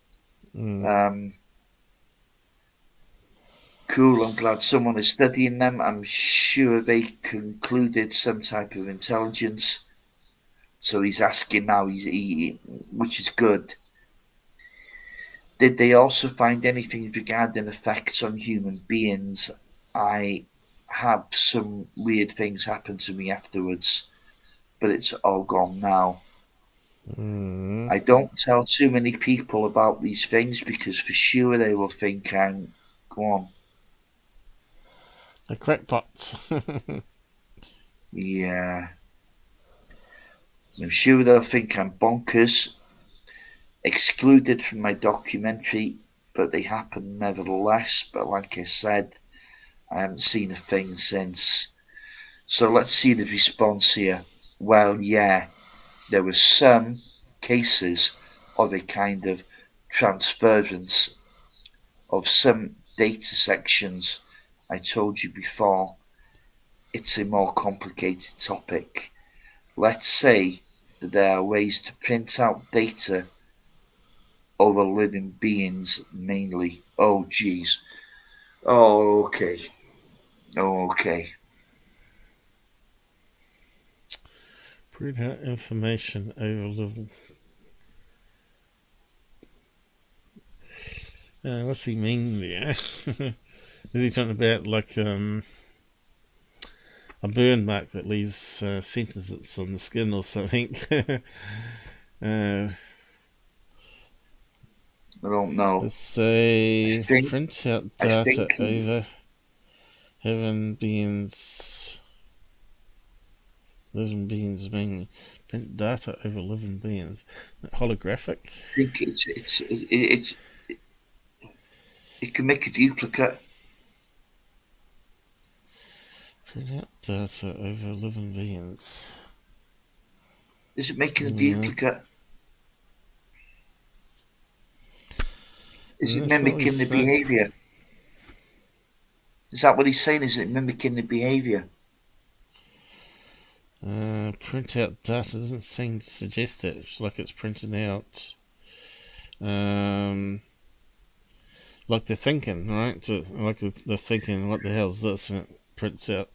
Cool, I'm glad someone is studying them. I'm sure they concluded some type of intelligence. So he's asking now, which is good. Did they also find anything regarding effects on human beings? I have some weird things happen to me afterwards, but it's all gone now. I don't tell too many people about these things because for sure they will think I'm go on. A crackpot. Yeah. I'm sure they'll think I'm bonkers, excluded from my documentary, but they happen nevertheless. But like I said, I haven't seen a thing since. So let's see the response here. Well, yeah, there were some cases of a kind of transference of some data sections. I told you before, it's a more complicated topic. Let's say that there are ways to print out data over living beings mainly. Oh, geez. Oh, okay. Print out information over living. What's he mean there? Is he talking about like a burn mark that leaves sentences on the skin or something? I don't know. Let's say print out data over living beings mainly. Print data over living beings. Holographic? I think it can make a duplicate. Print out data over 11 VMs. Is it making a duplicate? Is it mimicking the behaviour? Is that what he's saying? Is it mimicking the behaviour? Print out data doesn't seem to suggest it. It's like it's printing out, like they're thinking, right? Like they're thinking, what the hell's this? And it prints out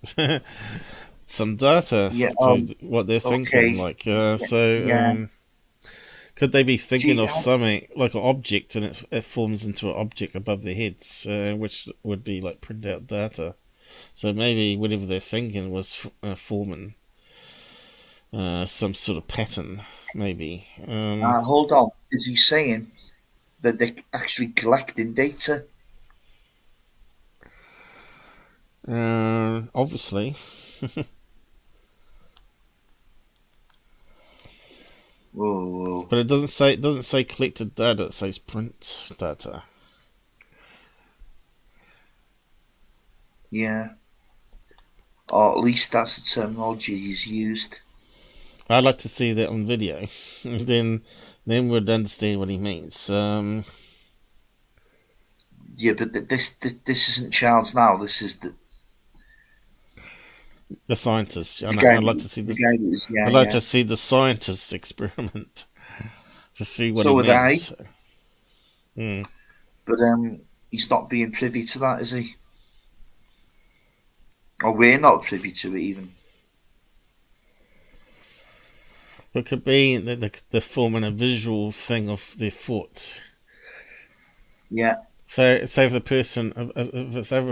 some data to what they're thinking. Like, could they be thinking of something like an object, and it forms into an object above their heads, which would be like print out data. So maybe whatever they're thinking was forming some sort of pattern, maybe. Hold on. Is he saying that they're actually collecting data? Obviously. Whoa. But it doesn't say collected data, it says print data. Yeah. Or at least that's the terminology he's used. I'd like to see that on video. then we'd understand what he means. Yeah, but this isn't Charles now. This is the scientist. I'd like to see I'd like to see the scientist experiment to see what he means. But he's not being privy to that, is he? Or we're not privy to it even. It could be they're forming a visual thing of their thoughts. Yeah. So if it's over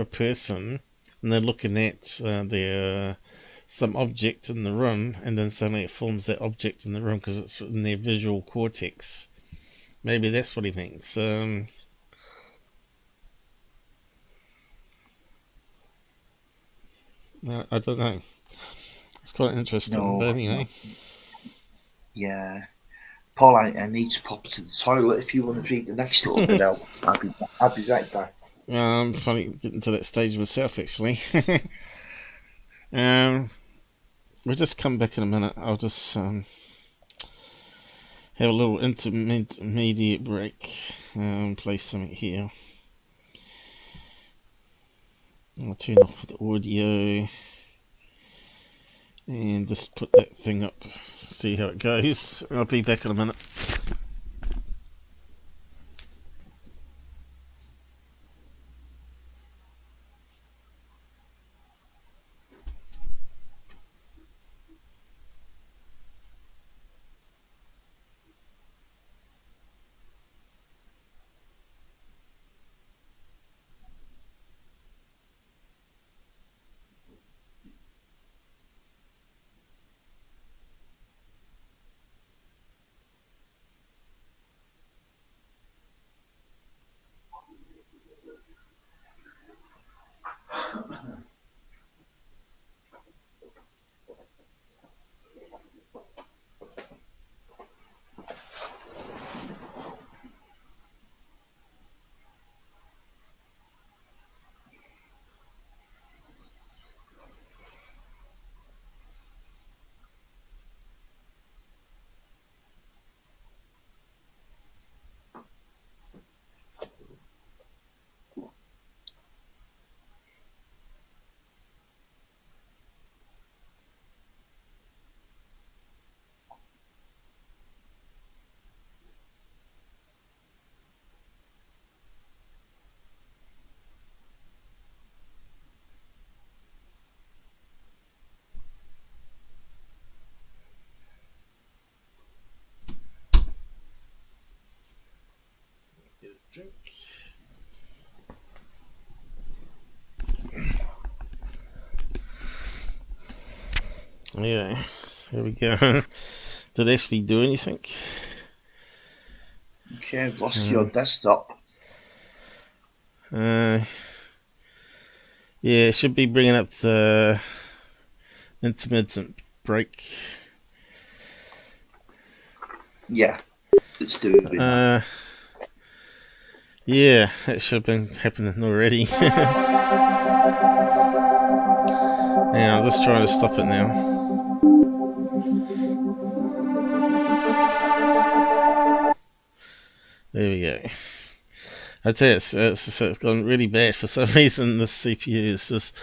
a person and they're looking at their some object in the room, and then suddenly it forms that object in the room because it's in their visual cortex. Maybe that's what he means. I don't know. It's quite interesting, but anyway. Yeah. Paul, I need to pop to the toilet. If you want to read the next little bit out, I'll be right back. I'm finally getting to that stage myself, actually. We'll just come back in a minute. I'll just have a little intermediate break. Play something here. I'll turn off the audio and just put that thing up, see how it goes. I'll be back in a minute. Drink. Yeah, there we go. Did it actually do anything? Okay, I've lost your desktop. Yeah, it should be bringing up the intermittent break. Yeah, it's doing it. Yeah, it should have been happening already. Yeah, I'm just trying to stop it now. There we go. I tell you, it's gone really bad for some reason. This CPU is just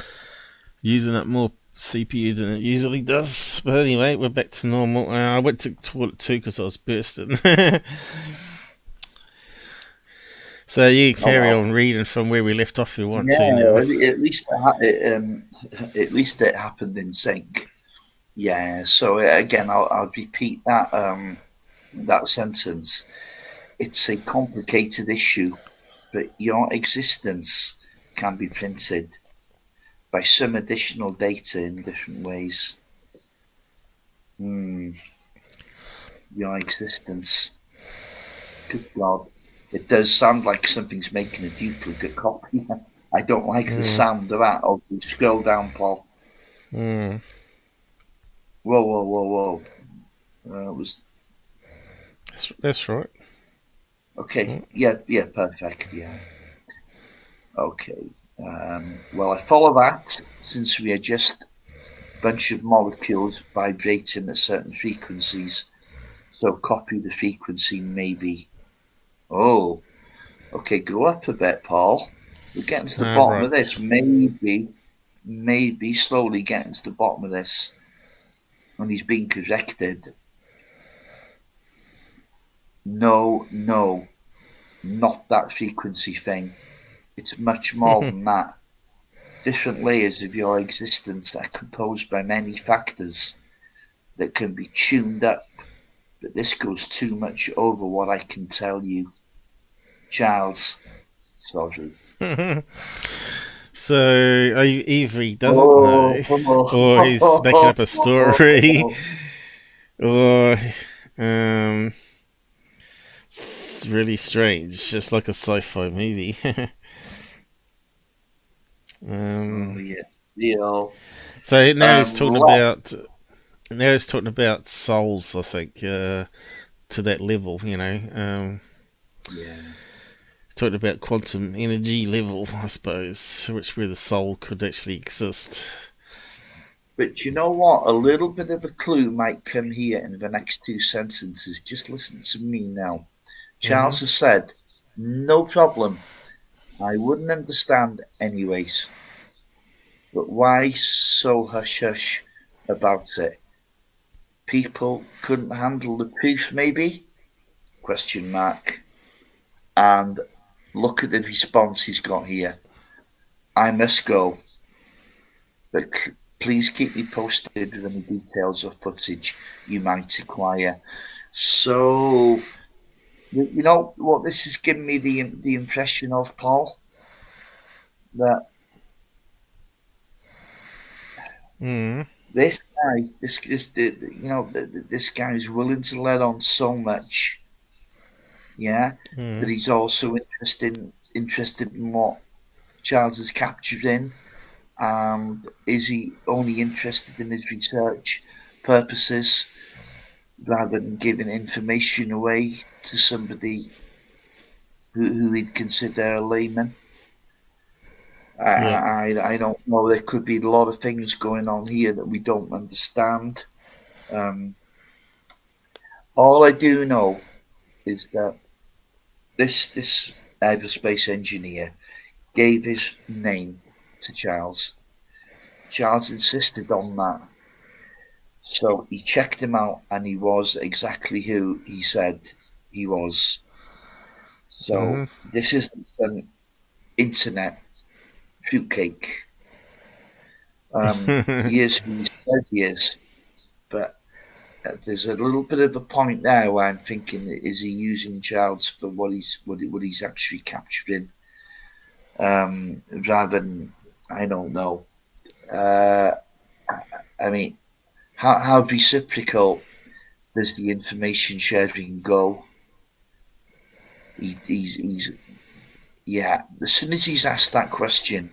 using up more CPU than it usually does. But anyway, we're back to normal. I went to the toilet too because I was bursting. So you carry on reading from where we left off if you want to now. At least it happened in sync. Yeah. So again, I'll repeat that sentence. It's a complicated issue, but your existence can be printed by some additional data in different ways. Your existence. Good God. It does sound like something's making a duplicate copy. I don't like the sound of that. Oh, scroll down, Paul. Whoa. That's right. Okay. Yeah, perfect. Yeah. Okay. Well, I follow that since we are just a bunch of molecules vibrating at certain frequencies. So copy the frequency, maybe. Oh, okay. Go up a bit, Paul. We're getting to the bottom of this. Maybe slowly getting to the bottom of this. And he's being corrected. No, not that frequency thing. It's much more than that. Different layers of your existence are composed by many factors that can be tuned up, but this goes too much over what I can tell you. Charles, sorry. So either he doesn't know, or he's making up a story, or it's really strange, just like a sci-fi movie. So now he's talking about. Now he's talking about souls, I think, to that level, Talking about quantum energy level, I suppose, where the soul could actually exist. But you know what? A little bit of a clue might come here in the next two sentences. Just listen to me now. Charles has said, no problem. I wouldn't understand anyways. But why so hush-hush about it? People couldn't handle the proof, maybe? ? And look at the response he's got here. I must go. But please keep me posted with any details or footage you might acquire. So, you know what this has given me the impression of, Paul? That this guy, this guy is willing to let on so much, but he's also interested in what Charles is capturing. Is he only interested in his research purposes rather than giving information away to somebody who he'd consider a layman? I don't know. There could be a lot of things going on here that we don't understand. All I do know is that this aerospace engineer gave his name to Charles. Charles insisted on that. So he checked him out and he was exactly who he said he was. So this isn't some internet fruitcake. He is who he said he is. But there's a little bit of a point there where I'm thinking, is he using Charles for what he's actually capturing? Rather than, I don't know. I mean, how reciprocal does the information sharing go? He's as soon as he's asked that question,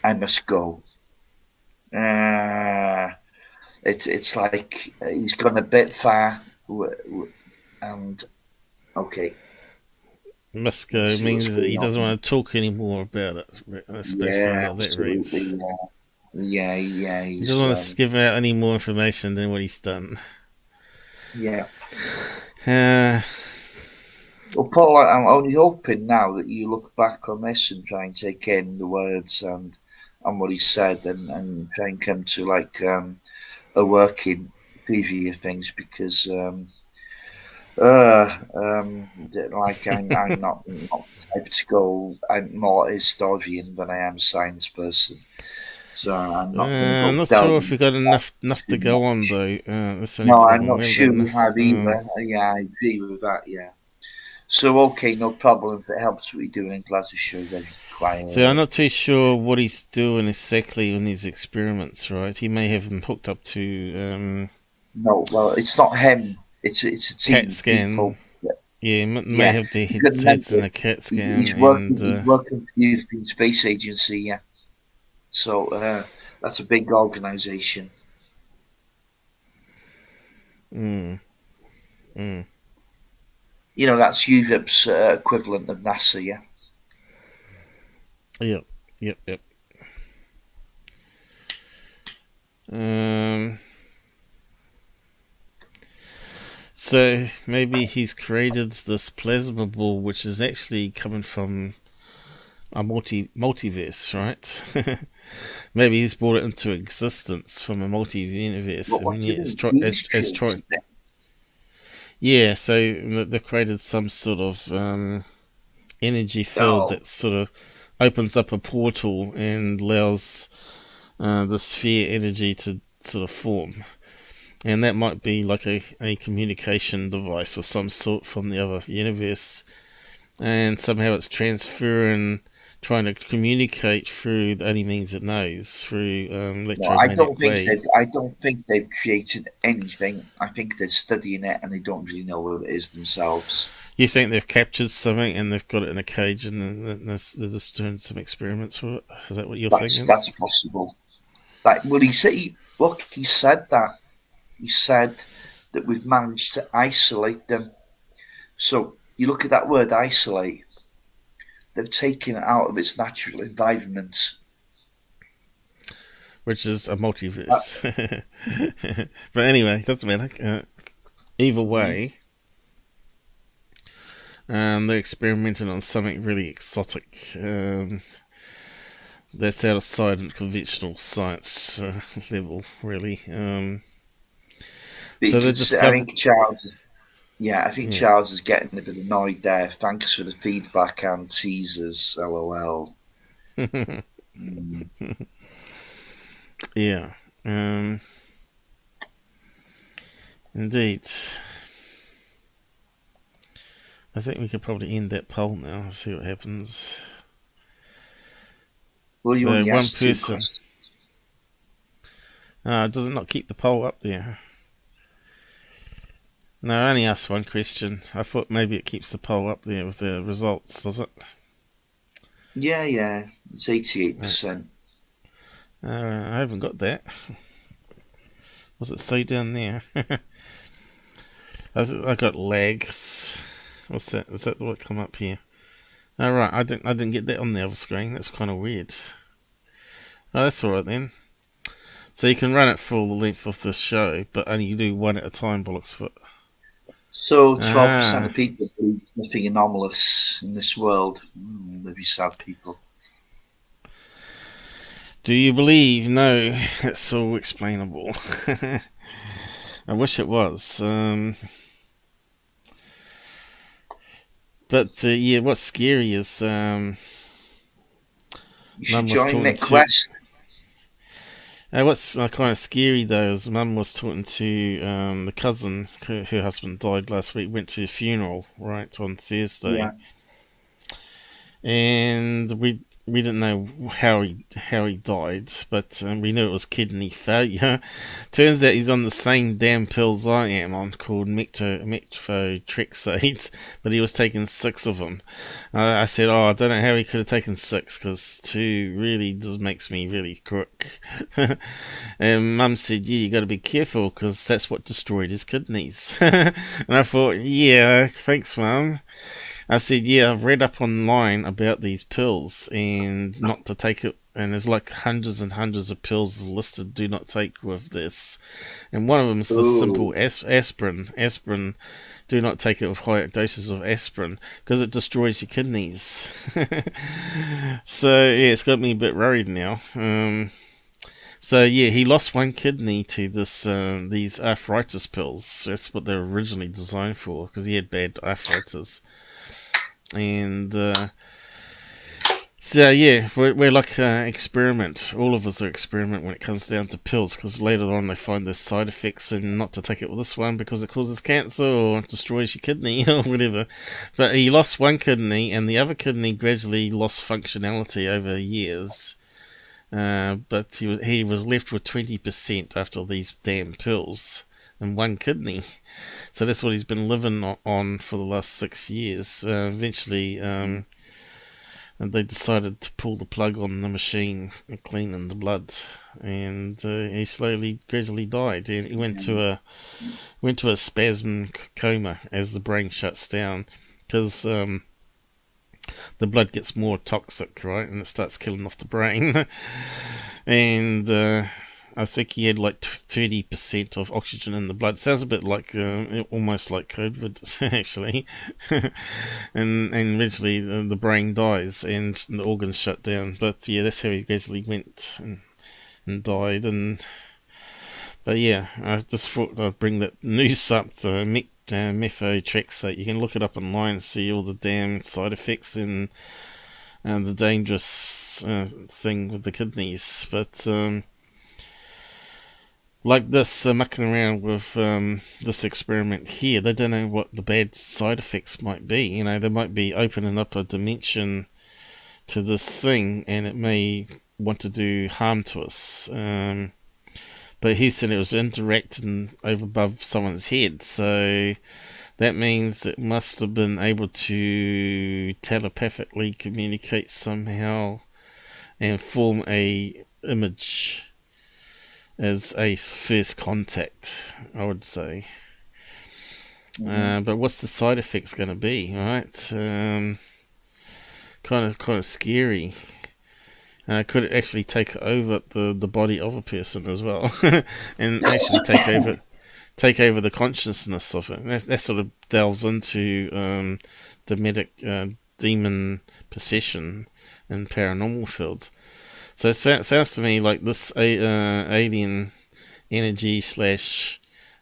I must go. It's like he's gone a bit far, and okay. Must go means that he doesn't want to talk anymore about it. That's basically how that reads. Yeah, he doesn't want to give out any more information than what he's done. Yeah. Uh, Well, Paul, I'm only hoping now that you look back on this and try and take in the words and what he said, and try and come to like a working preview of things, because like I'm not the type to go. I'm more historian than I am a science person, so I'm not going to go. I'm not sure if we got enough to go on though. That's the only No, problem. I'm not sure we have either. Yeah, I agree with that. Yeah. So okay, no problem. If it helps what you're doing, I'm glad to show that he's quiet. So I'm not too sure what he's doing exactly in his experiments, right? He may have him hooked up to no, well, it's not him. It's a team CAT scan. People. Yeah, may have their heads in a CAT scan. He's working for the European Space Agency, yeah. So that's a big organisation. You know, that's Europe's equivalent of NASA, yeah. Yep. So maybe he's created this plasma ball, which is actually coming from a multiverse, right? Maybe he's brought it into existence from a multi-universe. Yeah, so they created some sort of energy field that sort of opens up a portal and allows the sphere energy to sort of form. And that might be like a communication device of some sort from the other universe. And somehow it's transferring, trying to communicate through the only means it knows, through electromagnetic wave. I don't think they've created anything. I think they're studying it and they don't really know what it is themselves. You think they've captured something and they've got it in a cage and they're just doing some experiments with it? Is that what you're thinking? That's possible. Like, well, he said that. He said that we've managed to isolate them. So you look at that word isolate, they've taken it out of its natural environment. Which is a multiverse. But anyway, it doesn't matter. Either way, they're experimenting on something really exotic. That's outside of conventional science level, really. So I think Charles is getting a bit annoyed there. Thanks for the feedback and teasers, LOL. Yeah. Indeed. I think we could probably end that poll now and see what happens. Well, you only one asked person. Does it not keep the poll up there? No, I only asked one question. I thought maybe it keeps the poll up there with the results, does it? Yeah. It's 88%. I haven't got that. What's it say down there? I got lags. What's that? Is that what come up here? Oh, right. I didn't get that on the other screen. That's kind of weird. Oh, that's all right then. So you can run it for the length of the show, but only you do one at a time, bollocks foot. So 12% of people do nothing anomalous in this world. Maybe sad people. Do you believe? No, it's all explainable. I wish it was. But yeah, what's scary is you should join the quest. What's kind of scary though is Mum was talking to the cousin. Her husband died last week. Went to the funeral right on Thursday, and we didn't know how he died, but we knew it was kidney failure. Turns out he's on the same damn pills I am on, called methotrexate, but he was taking 6 of them. I said, I don't know how he could have taken 6, because 2 really just makes me really crook. And Mum said, yeah, you got to be careful, because that's what destroyed his kidneys. And I thought, yeah, thanks, Mum. I said, yeah, I've read up online about these pills and not to take it. And there's like hundreds and hundreds of pills listed, do not take with this. And one of them is the simple aspirin. Aspirin, do not take it with high doses of aspirin because it destroys your kidneys. So, yeah, it's got me a bit worried now. So yeah, he lost one kidney to these arthritis pills. That's what they were originally designed for, because he had bad arthritis. And so yeah, we're like an experiment. All of us are experiment when it comes down to pills, because later on they find there's side effects, and not to take it with this one because it causes cancer or destroys your kidney or whatever. But he lost one kidney, and the other kidney gradually lost functionality over years. But he was left with 20% after these damn pills and one kidney. So that's what he's been living on for the last 6 years. Eventually, and they decided to pull the plug on the machine and cleaning the blood, and he gradually died. And he went to a spasm coma as the brain shuts down, because the blood gets more toxic, right, and it starts killing off the brain. And I think he had like 30% of oxygen in the blood. Sounds a bit like almost like COVID, actually. and eventually the brain dies and the organs shut down. But yeah, that's how he gradually went and died. But yeah, I just thought I'd bring that news up to methotrexate. You can look it up online and see all the damn side effects and the dangerous thing with the kidneys. But like this, mucking around with this experiment here, they don't know what the bad side effects might be. You know, they might be opening up a dimension to this thing, and it may want to do harm to us. But he said it was interacting over above someone's head, so that means it must have been able to telepathically communicate somehow and form a image as a first contact, I would say. But what's the side effects going to be, right? Kind of scary. Could it actually take over the body of a person as well, and actually take over the consciousness of it? That sort of delves into the demon possession and paranormal field. So it sounds to me like this alien energy /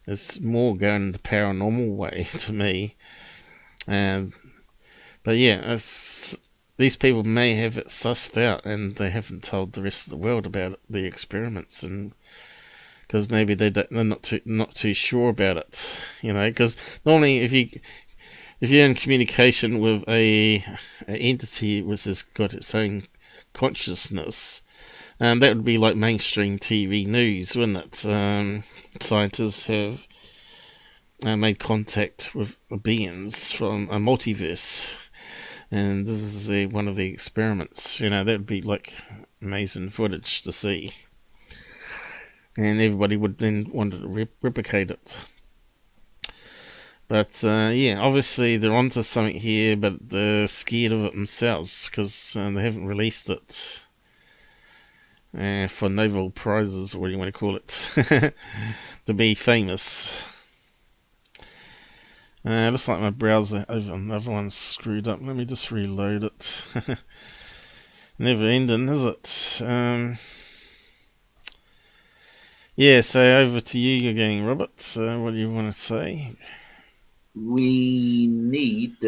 is more going the paranormal way to me. But yeah, these people may have it sussed out, and they haven't told the rest of the world about the experiments, and because maybe they're not too sure about it, you know. Because normally, if you're in communication with an entity which has got its own consciousness, that would be like mainstream TV news, wouldn't it? Scientists have made contact with beings from a multiverse. And this is one of the experiments. You know, that would be like amazing footage to see. And everybody would then want to replicate it. But yeah, obviously they're onto something here, but they're scared of it themselves because they haven't released it for Nobel Prizes, or what do you want to call it, to be famous. Looks like my browser over another one's screwed up. Let me just reload it. Never ending, is it? Yeah, so over to you again, Robert. What do you want to say? We need...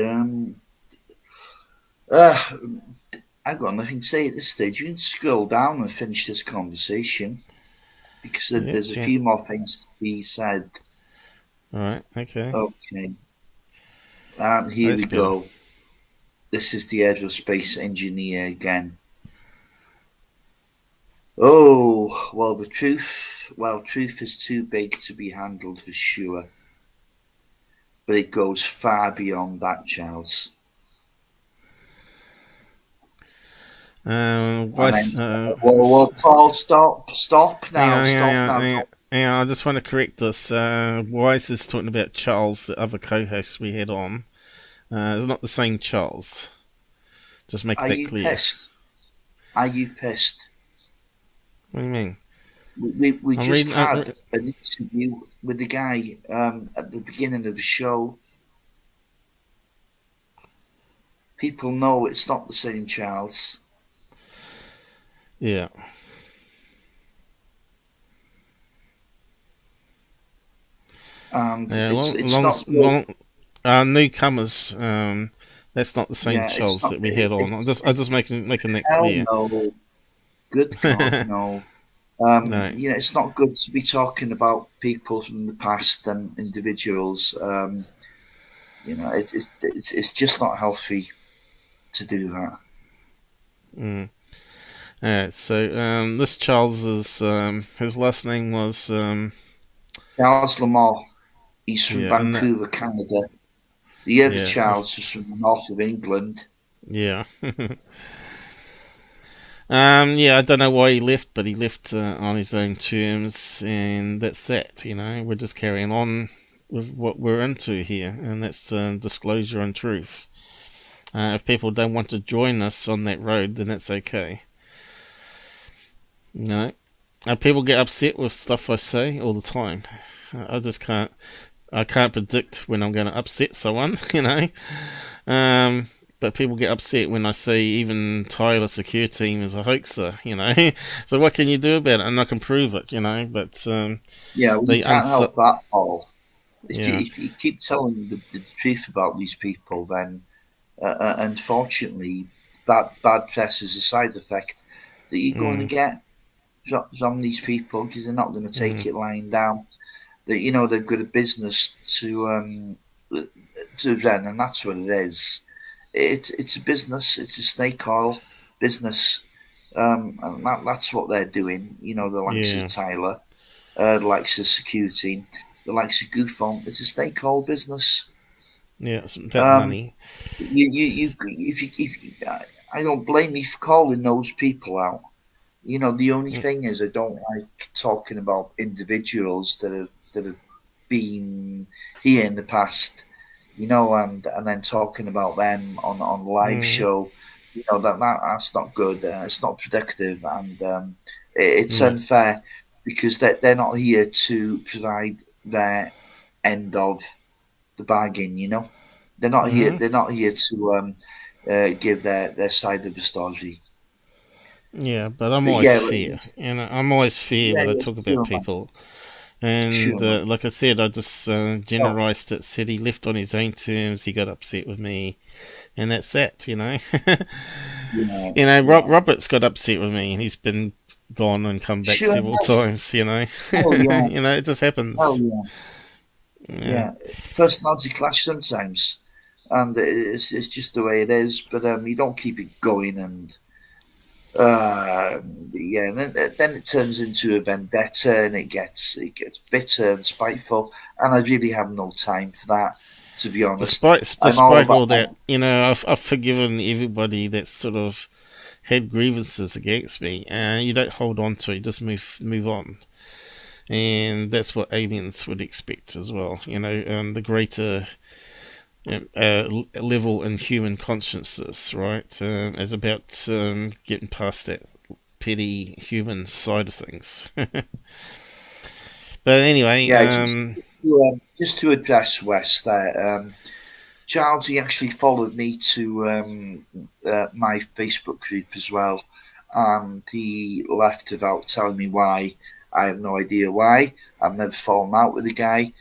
I've got nothing to say at this stage. You can scroll down and finish this conversation, because there's a few more things to be said. Alright, okay. Okay. Here we go. This is the Aerospace Engineer again. Oh, well, truth is too big to be handled for sure. But it goes far beyond that, Charles. Paul, stop now. I just want to correct this. Wise is talking about Charles, the other co-host we had on. It's not the same Charles. Just make that clear. Pissed? Are you pissed? What do you mean? We just had an interview with the guy at the beginning of the show. People know it's not the same Charles. Yeah. And it's not newcomers. That's not the same Charles that we had on. I'm just making that clear. No. Good God, no. No. You know, it's not good to be talking about people from the past and individuals. You know, it's just not healthy to do that. So this Charles is his last name was Charles Lamoureux. He's from Vancouver, Canada. The other Charles is from the north of England. Yeah. I don't know why he left, but he left on his own terms, and that's that. You know, we're just carrying on with what we're into here, and that's disclosure and truth. If people don't want to join us on that road, then that's okay. You know, people get upset with stuff I say all the time. I just can't. I can't predict when I'm going to upset someone. You know. But people get upset when I say even Tyler Secure Team is a hoaxer, you know. So what can you do about it? And I can prove it, you know. But we can't help that, Paul. If you keep telling the truth about these people, then unfortunately, bad press is a side effect that you're going to get from these people, because they're not going to take it lying down. That, you know, they've got a business to run, and that's what it is. It's a business. It's a snake oil business, and that's what they're doing. You know, the likes of Tyler, the likes of Security, the likes of Goofon. It's a snake oil business. Yeah, it's about money. I don't blame you for calling those people out. You know, the only thing is, I don't like talking about individuals that have been here in the past. You know, and then talking about them on live show, you know, that's not good. It's not productive, and it's unfair, because they're not here to provide their end of the bargain. You know, they're not here. They're not here to give their side of the story. Yeah, but I'm always fair. You know, I'm always fair when I talk about people. And like I said, I just generalised it, said he left on his own terms, he got upset with me, and that's that, you know. You know, Robert's got upset with me, and he's been gone and come back several times, you know. You know, it just happens. Yeah. Personality clash sometimes, and it's just the way it is, but you don't keep it going, and and then it turns into a vendetta, and it gets bitter and spiteful, and I really have no time for that, to be honest. Despite all that, you know, I've forgiven everybody that's sort of had grievances against me, and you don't hold on to it, you just move on, and that's what aliens would expect as well. You know, the greater level in human consciousness, right? Is about getting past that petty human side of things. But anyway, just to address Wes there, Charles, he actually followed me to my Facebook group as well, and he left without telling me why. I have no idea why. I've never fallen out with the guy.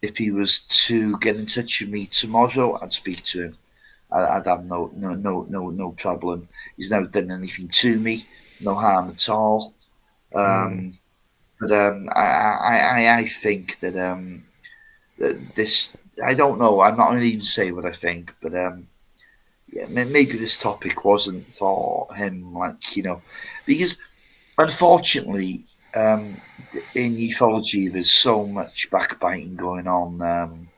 If he was to get in touch with me tomorrow, I'd speak to him. I'd have no problem. He's never done anything to me, no harm at all. But I think that this, I don't know. I'm not going to even say what I think, but maybe this topic wasn't for him, like, you know, because unfortunately, in ufology, there's so much backbiting going on.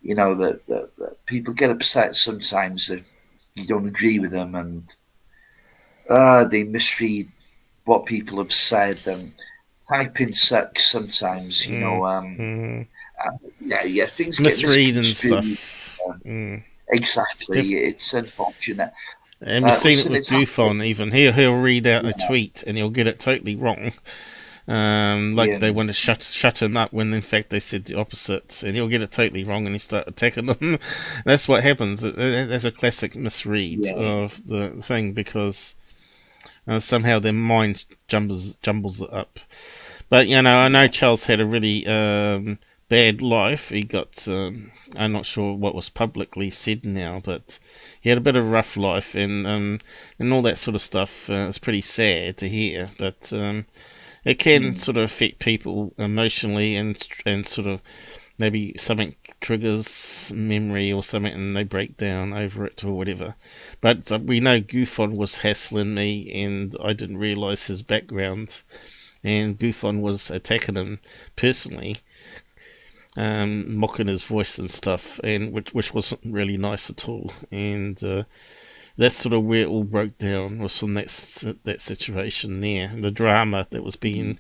You know, that people get upset sometimes if you don't agree with them, and they misread what people have said, and typing sucks sometimes. You know, things misread get and stuff. Exactly. It's unfortunate. And we've seen it listen, with it's Buffon. Even he'll read out a Yeah. tweet and he'll get it totally wrong. Yeah. They want to shut him up when in fact they said the opposite, and he'll get it totally wrong and he start attacking them. That's what happens. There's a classic misread Yeah. of the thing because somehow their mind jumbles it up. But I know Charles had a really bad life. He got I'm not sure what was publicly said now, but he had a bit of a rough life, and all that sort of stuff. It's pretty sad to hear, but it can sort of affect people emotionally, and sort of maybe something triggers memory or something and they break down over it or whatever. But we know Buffon was hassling me and I didn't realise his background, and Buffon was attacking him personally, mocking his voice and stuff, and which wasn't really nice at all. And that's sort of where it all broke down, was from that situation there, the drama that was being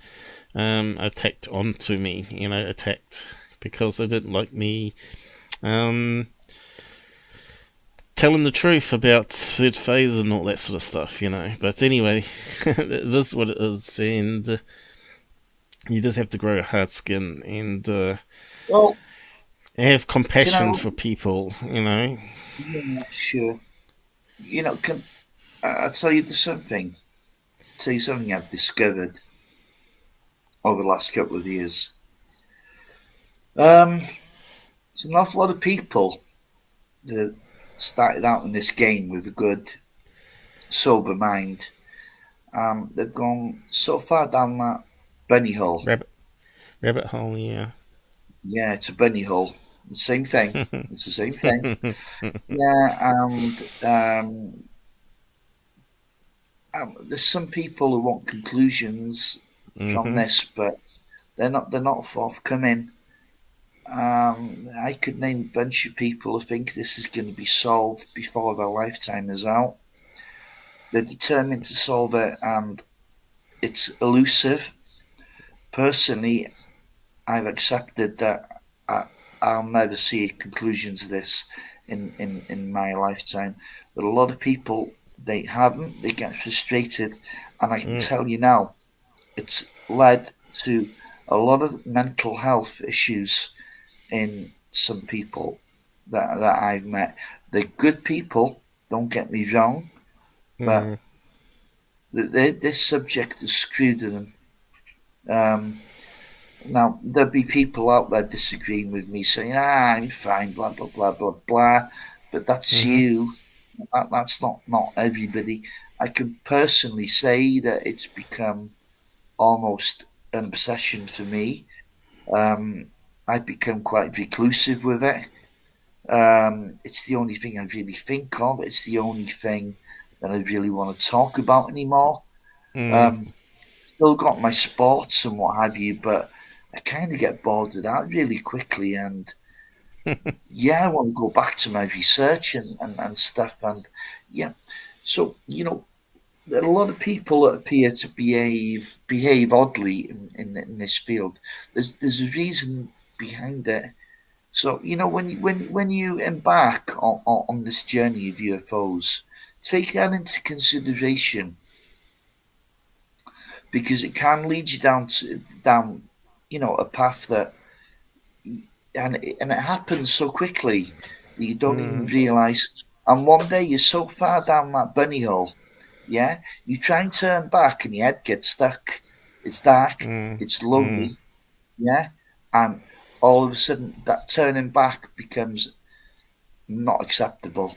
attacked onto me, attacked because they didn't like me telling the truth about third phase and all that sort of stuff, But anyway, it is what it is, and you just have to grow a hard skin and have compassion for people, Yeah, sure. I'll tell you something. Tell you something I've discovered over the last couple of years. There's an awful lot of people that started out in this game with a good, sober mind. They've gone so far down that bunny hole. Rabbit hole, yeah. Yeah, it's a bunny hole. The same thing. It's the same thing. Yeah, and there's some people who want conclusions from this, but they're not forthcoming. I could name a bunch of people who think this is going to be solved before their lifetime is out. They're determined to solve it, and it's elusive. Personally, I've accepted that I'll never see a conclusion to this in my lifetime. But a lot of people, they haven't. They get frustrated, and I can tell you now, it's led to a lot of mental health issues in some people that I've met. They're good people, don't get me wrong, but this subject is screwed to them. Now, there'll be people out there disagreeing with me, saying, I'm fine, blah, blah, blah, blah, blah, but that's you. That's not everybody. I can personally say that it's become almost an obsession for me. I've become quite reclusive with it. It's the only thing I really think of. It's the only thing that I really want to talk about anymore. Still got my sports and what have you, but I kind of get bored of that really quickly. And I want to go back to my research and stuff. And so there are a lot of people that appear to behave oddly in this field. There's a reason behind it. So when you embark on this journey of UFOs, take that into consideration, because it can lead you down a path that, and it happens so quickly that you don't even realise. And one day you're so far down that bunny hole, you try and turn back and your head gets stuck. It's dark, it's lonely, and all of a sudden that turning back becomes not acceptable.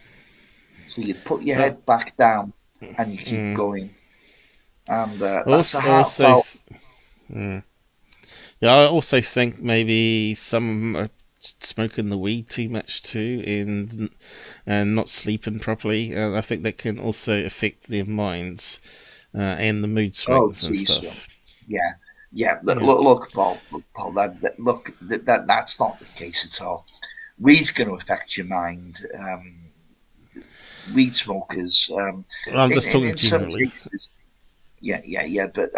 So you put your head back down and you keep going. And that's a heartfelt. Yeah, I also think maybe some are smoking the weed too much too, and not sleeping properly. I think that can also affect their minds and the mood swings and stuff. Look, Paul. That's not the case at all. Weed's going to affect your mind. Weed smokers. I'm just talking generally. But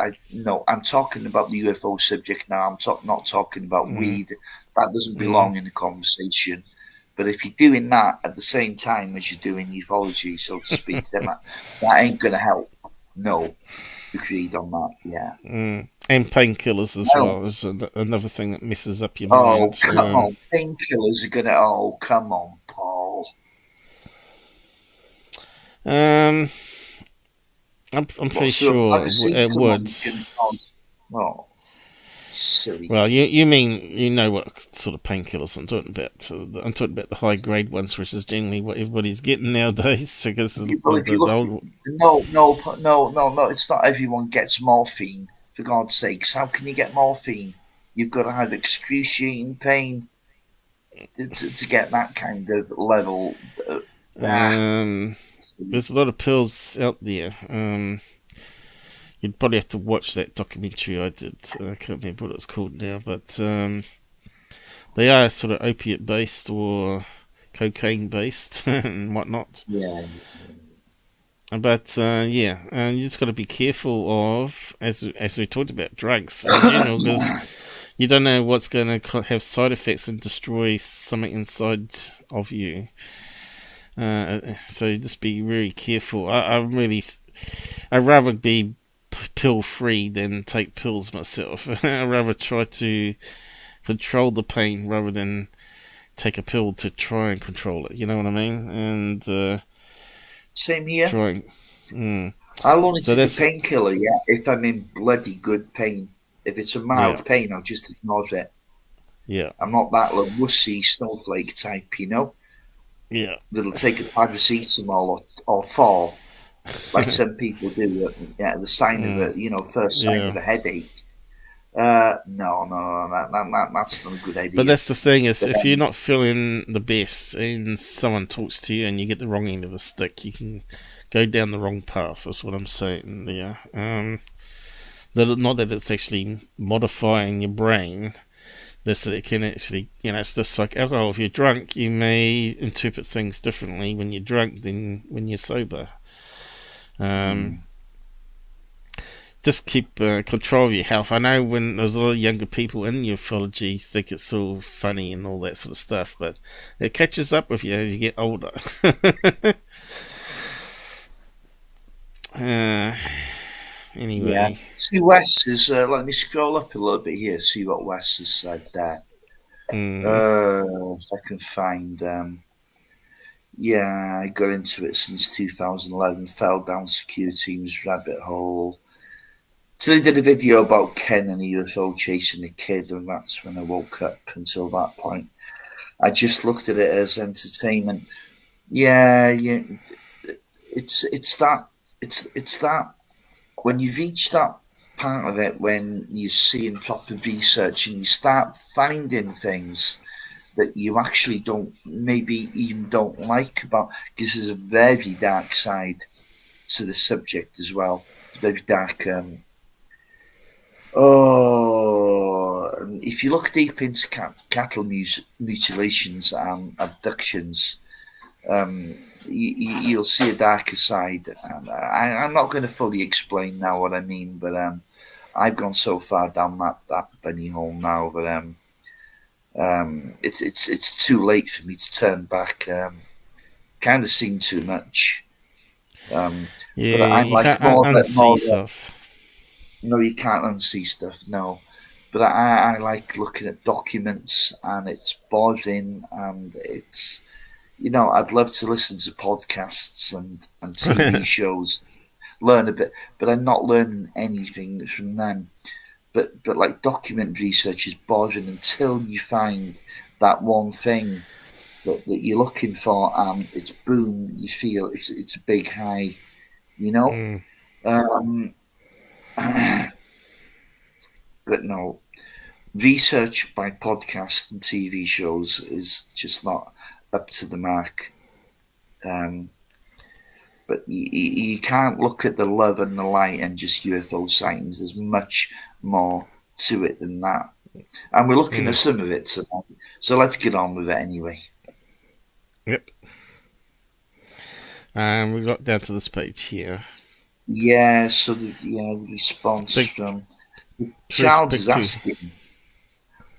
I'm talking about the UFO subject now. I'm not talking about weed. That doesn't belong in the conversation. But if you're doing that at the same time as you're doing ufology, so to speak, then that ain't going to help. No, agreed on that. Yeah. And painkillers as well is another thing that messes up your mind. Oh, come on. Painkillers are going to... Oh, come on, Paul. I'm pretty sure it would. Oh, silly. Well, you mean you know what sort of painkillers I'm talking about? I'm talking about the high grade ones, which is generally what everybody's getting nowadays. Because no. It's not everyone gets morphine. For God's sakes, how can you get morphine? You've got to have excruciating pain to get that kind of level. There's a lot of pills out there. You'd probably have to watch that documentary I did. I can't remember what it's called now, but they are sort of opiate based or cocaine based and whatnot. Yeah. But you just got to be careful of, as we talked about, drugs in general, because you don't know what's going to have side effects and destroy something inside of you. So just be very careful. I'd rather be pill free than take pills myself. I'd rather try to control the pain rather than take a pill to try and control it. You know what I mean? And same here. I'll only take a painkiller, if I'm in bloody good pain. If it's a mild pain, I'll just ignore it. Yeah. I'm not that little wussy snowflake type, you know? Yeah. That'll take a paracetamol or four, like some people do at the sign of a, first sign of a headache. No, that's not a good idea. But that's the thing is, if you're not feeling the best and someone talks to you and you get the wrong end of the stick, you can go down the wrong path. That's what I'm saying. Yeah. Not that it's actually modifying your brain. This that it can actually, it's just like alcohol. If you're drunk, you may interpret things differently when you're drunk than when you're sober. Just keep control of your health. I know when there's a lot of younger people in ufology think it's all funny and all that sort of stuff, but it catches up with you as you get older. Anyway. Yeah. See, Wes is, let me scroll up a little bit here, see what Wes has said there. If I can find... I got into it since 2011, fell down secure team's rabbit hole. Till he did a video about Ken and a UFO chasing a kid, and that's when I woke up. Until that point, I just looked at it as entertainment. It's that when you reach that part of it, when you see in proper research and you start finding things that you actually maybe even don't like about, because there's a very dark side to the subject as well. Very dark. If you look deep into cattle mutilations and abductions, you'll see a darker side. And I'm not going to fully explain now what I mean, but I've gone so far down that bunny hole now that it's too late for me to turn back. Kind of seen too much. But I'm like more stuff. No, you can't unsee stuff. No, but I like looking at documents, and it's boring, and it's, I'd love to listen to podcasts and TV shows, learn a bit, but I'm not learning anything from them. But like document research is boring until you find that one thing that you're looking for, and it's boom, you feel it's a big high, But no, research by podcast and TV shows is just not up to the mark. But you can't look at the love and the light and just UFO sightings. There's much more to it than that. And we're looking at some of it tonight. So let's get on with it anyway. Yep. And we got down to this page here. Yeah, so the response from Charles is asking.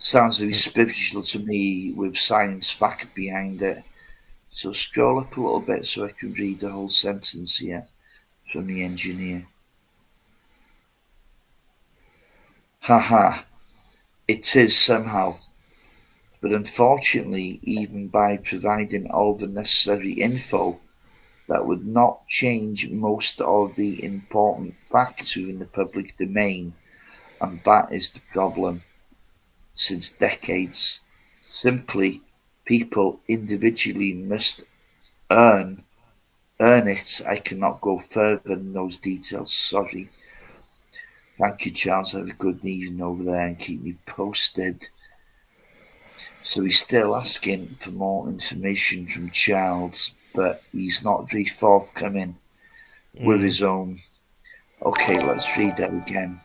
Sounds very spiritual to me with science back behind it. So scroll up a little bit so I can read the whole sentence here from the engineer. Haha, it is somehow. But unfortunately, even by providing all the necessary info, that would not change most of the important facts within the public domain, and that is the problem. Since decades, simply people individually must earn it. I cannot go further than those details, sorry. Thank you, Charles. Have a good evening over there and keep me posted. So he's still asking for more information from Charles, but he's not very forthcoming with his own. Okay, let's read that again.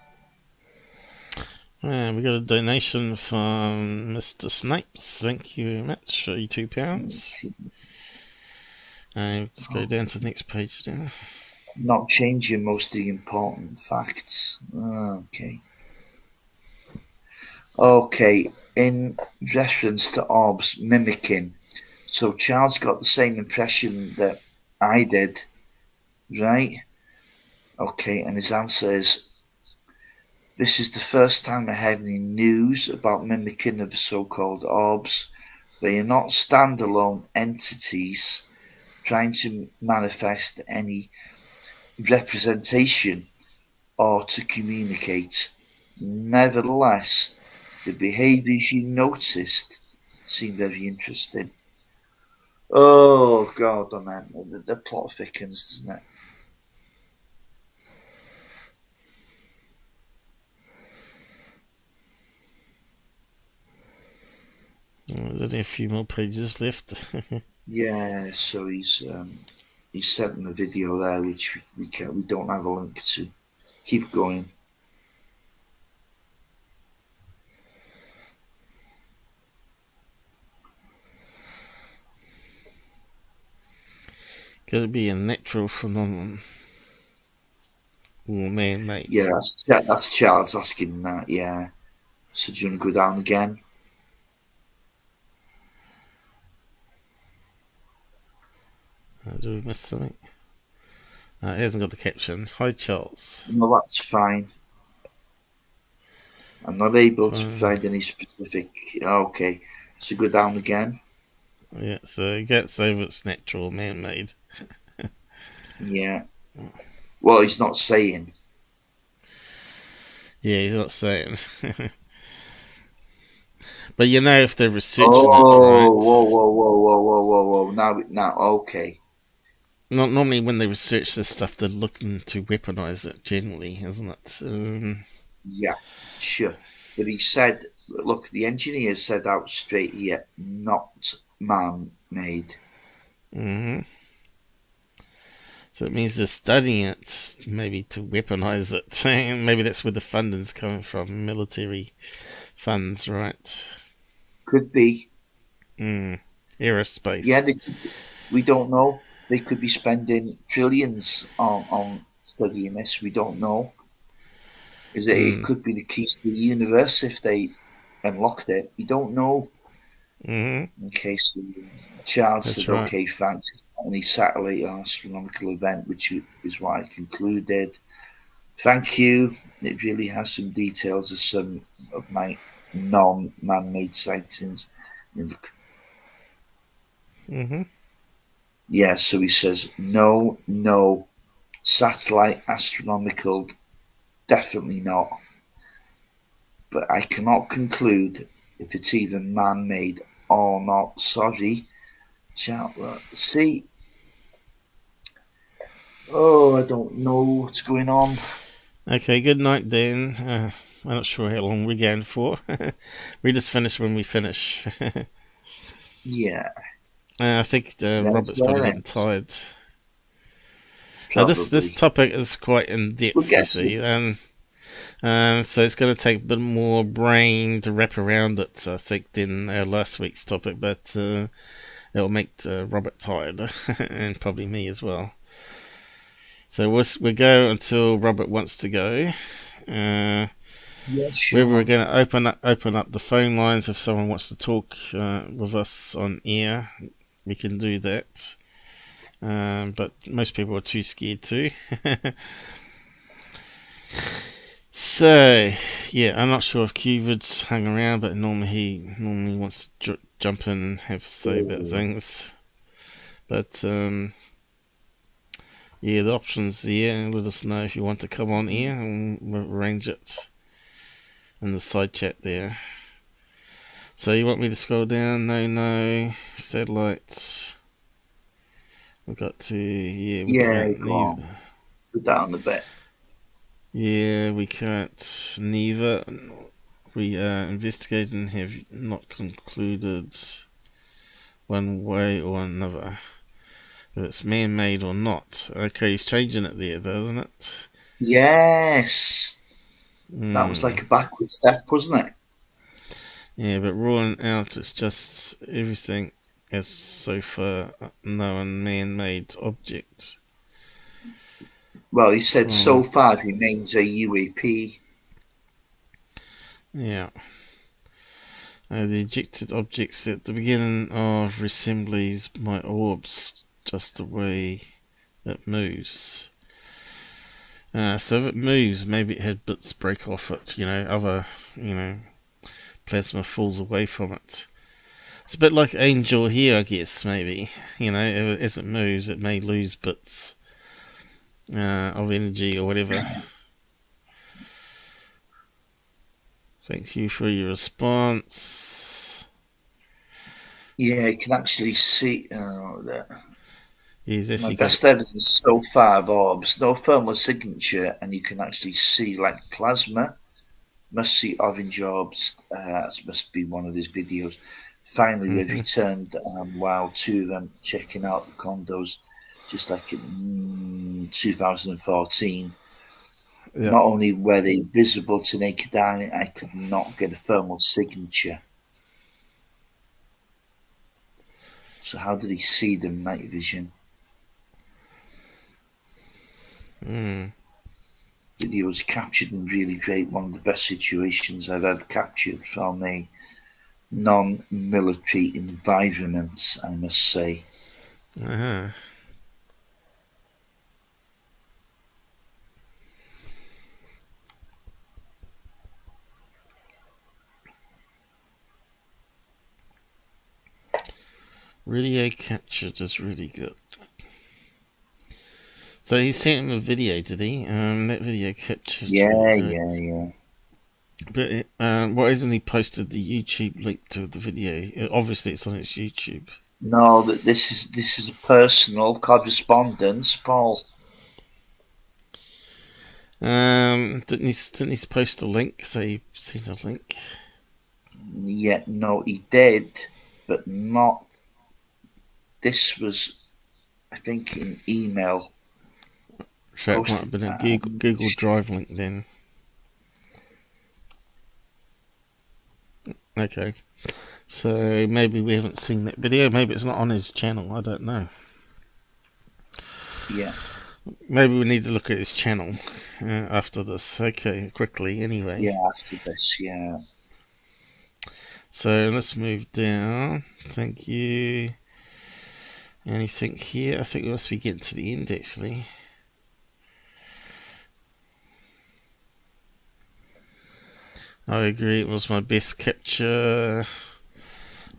We got a donation from Mr. Snipes. Thank you very much for your £2. Let's go down to the next page now. Not changing most of the important facts. Okay. Okay, in reference to orbs mimicking. So Charles got the same impression that I did, right? Okay, and his answer is, this is the first time I have any news about mimicking of the so-called orbs. They are not standalone entities trying to manifest any representation or to communicate. Nevertheless, the behaviours you noticed seem very interesting. Oh God, man, the plot thickens, doesn't it? There's only a few more pages left. Yeah, so he's sent him a video there, which we don't have a link to. Keep going. Could it be a natural phenomenon or man-made? Yeah, that's Charles asking that. Yeah. So do you want to go down again? Do we miss something? He hasn't got the caption. Hi, Charles. No, that's fine. I'm not able to provide any specific. Okay, so go down again. Yeah, so it gets over it's natural, man-made. Yeah. Well, he's not saying. Yeah, he's not saying. But you know, if they're researching it, right? Whoa. Now, okay. Normally, when they research this stuff, they're looking to weaponize it, generally, isn't it? Yeah, sure. But he said, look, the engineer said out straight here, not man-made. Mm-hmm. So it means they're studying it, maybe to weaponize it. Maybe that's where the funding's coming from, military funds, right? Could be. Aerospace. Yeah, we don't know. They could be spending trillions on studying this. We don't know. It could be the keys to the universe if they unlocked it. You don't know. Mm-hmm. Okay, so Charles said, right. okay, thanks. Any satellite or astronomical event, which is what I concluded. Thank you. It really has some details of some of my non-man-made sightings. Mm-hmm. Yeah, so he says, no, satellite, astronomical, definitely not. But I cannot conclude if it's even man-made or not. Sorry. See, I don't know what's going on. Okay, good night, Dan. I'm not sure how long we're going for. We just finish when we finish. Yeah. I think Robert's probably getting tired. This topic is quite in-depth, you see. So it's going to take a bit more brain to wrap around it, I think, than last week's topic. But it'll make Robert tired, and probably me as well. So we'll go until Robert wants to go. Yeah, sure. Whether we're going to open up the phone lines if someone wants to talk with us on air, we can do that. But most people are too scared to. So, yeah, I'm not sure if Cuvid's hung around, but he normally wants to jump in and have a say about things. But yeah, the option's there. Let us know if you want to come on air, and we'll arrange it in the side chat there. So you want me to scroll down? No, satellites. We've got to, we can't go on. Go down a bit. Yeah, we can't neither. We investigated and have not concluded one way or another if it's man-made or not. Okay, he's changing it there, though, isn't it? Yes. That was like a backward step, wasn't it? Yeah, but ruling out it's just everything as so far known man-made object. Well, he said so far it remains a UAP. Yeah. The ejected objects at the beginning of reassemblies my orbs just the way it moves. So if it moves, maybe it had bits break off it, other, plasma falls away from it. It's a bit like Angel here, I guess, maybe. As it moves, it may lose bits of energy or whatever. Thank you for your response. Yeah, you can actually see that. My best evidence so far of orbs, no thermal signature, and you can actually see like plasma. Must see orange orbs. This must be one of his videos. Finally, we returned while two of them checking out the condos, just like in 2014. Yep. Not only were they visible to naked eye, I could not get a thermal signature. So how did he see them night vision? Video was captured in really great, one of the best situations I've ever captured from a non-military environment, I must say. Radio captured is really good. So he sent him a video, did he? That video captured. Yeah. But why hasn't he posted the YouTube link to the video? Obviously, it's on his YouTube. No, this is a personal correspondence, Paul. Didn't he post a link? Say he sent a link. Yeah, no, he did, but not. This was, I think, an email. So it might have been a Google Drive link then. Okay. So maybe we haven't seen that video. Maybe it's not on his channel. I don't know. Yeah. Maybe we need to look at his channel after this. Okay, quickly anyway. Yeah, after this, yeah. So let's move down. Thank you. Anything here? I think we must be getting to the end actually. I agree, it was my best capture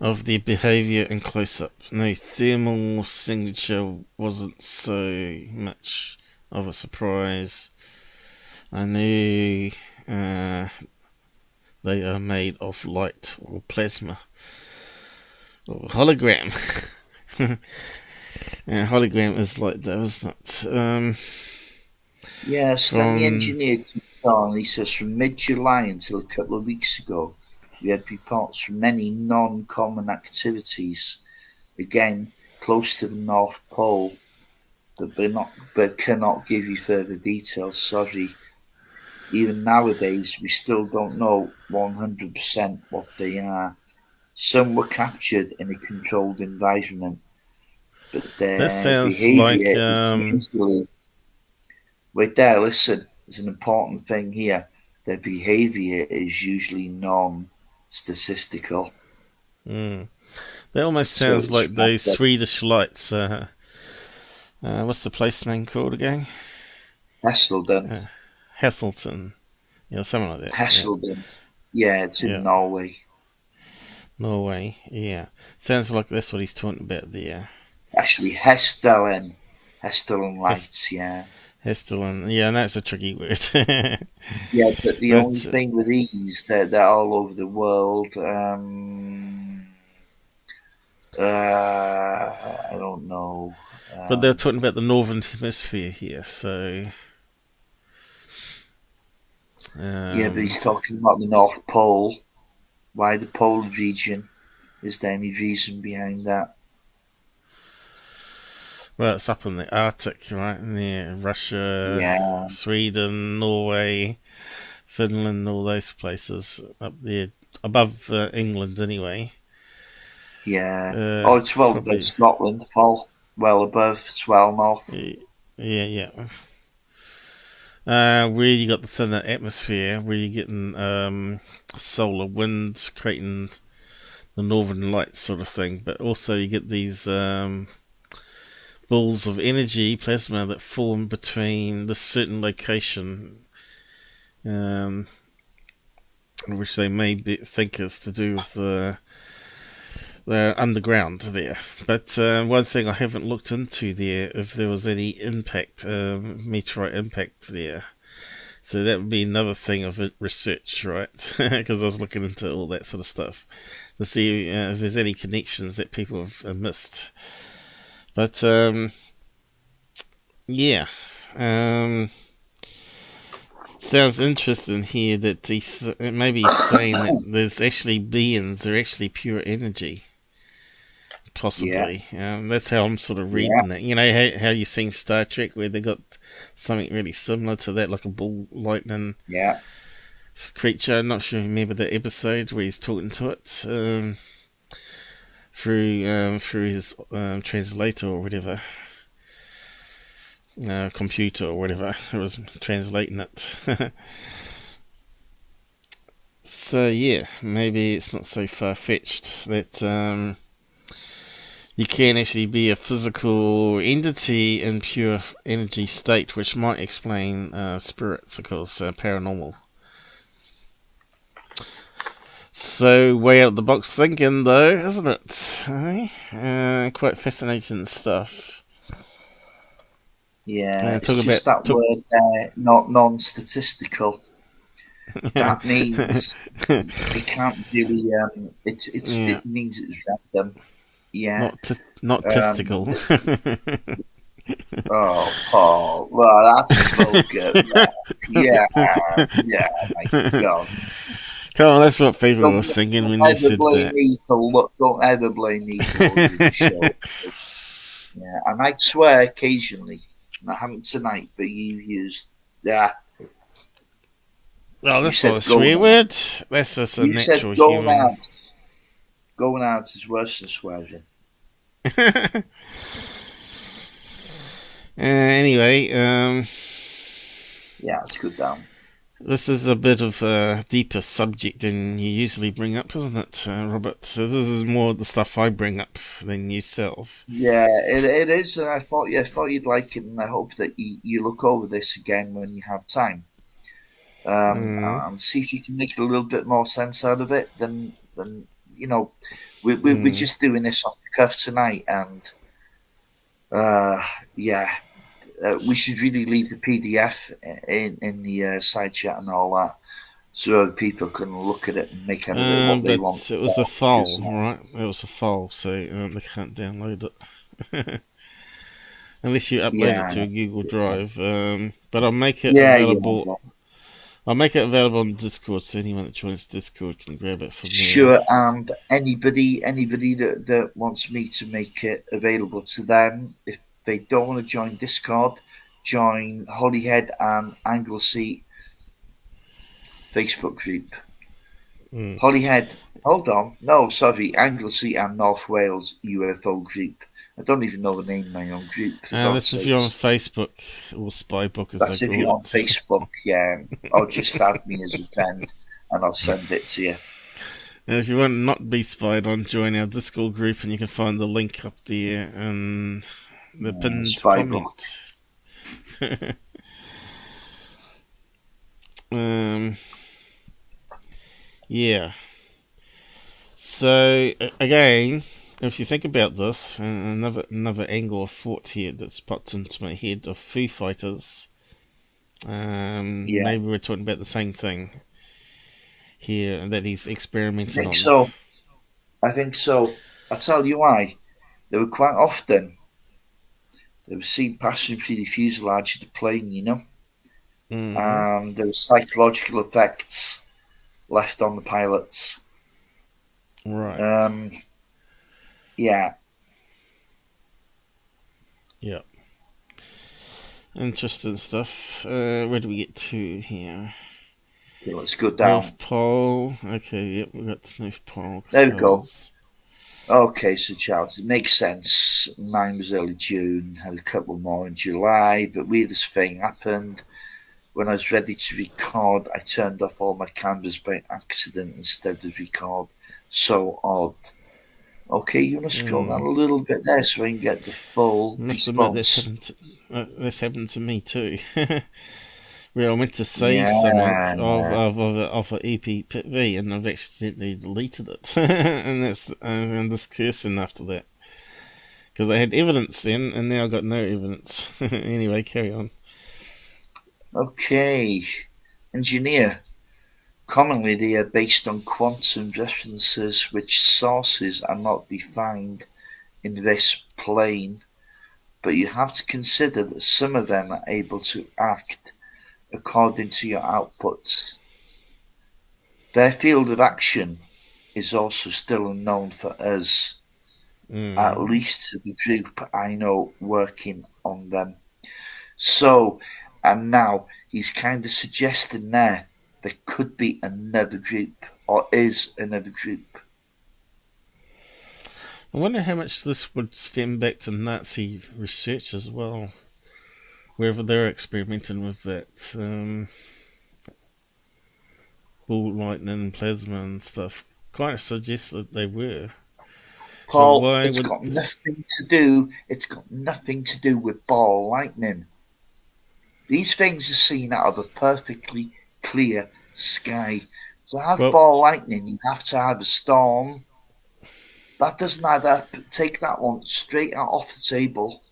of their behaviour in close-up. No thermal signature wasn't so much of a surprise. I knew they are made of light or plasma or hologram. Hologram is like that, isn't it? Yes, then the engineer keeps on. He says from mid-July until a couple of weeks ago, we had reports from many non-common activities, again close to the North Pole, but cannot give you further details. Sorry. Even nowadays, we still don't know 100% what they are. Some were captured in a controlled environment, but their behaviour is usually. Wait there, listen, there's an important thing here. their behaviour is usually non-statistical. That almost sounds like those Swedish lights. What's the place name called again? Heselden. Heselton. Yeah, something like that. Heselden. Yeah, it's in Norway. Norway, yeah. Sounds like that's what he's talking about there. Actually, Hestelen lights, yeah. Hestelen, yeah, and that's a tricky word. Yeah, but the only thing with these, they're all over the world. I don't know. But they're talking about the northern hemisphere here, so. Yeah, but he's talking about the North Pole. Why the polar region? Is there any reason behind that? Well, it's up in the Arctic, right? Near Russia, Sweden, Norway, Finland, all those places up there, above England anyway. Yeah. It's well above Scotland, Paul. Well above, it's well north. Yeah. Where you got the thinner atmosphere, where you're getting solar winds creating the northern lights sort of thing, but also you get these balls of energy, plasma, that form between this certain location, which they may think is to do with the underground there. But one thing I haven't looked into there, if there was any impact, meteorite impact there. So that would be another thing of research, right? Because I was looking into all that sort of stuff to see if there's any connections that people have missed. But sounds interesting here that he's maybe saying that there's actually beings, they're actually pure energy. Possibly. That's how I'm sort of reading it. You know how you've seen Star Trek where they got something really similar to that, like a ball lightning creature. I'm not sure you remember that episode where he's talking to it through his translator or whatever, computer or whatever. It was translating it. So yeah, maybe it's not so far-fetched that you can actually be a physical entity in pure energy state, which might explain spirits, of course, paranormal. So, way out of the box thinking, though, isn't it? Quite fascinating stuff. Yeah, it's just that word there, not non-statistical. That means it can't really. It means it's random. Yeah, not testicle. Oh, Paul. Well, that's vulgar. Yeah, my God. Come on, that's what people were thinking when you said that. Don't ever blame me for the show. Yeah, I might swear occasionally. I haven't tonight, but you've used Well, that's not a swear word. That's just a natural human. Going out is worse than swearing. Anyway, it's good down. This is a bit of a deeper subject than you usually bring up, isn't it, Robert? So this is more the stuff I bring up than yourself. Yeah, it is, and I thought you'd like it, and I hope that you look over this again when you have time, and see if you can make a little bit more sense out of it. Than you know, we're just doing this off the cuff tonight, and we should really leave the PDF in the side chat and all that, so people can look at it and make out of it what they want. It was a file, right? It was a file, so they can't download it unless you upload it to a Google Drive. But I'll make it available. Yeah. I'll make it available on Discord, so anyone that joins Discord can grab it from there. Sure, and anybody that wants me to make it available to them, if they don't want to join Discord, join Holyhead and Anglesey Facebook group. Holyhead, Anglesey and North Wales UFO group. I don't even know the name of my own group. That's if you're on Facebook, or Spybook as That's they if call you're it. on Facebook, yeah. I'll just add me as a friend and I'll send it to you. And if you want not to be spied on, join our Discord group, and you can find the link up there and the pinned Spybook. comment. Yeah. So again, if you think about this, another angle of thought here that's popped into my head of Foo Fighters. Maybe we're talking about the same thing here that he's experimenting on. I think so. I'll tell you why. They were quite often, they were seen passing through the fuselage of the plane, you know. And there were psychological effects left on the pilots. Right. Yeah. Yeah. Interesting stuff. Where do we get to here? Okay, let's go down. North Pole. Okay, yep, we got to North Pole. There we go. Okay, so Charles, it makes sense. Mine was early June, had a couple more in July, but weirdest thing happened. When I was ready to record, I turned off all my cameras by accident instead of record. So odd. Okay, you want to scroll down a little bit there so I can get the full response. This happened to me too. Where I went to save something of an EPV and I've accidentally deleted it. And I'm just cursing after that. Because I had evidence then, and now I've got no evidence. Anyway, carry on. Okay. Engineer. Commonly, they are based on quantum references, which sources are not defined in this plane, but you have to consider that some of them are able to act according to your outputs. Their field of action is also still unknown for us, at least to the group I know working on them. So, and now he's kind of suggesting there could be another group, or is another group. I wonder how much this would stem back to Nazi research as well, wherever they're experimenting with that ball lightning, plasma and stuff. Quite suggests that they were. Paul, it's got nothing to do with ball lightning. These things are seen out of a perfectly clear sky. To have ball lightning, you have to have a storm. That doesn't add up. Take that one straight out off the table.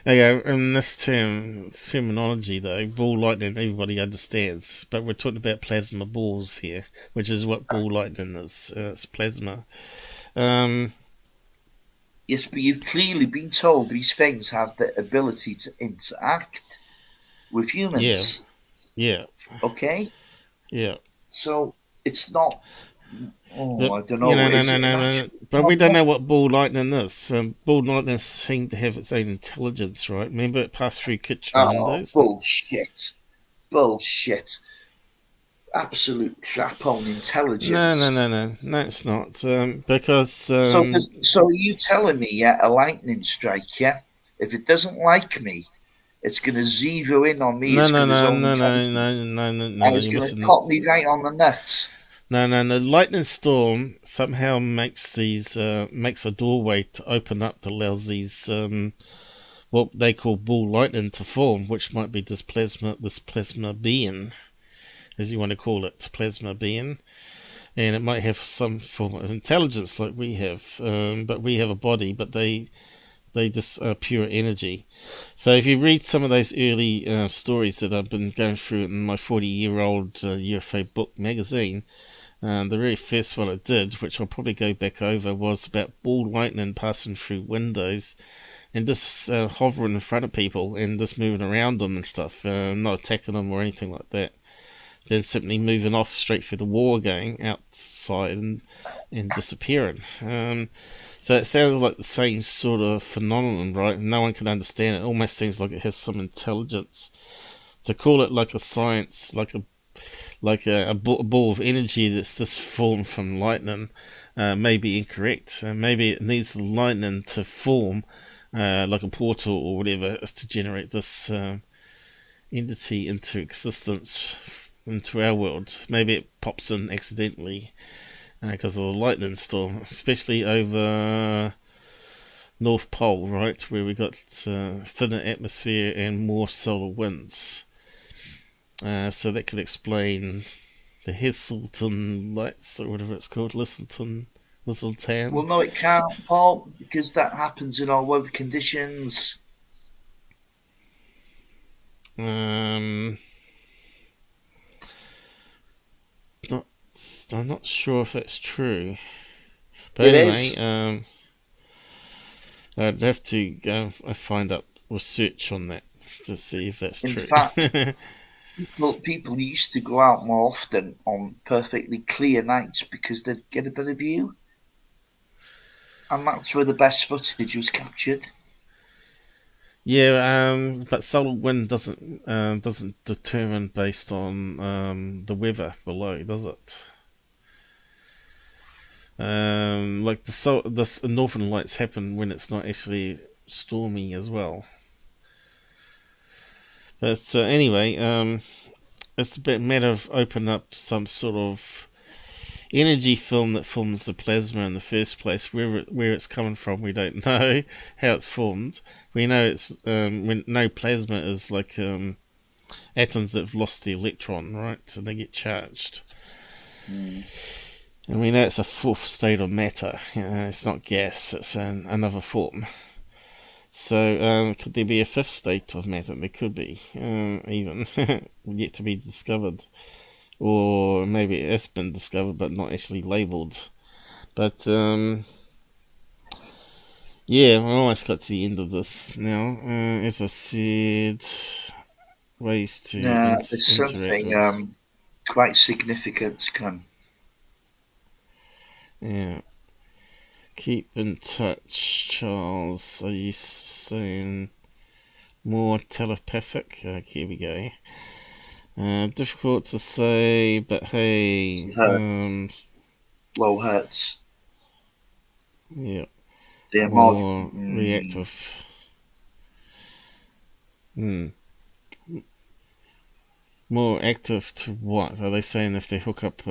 Okay, in this terminology though, ball lightning everybody understands, but we're talking about plasma balls here, which is what ball lightning is. It's plasma. Yes, but you've clearly been told these things have the ability to interact with humans. Yeah. Okay? Yeah. So it's not. But, I don't know. No. But we don't know what ball lightning is. Ball lightning seems to have its own intelligence, right? Remember it passed through kitchen windows? Bullshit. Absolute crap on intelligence. No, it's not. Because so are you telling me, a lightning strike, if it doesn't like me, it's going to zero in on me. No. It's going to cop me right on the nuts. No. The lightning storm somehow makes a doorway to open up that allows these what they call ball lightning to form, which might be this plasma being, as you want to call it, plasma being, and it might have some form of intelligence like we have, but we have a body, but they just are pure energy. So if you read some of those early stories that I've been going through in my 40-year-old UFO book magazine, the very first one I did, which I'll probably go back over, was about ball lightning passing through windows and just hovering in front of people and just moving around them and stuff, not attacking them or anything like that. Then simply moving off straight through the wall again outside and disappearing. So it sounds like the same sort of phenomenon, right? No one can understand it. It almost seems like it has some intelligence. To call it like a science, like a ball of energy that's just formed from lightning, may be incorrect. Maybe it needs the lightning to form like a portal or whatever is to generate this entity into existence into our world. Maybe it pops in accidentally because of the lightning storm, especially over North Pole, right, where we got thinner atmosphere and more solar winds. So that could explain the Heselton lights, or whatever it's called, Lisselton. Well, no, it can't, Paul, because that happens in all weather conditions. I'm not sure if that's true. But it anyway, is. I'd have to go find up research on that to see if that's true. In fact, people used to go out more often on perfectly clear nights because they'd get a better view. And that's where the best footage was captured. Yeah, but solar wind doesn't determine based on the weather below, does it? Like the northern lights happen when it's not actually stormy as well. But anyway, it's a matter of opening up some sort of energy film that forms the plasma in the first place. Where it's coming from, we don't know how it's formed. We know it's when no plasma is like atoms that have lost the electron, right? And they get charged. And we know it's a fourth state of matter. It's not gas, it's another form. So could there be a fifth state of matter? There could be, even, yet to be discovered. Or maybe it has been discovered but not actually labelled. But, yeah, I almost got to the end of this now. As I said, ways to there's something quite significant to come. Yeah. Keep in touch, Charles. Are you soon more telepathic? Here we go. Difficult to say, but hey. Low hertz. Yeah. They're more reactive. More active to what? Are they saying if they hook up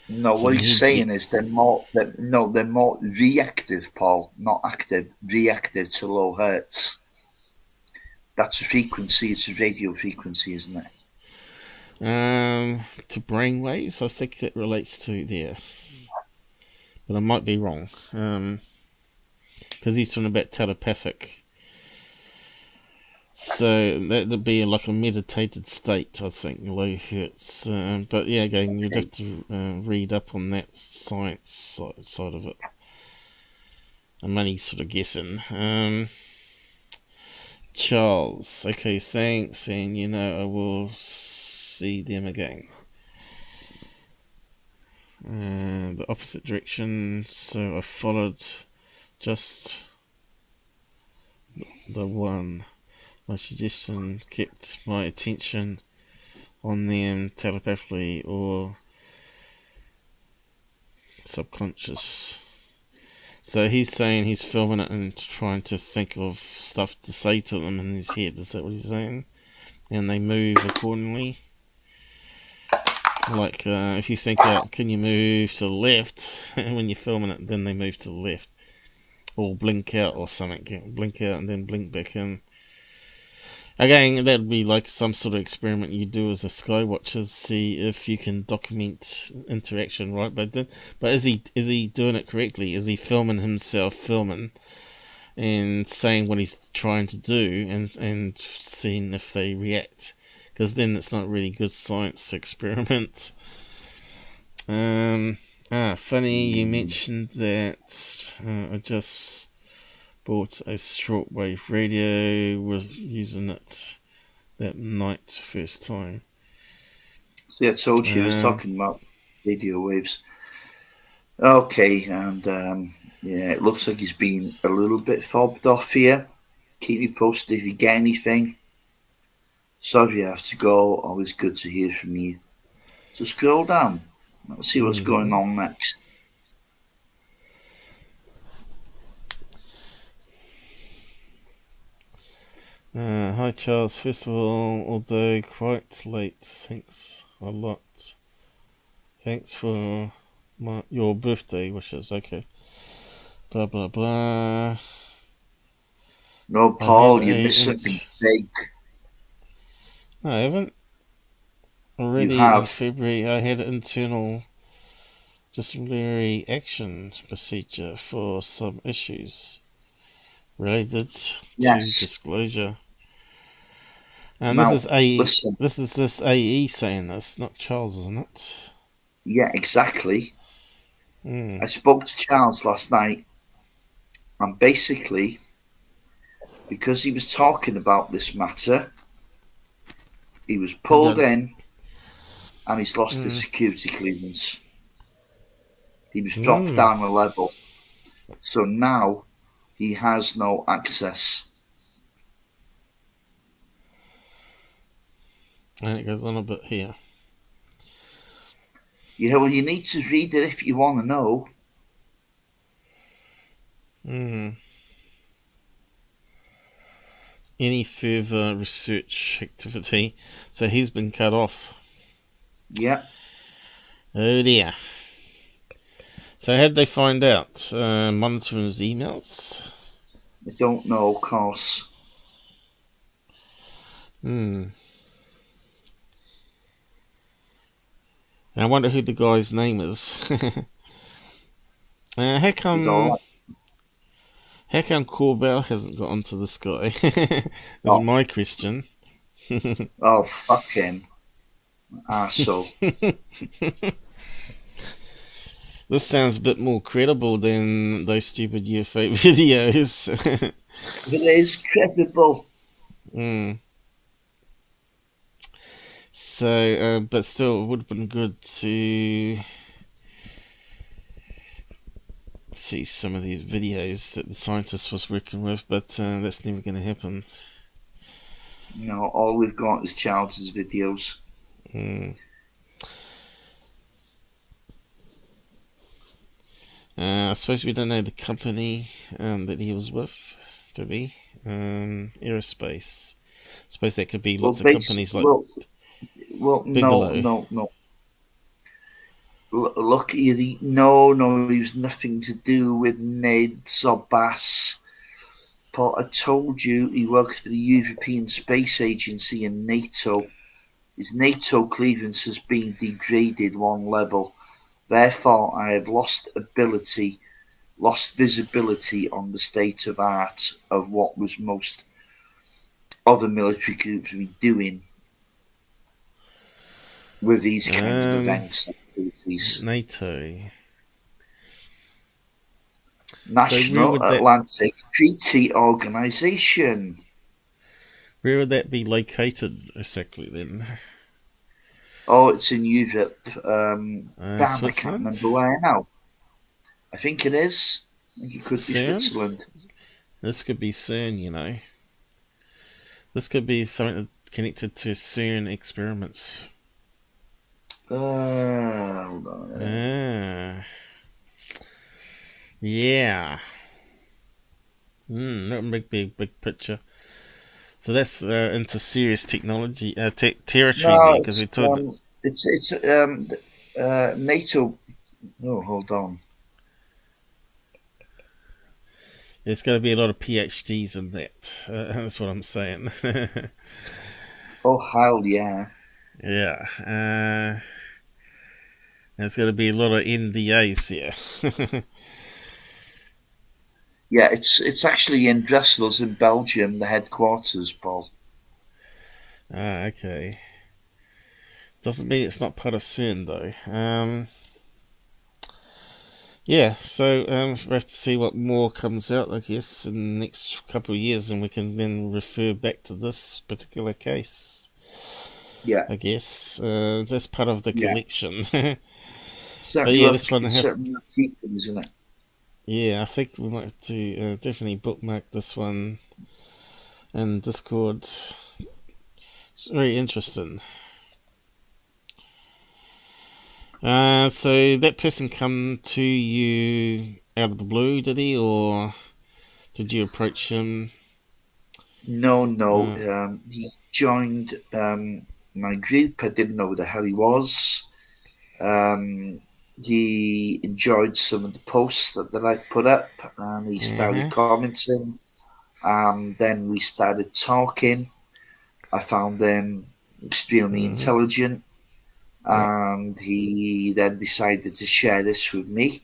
No, what he's saying is they're more reactive, Paul, not active. Reactive to low hertz. That's a frequency. It's a radio frequency, isn't it? To brainwaves, I think it relates to there, but I might be wrong. Because he's talking about telepathic. So that would be like a meditated state, I think, low hertz. But yeah, again, you'd have to read up on that science side of it. I'm only sort of guessing. Charles, okay, thanks, and I will see them again. The opposite direction, so I followed just the one. My suggestion kept my attention on them telepathically or subconscious. So he's saying he's filming it and trying to think of stuff to say to them in his head. Is that what he's saying? And they move accordingly. Like if you think out, can you move to the left? And when you're filming it, then they move to the left. Or blink out or something. Blink out and then blink back in. Again, that would be like some sort of experiment you do as a skywatcher, see if you can document interaction, right? But is he doing it correctly? Is he filming himself filming and saying what he's trying to do and seeing if they react? Because then it's not really good science experiment. Funny you mentioned that. I just bought a shortwave radio, was using it that night first time. See, I told you I was talking about radio waves. Okay, and yeah, it looks like he's been a little bit fobbed off here. Keep me posted if you get anything. Sorry I have to go, always good to hear from you. So scroll down, let's see what's going on next. Hi Charles, first of all, although quite late, thanks a lot. Thanks for your birthday wishes, okay. Blah blah blah. No, Paul, you missed something big. No, I haven't. You Already in have. February, I had internal disciplinary action procedure for some issues related to disclosure. And now, this is AE. Listen. This is this AE saying this, not Charles, isn't it? Yeah, exactly. Mm. I spoke to Charles last night, and basically, because he was talking about this matter, he was pulled in, and he's lost his security clearance. He was dropped down a level, so now he has no access. And it goes on a bit here. Yeah, well, you need to read it if you want to know. Any further research activity? So he's been cut off. Yeah. Oh dear. So how did they find out? Monitoring his emails? I don't know, of course. I wonder who the guy's name is. How come Corbell hasn't got onto this guy? Is my question. Oh, fuck him. Arsehole. This sounds a bit more credible than those stupid UFO videos. It is credible. So, but still, it would have been good to see some of these videos that the scientist was working with, but that's never going to happen. No, all we've got is Charles's videos. I suppose we don't know the company that he was with, do we? Aerospace. I suppose that could be lots of companies like Bigelow. No. Look, no, he was nothing to do with Neds or Bass. Paul, I told you he worked for the European Space Agency and NATO. His NATO clearance has been degraded one level. Therefore, I have lost visibility on the state of art of what was most other military groups be doing with these kind of events. NATO. National Atlantic Treaty Organization. Where would that be located exactly then? Oh, it's in Europe. Damn, I can't remember where now. I think it is. I think it could be Switzerland. This could be CERN, you know. This could be something connected to CERN experiments. Hold on. Yeah. That would be a big picture. So that's into serious technology territory because we told it's NATO. Oh, hold on. There's going to be a lot of PhDs in that. That's what I'm saying. Oh hell yeah! Yeah. There's going to be a lot of NDAs there. Yeah, it's actually in Brussels in Belgium, the headquarters, Paul. Okay. Doesn't mean it's not part of CERN though. Yeah, so we have to see what more comes out, I guess, in the next couple of years, and we can then refer back to this particular case. Yeah, I guess that's part of the collection. Certainly this one has keep them, isn't it? Yeah, I think we might have to definitely bookmark this one in Discord. It's very interesting. So that person come to you out of the blue, did he, or did you approach him? No. He joined my group. I didn't know who the hell he was. He enjoyed some of the posts that I put up, and he started commenting. And then we started talking. I found him extremely intelligent, and he then decided to share this with me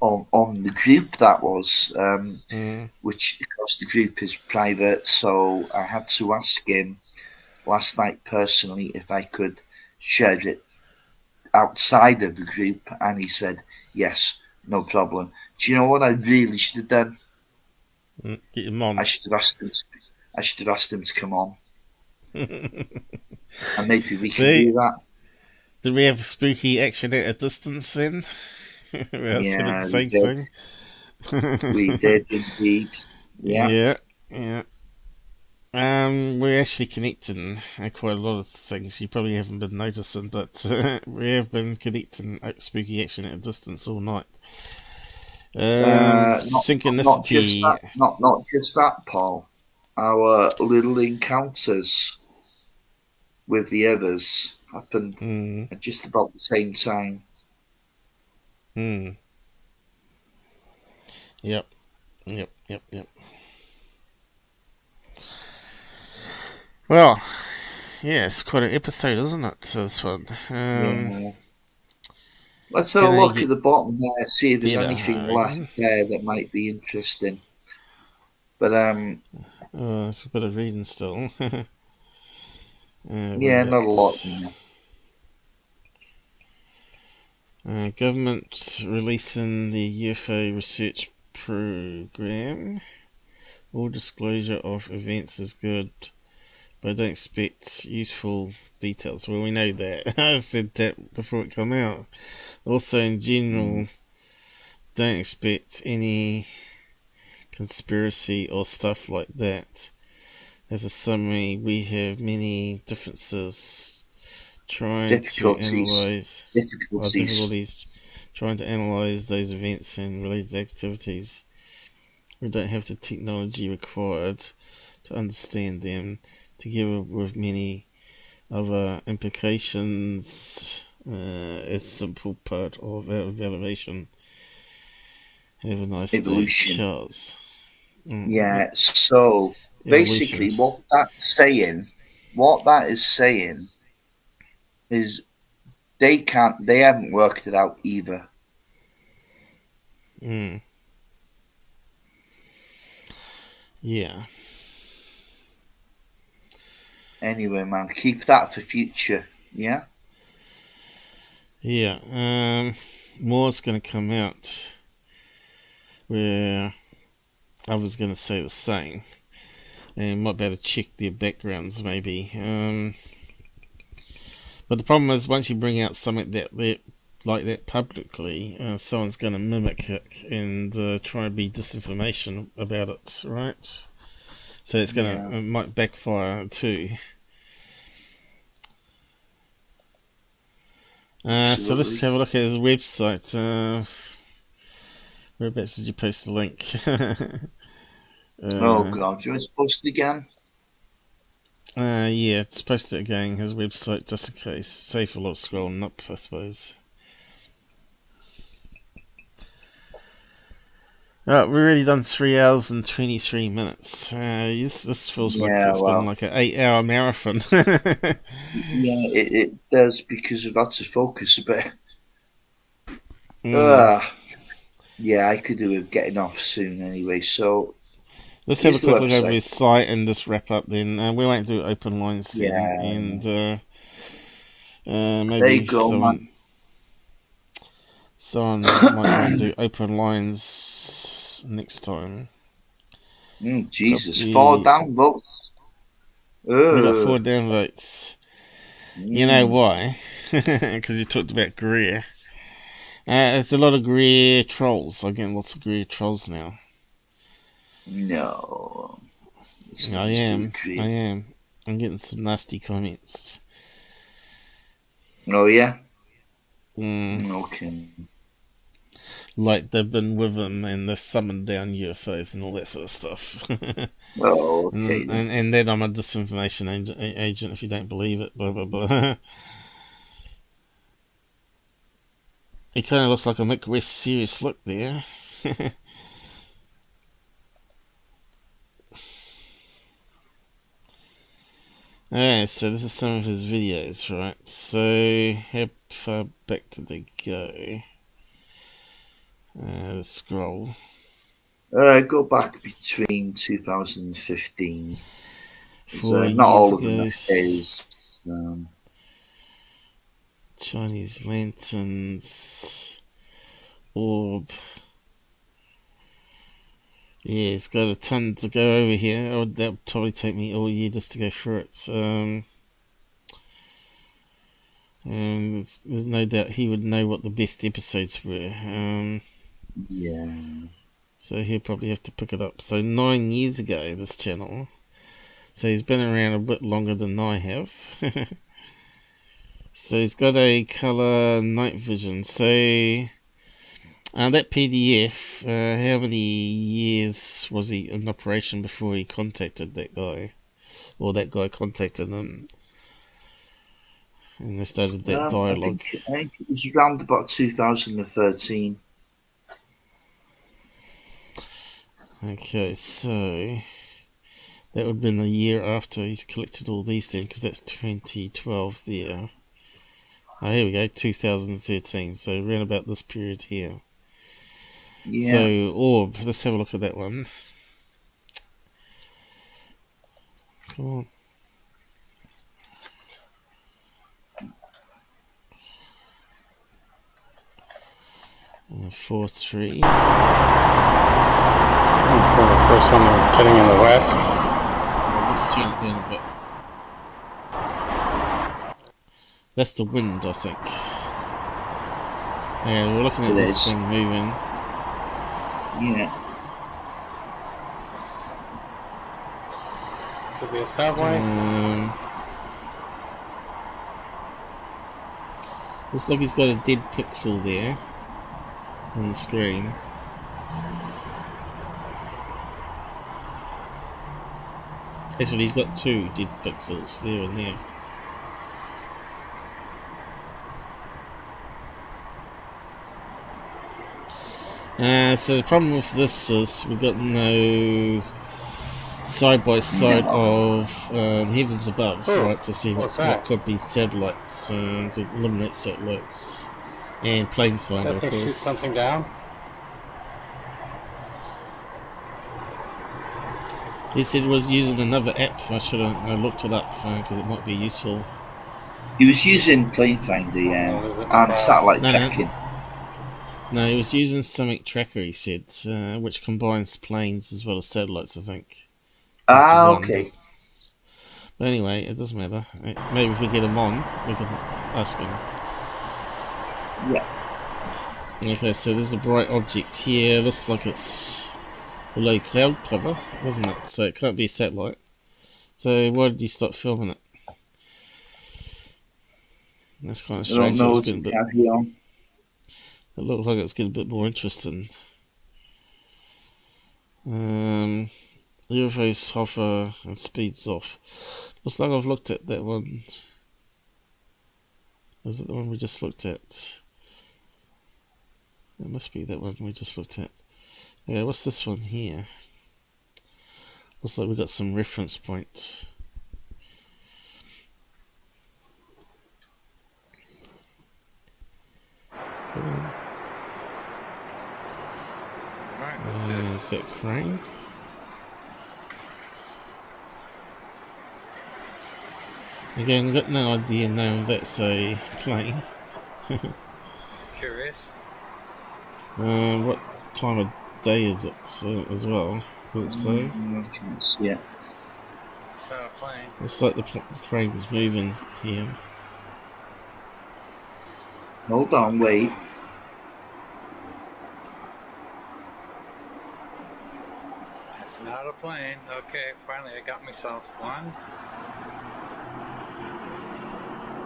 on the group that was, which because the group is private, so I had to ask him last night personally if I could share it outside of the group, and he said yes, no problem. Do you know what I really should have done? Get him on. I should have asked him to come on, and maybe we can do that. Did we have spooky action at a distance then? Yeah, the same thing. We did indeed. Yeah. We're actually connecting quite a lot of things. You probably haven't been noticing, but we have been connecting spooky action at a distance all night. Synchronicity. Not just that, Paul. Our little encounters with the others happened at just about the same time. Yep. Well, yeah, it's quite an episode, isn't it? This one. Let's have a look at the bottom there, see if there's anything left there that might be interesting. But it's a bit of reading still. Not a lot. Government releasing the UFO research program. All disclosure of events is good, but I don't expect useful details. Well, we know that. I said that before it came out. Also, in general, don't expect any conspiracy or stuff like that. As a summary, we have many differences difficulties trying to analyze those events and related activities. We don't have the technology required to understand them, together with many other implications as simple part of our evaluation. Have a nice day, Charles. So basically what that is saying is they haven't worked it out either. Yeah. Anyway, man, keep that for future. Yeah. More's going to come out where I was going to say the same, and might be able to check their backgrounds maybe. But the problem is, once you bring out something that like that publicly, someone's going to mimic it and try and be disinformation about it, right? So it might backfire too. So let's have a look at his website. Whereabouts did you post the link? Oh God, do you want to post it again? Yeah, just post it again. His website, just in case. Save a lot of scrolling up, I suppose. We've already done 3 hours and 23 minutes. This feels like it's been like an 8-hour marathon. It does, because I've had to focus a bit. I could do with getting off soon anyway, so let's have a quick look over his site and just wrap up then. We won't do open lines then, and maybe someone might want to do open lines next time. Jesus, 4 downvotes. We got 4 downvotes. You know why? Because you talked about Greer. There's a lot of Greer trolls. I'm getting lots of Greer trolls now. No. I am. I'm getting some nasty comments. Oh, yeah? Okay. like they've been with him and they've summoned down UFOs and all that sort of stuff. Oh, okay. And then I'm a disinformation agent if you don't believe it, blah, blah, blah. He kind of looks like a Mick West serious look there. Alright, so this is some of his videos, right? So, how far back did they go? Let's scroll. Go back between 2015. Not all of them is Chinese lanterns, orb. Yeah, it's got a ton to go over here. That would probably take me all year just to go through it. There's no doubt he would know what the best episodes were. Yeah. So he'll probably have to pick it up. So 9 years ago, this channel. So he's been around a bit longer than I have. So he's got a colour night vision. So that PDF, how many years was he in operation before he contacted that guy? Or that guy contacted him? And they started that dialogue. I think it was around about 2013. Okay, so that would have been a year after he's collected all these then, because that's 2012 there. Oh, here we go, 2013. So around about this period here. Yeah. So orb, let's have a look at that one. Come on. 4-3. For the first one, they're getting in the west. I'll just turn it down a bit. That's the wind, I think. Yeah, we're looking at this thing moving. Yeah. Could be a satellite. Looks like he's got a dead pixel there on the screen. Actually, he's got 2 dead pixels there and there. So the problem with this is we've got no side by side of the heavens above, right? To see what could be satellites, to eliminate satellites, and plane finder, of course. Shoot something down. He said he was using another app. I should have looked it up because it might be useful. He was using plane finder, and satellite tracking. No, he was using Summit Tracker, he said, which combines planes as well as satellites, I think. Okay. But anyway, it doesn't matter. Maybe if we get him on, we can ask him. Yeah. Okay, so there's a bright object here. Looks like it's below cloud cover, doesn't it? So it can't be a satellite. So why did you stop filming it? That's kind of strange. I don't know. It looks like it's getting a bit more interesting. UFOs hover and speeds off. Looks like I've looked at that one. Is it the one we just looked at? It must be that one we just looked at. Yeah, what's this one here? Looks like we got some reference points. Is that crane? Again, I've got no idea now if that's a plane. Just curious. What time of day is it as well? Does it say? Yeah. It's not a plane. Looks like the crane is moving here. Hold on, wait. It's not a plane. Okay, finally I got myself one.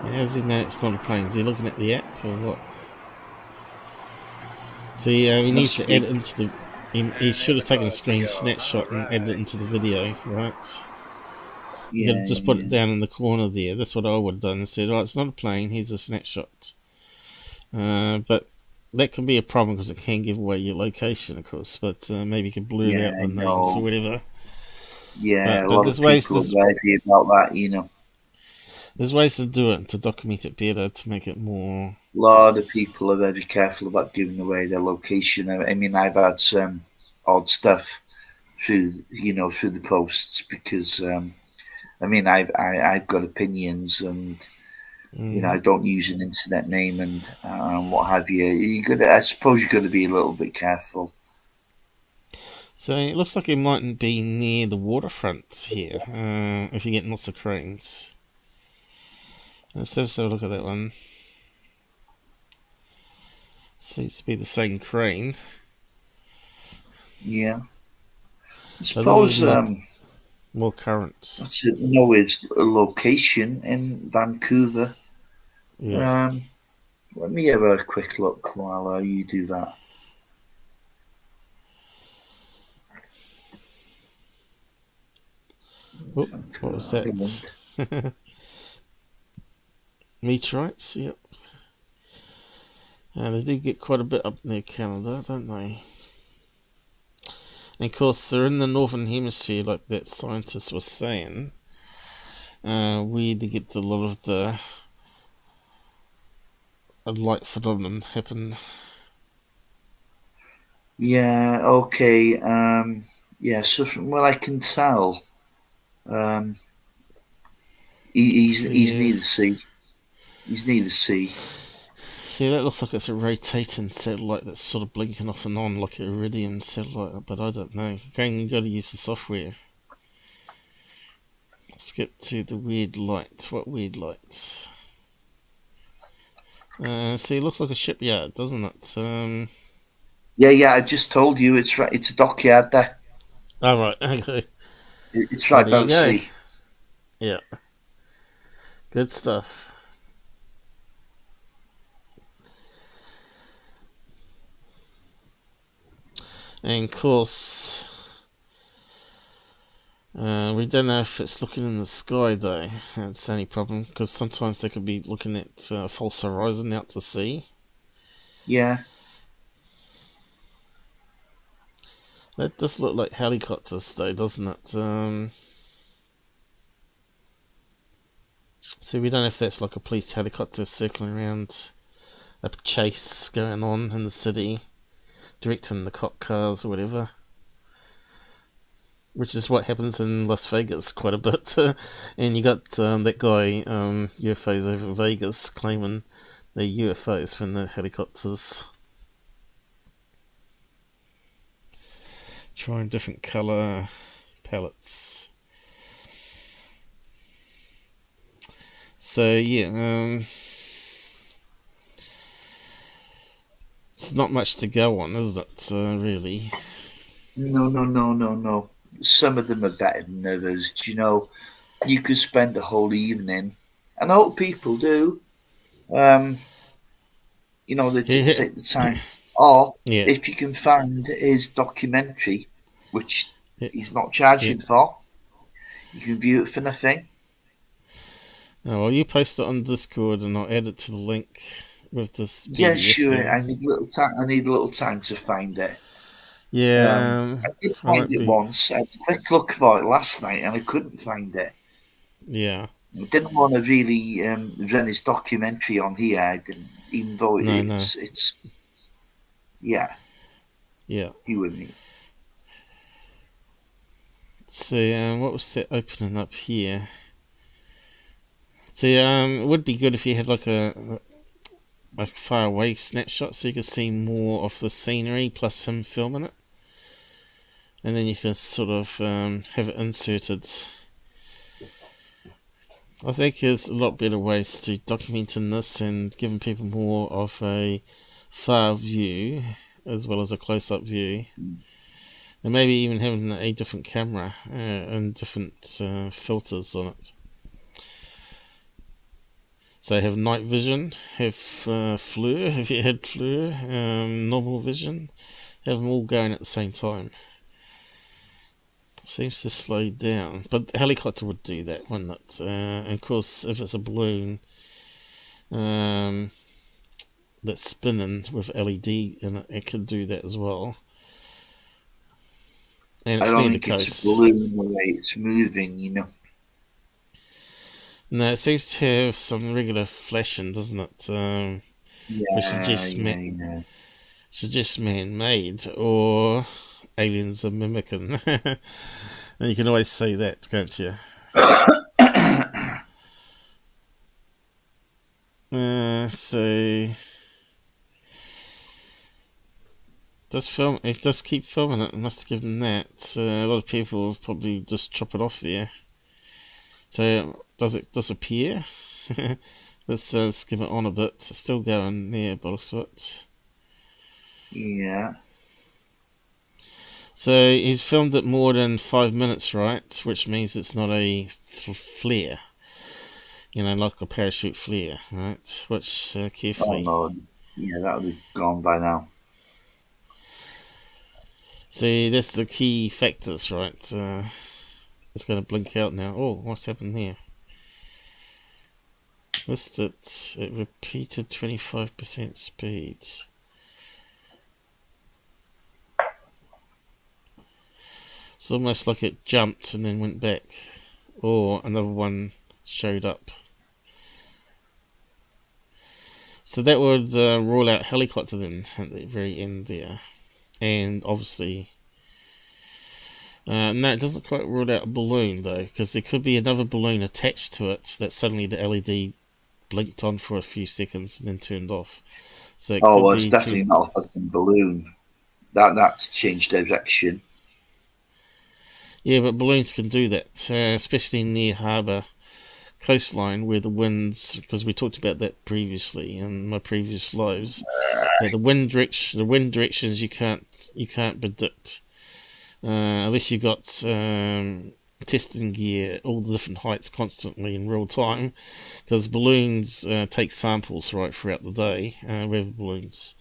How does he know it's not a plane? Is he looking at the app or what? So So yeah, he needs to edit into the. He should have taken a screen snapshot and edited it into the video, right? You could just put it down in the corner there. That's what I would have done and said, "Oh, it's not a plane. Here's a snapshot." But that can be a problem because it can give away your location, of course. But maybe you could blur out the names or whatever. Yeah, a lot of people are wary about that, There's ways to do it, to document it better, to make it more. A lot of people are very careful about giving away their location. I mean, I've had some odd stuff through the posts because, I've got opinions and, I don't use an internet name and what have you. I suppose you've got to be a little bit careful. So it looks like it mightn't be near the waterfront here, if you're getting lots of cranes. Let's have a look at that one. Seems to be the same crane. Yeah. I suppose more current. What's it know is a location in Vancouver. Yeah. Let me have a quick look while you do that. Oh, what was that? Meteorites, yep. They do get quite a bit up near Canada, don't they? And of course, they're in the northern hemisphere, like that scientist was saying. We get a lot of the light phenomenon happen. Yeah. Okay. So from what I can tell, he's near the sea. He's near the sea. See, that looks like it's a rotating satellite that's sort of blinking off and on like an Iridium satellite, but I don't know. Again, you've got to use the software. Skip to the weird light. What weird lights? See, it looks like a shipyard, doesn't it? Yeah, I just told you it's right. It's a dockyard there. Oh, right, okay. It's right by the sea. Yeah. Good stuff. And of course, we don't know if it's looking in the sky though. That's any problem because sometimes they could be looking at false horizon out to sea. Yeah. That does look like helicopters though, doesn't it? So we don't know if that's like a police helicopter circling around, a chase going on in the city, directing the cop cars or whatever. Which is what happens in Las Vegas quite a bit. And you got that guy, UFOs over Vegas, claiming they're UFOs from the helicopters. Trying different colour palettes. So, yeah, it's not much to go on, is it, really? No. Some of them are better than others. Do you know, you could spend a whole evening, and I hope people do, they take the time. Or, if you can find his documentary, which he's not charging for, you can view it for nothing. Oh, well, you post it on Discord and I'll add it to the link with this. Yeah, sure. I need a little time to find it. Yeah, I did find it once. I had a quick look for it last night and I couldn't find it. Yeah. I didn't want to really run his documentary on here. I didn't, even though it's yeah. Yeah. You with me? So, what was that opening up here? So, it would be good if you had like a far away snapshot so you could see more of the scenery plus him filming it. And then you can sort of have it inserted. I think there's a lot better ways to documenting this and giving people more of a far view as well as a close-up view. And maybe even having a different camera and different filters on it. So have night vision, have FLIR, if you had FLIR, normal vision, have them all going at the same time. Seems to slow down, but the helicopter would do that, wouldn't it? And of course, if it's a balloon that's spinning with LED in it, it could do that as well. And it's I don't near think the coast. It's a balloon the way it's moving, you know. No, it seems to have some regular flashing, doesn't it? Which suggests man-made, or aliens are mimicking. And you can always say that, can't you? So it does keep filming it. I must give them that. A lot of people probably just chop it off there. So does it disappear? Let's give it on a bit. It's still going there, but looks of it. Yeah. So he's filmed it more than 5 minutes, right? Which means it's not a flare. You know, like a parachute flare, right? Which carefully. Oh no, yeah, that would be gone by now. See, that's the key factors, right? It's going to blink out now. Oh, what's happened there? Listed at repeated 25% speed. It's almost like it jumped and then went back. Or another one showed up. So that would rule out helicopter then at the very end there. And obviously... no, it doesn't quite rule out a balloon though, because there could be another balloon attached to it that suddenly the LED blinked on for a few seconds and then turned off. So it's definitely not a fucking balloon. That's changed direction. Yeah, but balloons can do that, especially near harbour coastline where the winds, because we talked about that previously in my previous lives. Yeah, the wind directions you can't predict unless you've got testing gear, all the different heights constantly in real time, because balloons take samples right throughout the day, weather balloons.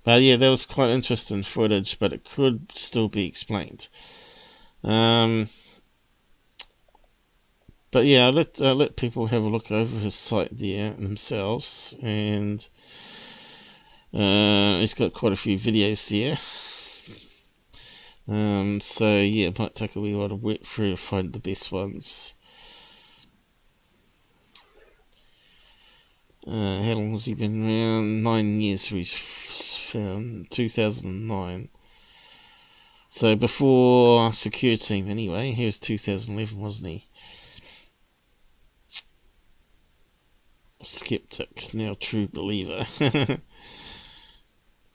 But yeah, that was quite interesting footage, but it could still be explained. But yeah, let people have a look over his site there themselves, and he's got quite a few videos there. So yeah, it might take a wee while to work through to find the best ones. How long has he been around? 9 years he's found, 2009. So before Secure Team anyway, he was 2011, wasn't he? Skeptic, now true believer.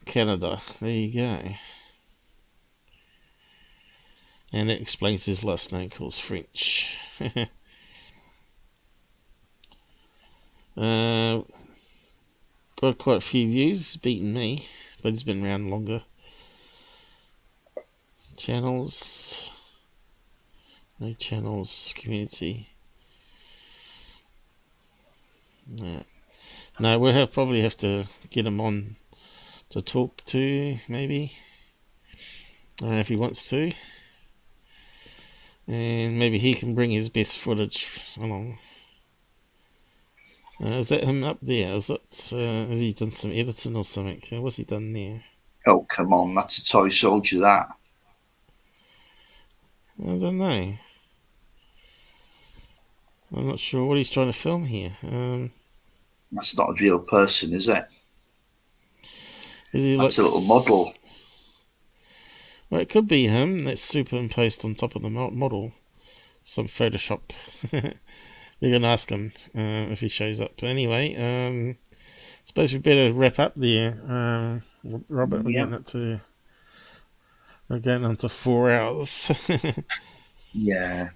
Canada, there you go. And it explains his last name, calls French. Got quite a few views, beaten me, but he's been around longer. Channels, no channels, community. Yeah. No, we'll probably have to get him on to talk to, maybe, if he wants to. And maybe he can bring his best footage along. Is that him up there? Is it? Has he done some editing or something? What's he done there? Oh, come on, that's a toy soldier, that. I don't know. I'm not sure what he's trying to film here. That's not a real person, is it? That's a little model. Well, it could be him that's superimposed on top of the model. Some Photoshop. We're going to ask him if he shows up. But anyway, I suppose we better wrap up there. Robert, we're getting into 4 hours. Yeah.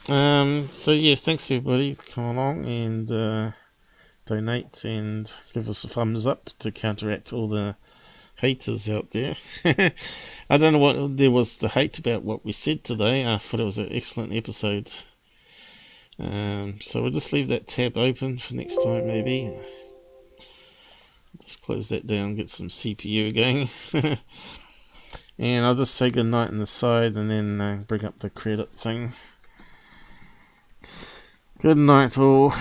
So yeah, thanks everybody for coming along and donate and give us a thumbs up to counteract all the haters out there. I don't know what there was to hate about what we said today. I thought it was an excellent episode. So we'll just leave that tab open for next time, maybe. Just close that down, get some CPU going. And I'll just say goodnight on the side and then bring up the credit thing. Good night, all.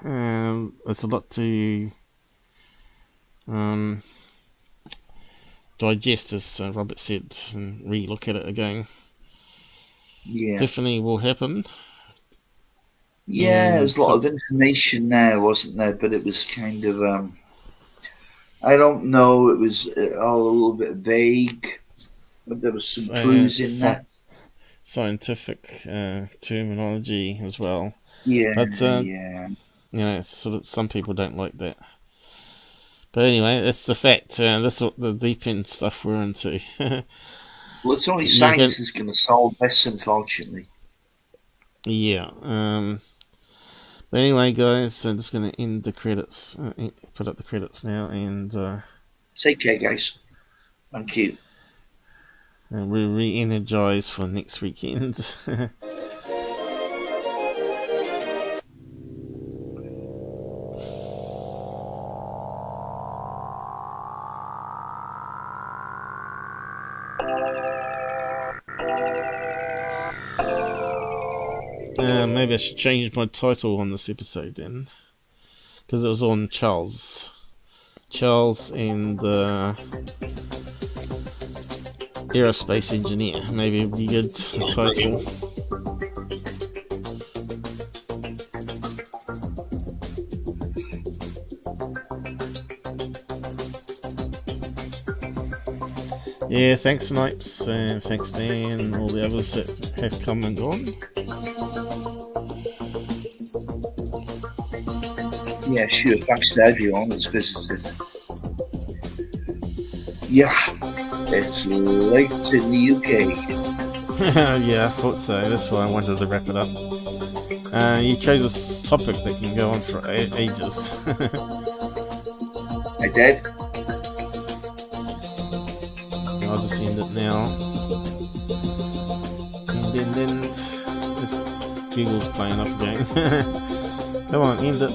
There's a lot to digest, as Robert said, and re-look at it again. Yeah. Definitely will happen. Yeah, there's a lot of information there, wasn't there? But it was kind of, I don't know, it was all a little bit vague, but there was some clues in that. Scientific terminology as well. Yeah, but, yeah. You know, it's sort of, some people don't like that. But anyway, that's the fact. That's what the deep end stuff we're into. Well, it's only science is going to solve this, unfortunately. Yeah. But anyway, guys, I'm just going to end the credits. Put up the credits now, and take care, guys. Thank you. And we're re-energized for next weekend. Maybe I should change my title on this episode then, because it was on Charles and Aerospace Engineer. Maybe it'd be a good title. Yeah, thanks Snipes, and thanks Dan, and all the others that have come and gone. Yeah, sure. Thanks to everyone that's visited. Yeah, it's late in the UK. Yeah, I thought so. That's why I wanted to wrap it up. You chose a topic that can go on for ages. I did. I'll just end it now. And then Google's playing up again. Come on, end it.